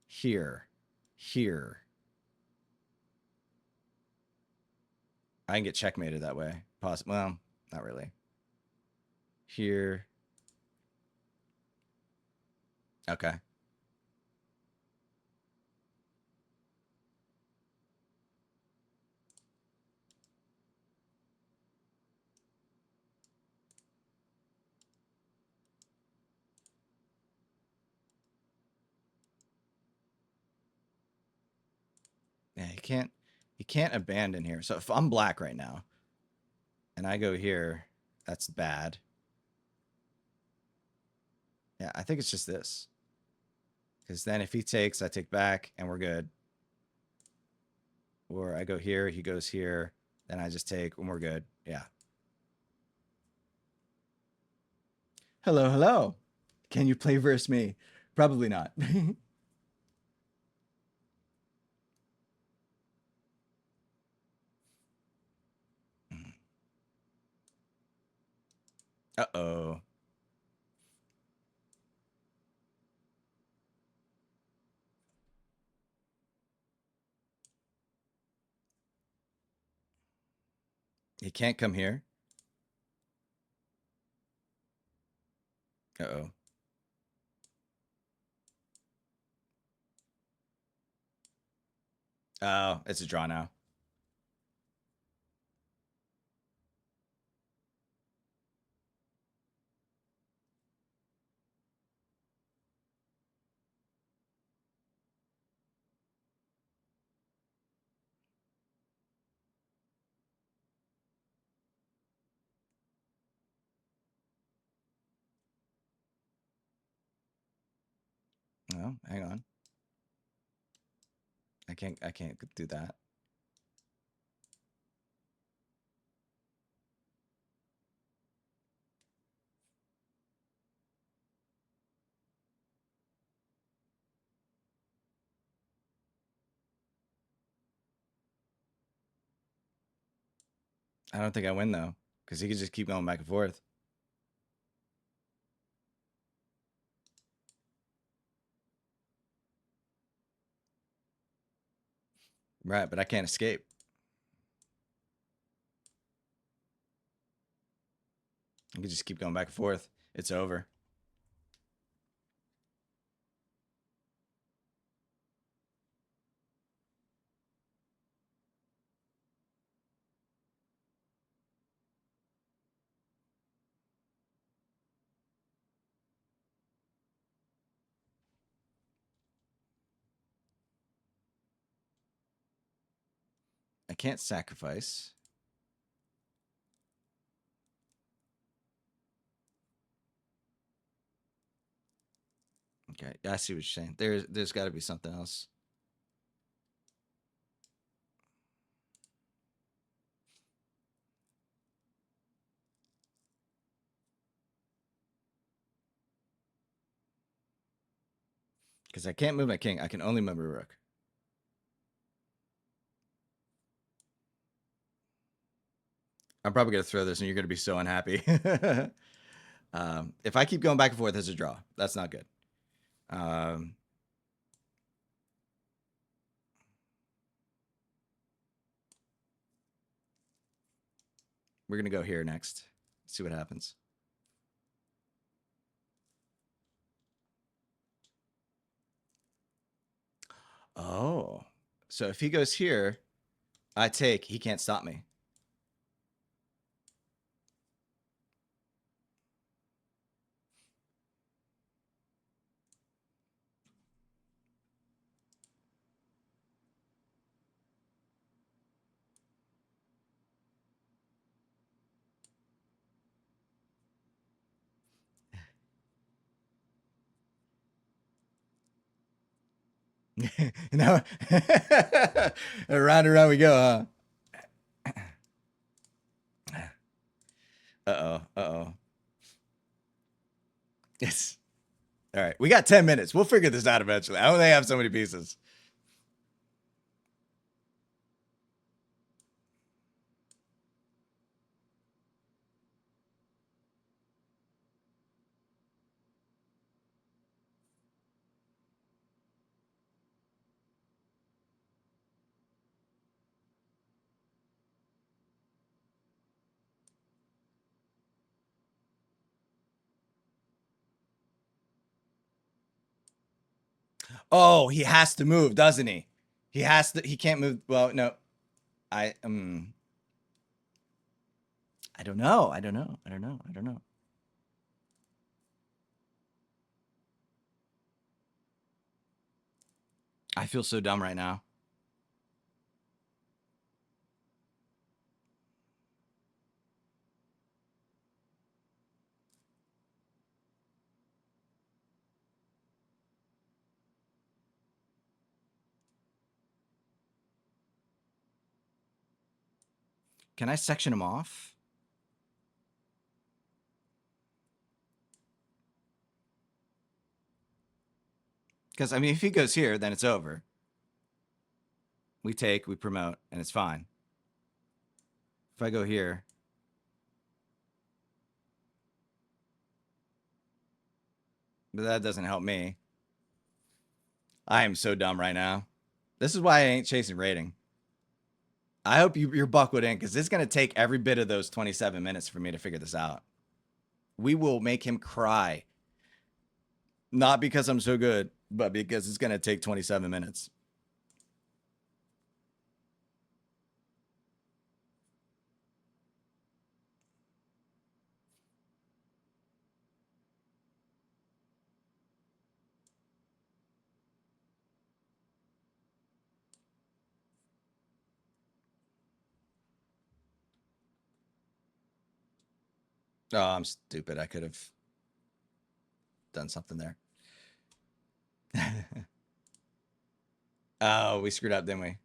[SPEAKER 1] here, here. I can get checkmated that way. Well, not really. Here. Okay. Yeah, he can't abandon here. So if I'm black right now and I go here, that's bad. Yeah, I think it's just this. Because then if he takes, I take back and we're good. Or I go here, he goes here, then I just take and we're good. Yeah. Hello, hello. Can you play verse me? Probably not. Uh-oh. He can't come here. Uh-oh. Oh, it's a draw now. Oh, hang on. I can't do that. I don't think I win though, because he could just keep going back and forth. Right, but I can't escape. I can just keep going back and forth. It's over. I can't sacrifice. Okay, I see what you're saying. There's got to be something else. Because I can't move my king. I can only move my rook. I'm probably gonna throw this, and you're gonna be so unhappy. If I keep going back and forth, it's a draw. That's not good. We're gonna go here next. See what happens. Oh, so if he goes here, I take. He can't stop me. No. Around and around we go, huh? Uh-oh. Uh-oh. Yes. All right. We got 10 minutes. We'll figure this out eventually. I only have so many pieces. Oh, he has to move, doesn't he? He has to. He can't move. Well, no. I I don't know. I don't know. I don't know. I don't know. I feel so dumb right now. Can I section him off? Because I mean, if he goes here, then it's over. We take, we promote, and it's fine. If I go here, but that doesn't help me. I am so dumb right now. This is why I ain't chasing rating. I hope you're buckled in because it's gonna take every bit of those 27 minutes for me to figure this out. We will make him cry. Not because I'm so good, but because it's gonna take 27 minutes. Oh, I'm stupid. I could have done something there. Oh, we screwed up, didn't we?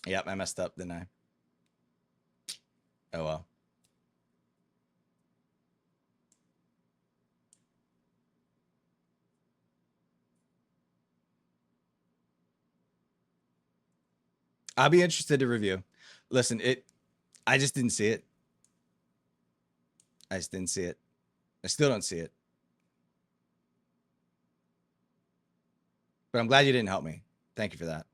[SPEAKER 1] Yep, I messed up, didn't I? Oh well. I'll be interested to review. Listen, I just didn't see it. I just didn't see it. I still don't see it. But I'm glad you didn't help me. Thank you for that.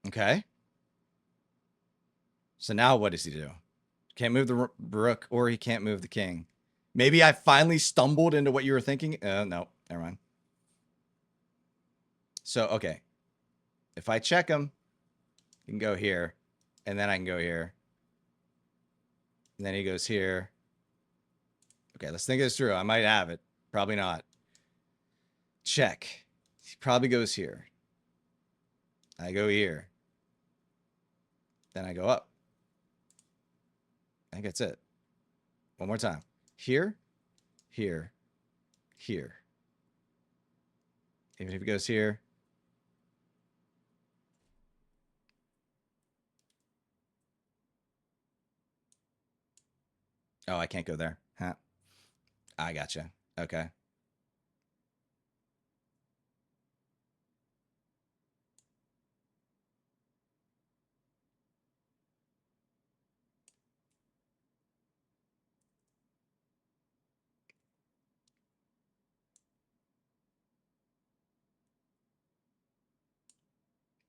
[SPEAKER 1] Okay. So now what does he do? Can't move the rook or he can't move the king. Maybe I finally stumbled into what you were thinking. No, never mind. So, okay. If I check him, he can go here. And then I can go here. And then he goes here. Okay, let's think this through. I might have it. Probably not. Check. He probably goes here. I go here. Then I go up. I think that's it. One more time. Here, here, here. Even if he goes here. Oh, I can't go there. Huh. I gotcha. Okay.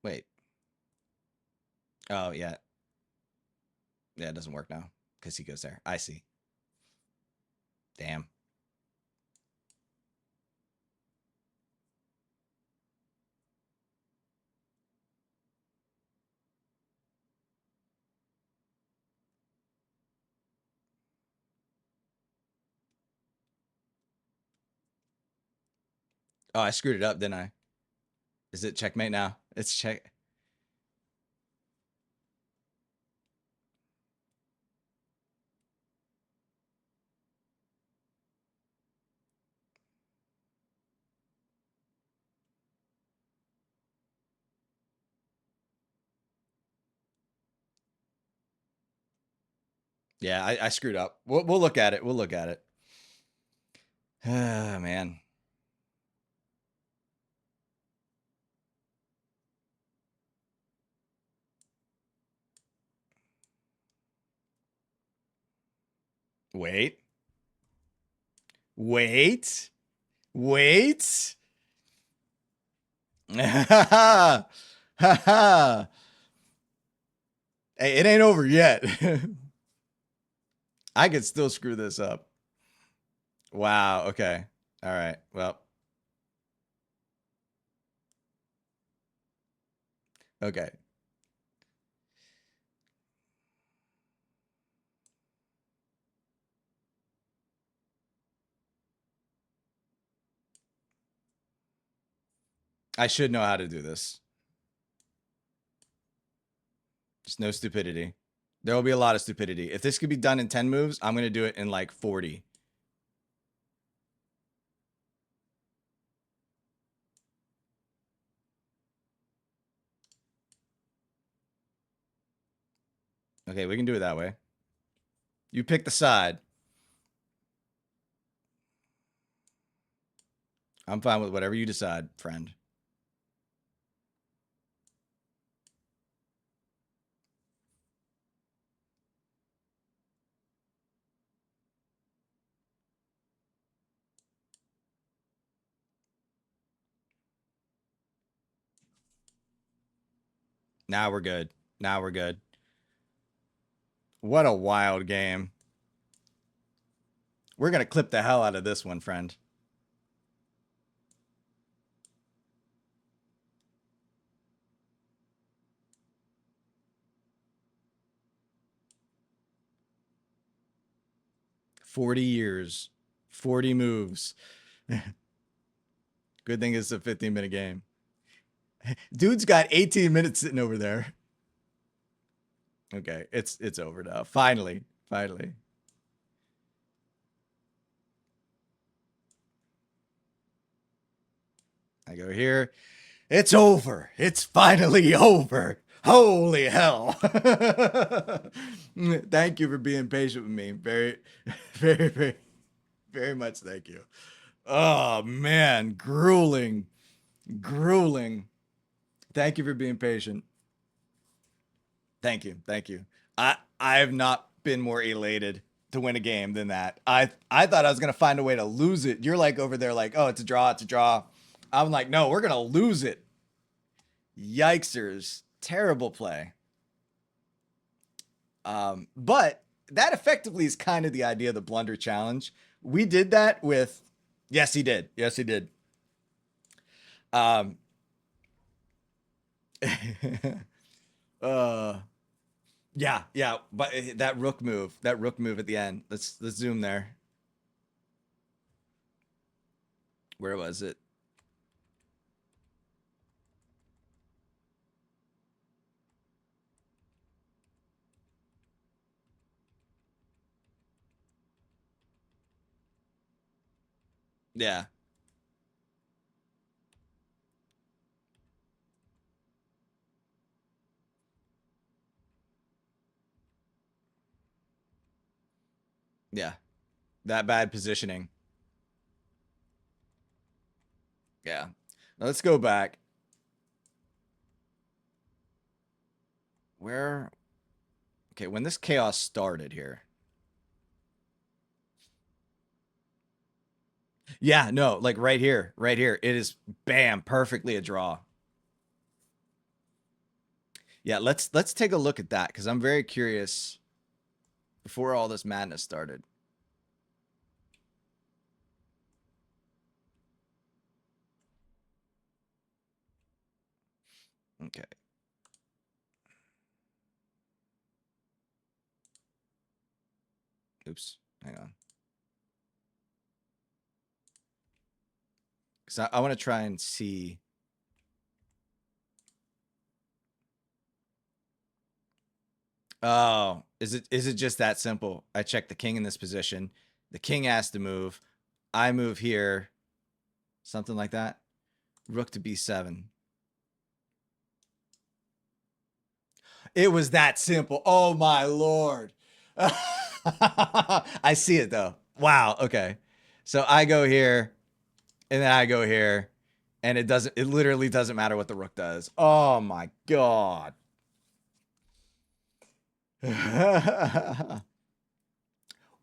[SPEAKER 1] Wait. Oh, yeah. Yeah, it doesn't work now because he goes there. I see. Damn. Oh, I screwed it up, didn't I? Is it checkmate now? It's check. Yeah, I screwed up. We'll look at it. We'll look at it. Ah, man. Wait. Wait. Wait. Ha ha. Hey, it ain't over yet. I could still screw this up. Wow. Okay. All right. Well. Okay. I should know how to do this. Just no stupidity. There will be a lot of stupidity. If this could be done in 10 moves, I'm going to do it in like 40. Okay, we can do it that way. You pick the side. I'm fine with whatever you decide, friend. Now we're good. Now we're good. What a wild game. We're going to clip the hell out of this one, friend. $40, 40 moves. Good thing it's a 15-minute game. Dude's got 18 minutes sitting over there. Okay, it's over now. Finally. Finally. I go here. It's over. It's finally over. Holy hell. Thank you for being patient with me. Very, very, very, very much thank you. Oh man, grueling, grueling. Thank you for being patient. Thank you. Thank you. I have not been more elated to win a game than that. I thought I was gonna find a way to lose it. You're like over there like, oh, it's a draw, it's a draw. I'm like, no, we're gonna lose it. Yikesers. Terrible play. But that effectively is kind of the idea of the blunder challenge. We did that with yes, he did. Yes, he did. Um uh yeah, yeah, but that rook move at the end. Let's zoom there. Where was it? Yeah. Yeah. That bad positioning. Yeah. Now let's go back. Where okay, when this chaos started here. Yeah, no, like right here, right here. It is bam, perfectly a draw. Yeah, let's take a look at that because I'm very curious before all this madness started. Okay. Oops. Hang on. Because I want to try and see. Oh, is it just that simple? I check the king in this position. The king has to move. I move here. Something like that. Rook to b7. It was that simple. Oh my lord. I see it though. Wow. Okay. So I go here and then I go here and it literally doesn't matter what the rook does. Oh my god.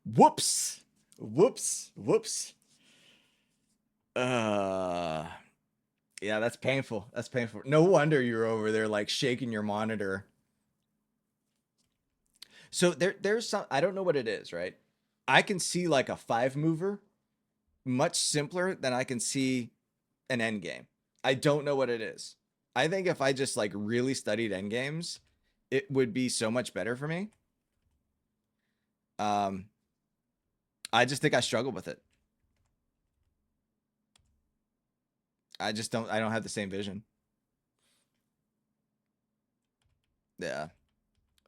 [SPEAKER 1] Whoops. Whoops. Whoops. Uh yeah, that's painful. That's painful. No wonder you're over there like shaking your monitor. So there's some I don't know what it is, right? I can see like a five mover much simpler than I can see an end game. I don't know what it is. I think if I just like really studied end games, it would be so much better for me. Um, I just think I struggle with it. I just don't. I don't have the same vision. Yeah.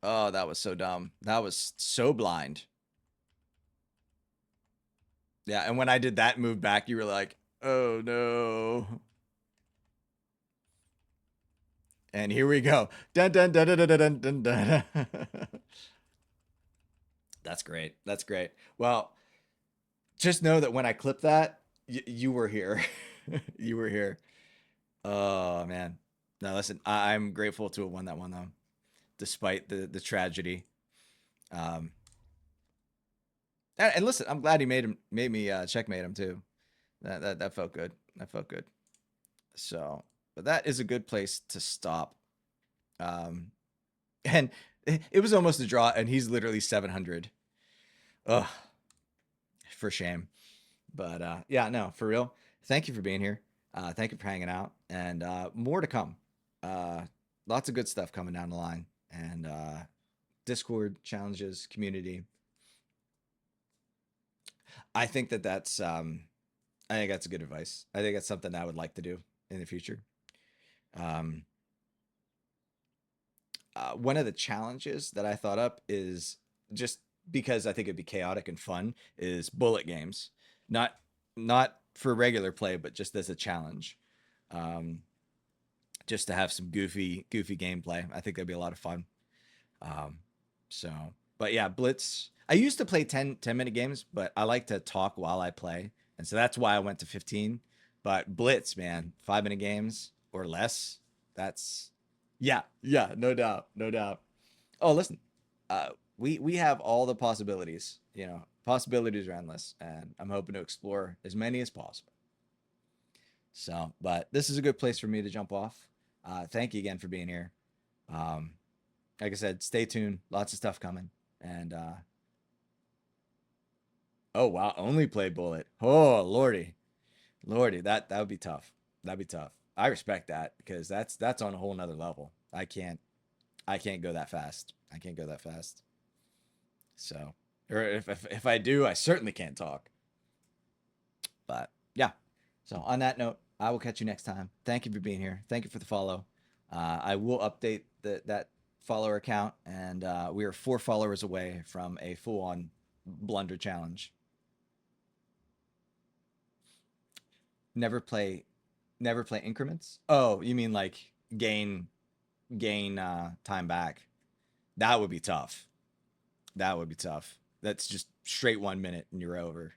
[SPEAKER 1] Oh, that was so dumb. That was so blind. Yeah, and when I did that move back, you were like, "Oh no!" And here we go. Dun dun dun dun dun dun dun dun. That's great. That's great. Well, just know that when I clip that, you were here. You were here. Oh man. No, listen, I'm grateful to have won that one though, despite the tragedy. Um, and listen, I'm glad he made me checkmate him too. That felt good. That felt good. So, but that is a good place to stop. Um, and it was almost a draw, and he's literally 700. Ugh, for shame. But yeah, no, for real. Thank you for being here. Thank you for hanging out, and more to come. Uh, Lots of good stuff coming down the line, and Discord challenges, community. I think I think that's good advice. I think that's something I would like to do in the future. Um, One of the challenges that I thought up is just because I think it'd be chaotic and fun is bullet games, not not for regular play, but just as a challenge. Um, just to have some goofy gameplay. I think that'd be a lot of fun. Um, so, but yeah, Blitz. I used to play 10-minute games, but I like to talk while I play. And so that's why I went to 15. But Blitz, man, 5-minute games or less. That's, yeah, no doubt, no doubt. Oh, listen, we have all the possibilities. Possibilities are endless, and I'm hoping to explore as many as possible. So, but this is a good place for me to jump off. Thank you again for being here. Um, like I said, stay tuned. Lots of stuff coming. And oh wow, only play bullet. Oh lordy, lordy, that would be tough. That'd be tough. I respect that because that's on a whole nother level. I can't go that fast. I can't go that fast. So, or if I do, I certainly can't talk. But yeah. So on that note, I will catch you next time. Thank you for being here. Thank you for the follow. I will update that follower account, and we are 4 followers away from a full-on blunder challenge. Never play, never play increments. Oh, you mean like gain time back? That would be tough. That would be tough. That's just straight 1 minute and you're over.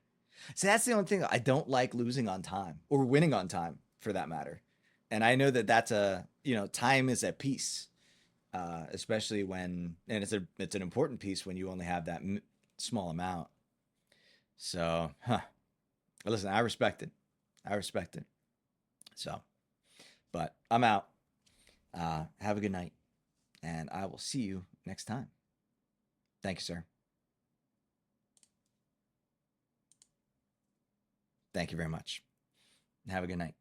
[SPEAKER 1] So that's the only thing. I don't like losing on time or winning on time for that matter. And I know that that's time is a piece, especially when, and it's an important piece when you only have that small amount. So, listen, I respect it. I respect it. So, but I'm out. Have a good night, and I will see you next time. Thank you, sir. Thank you very much. Have a good night.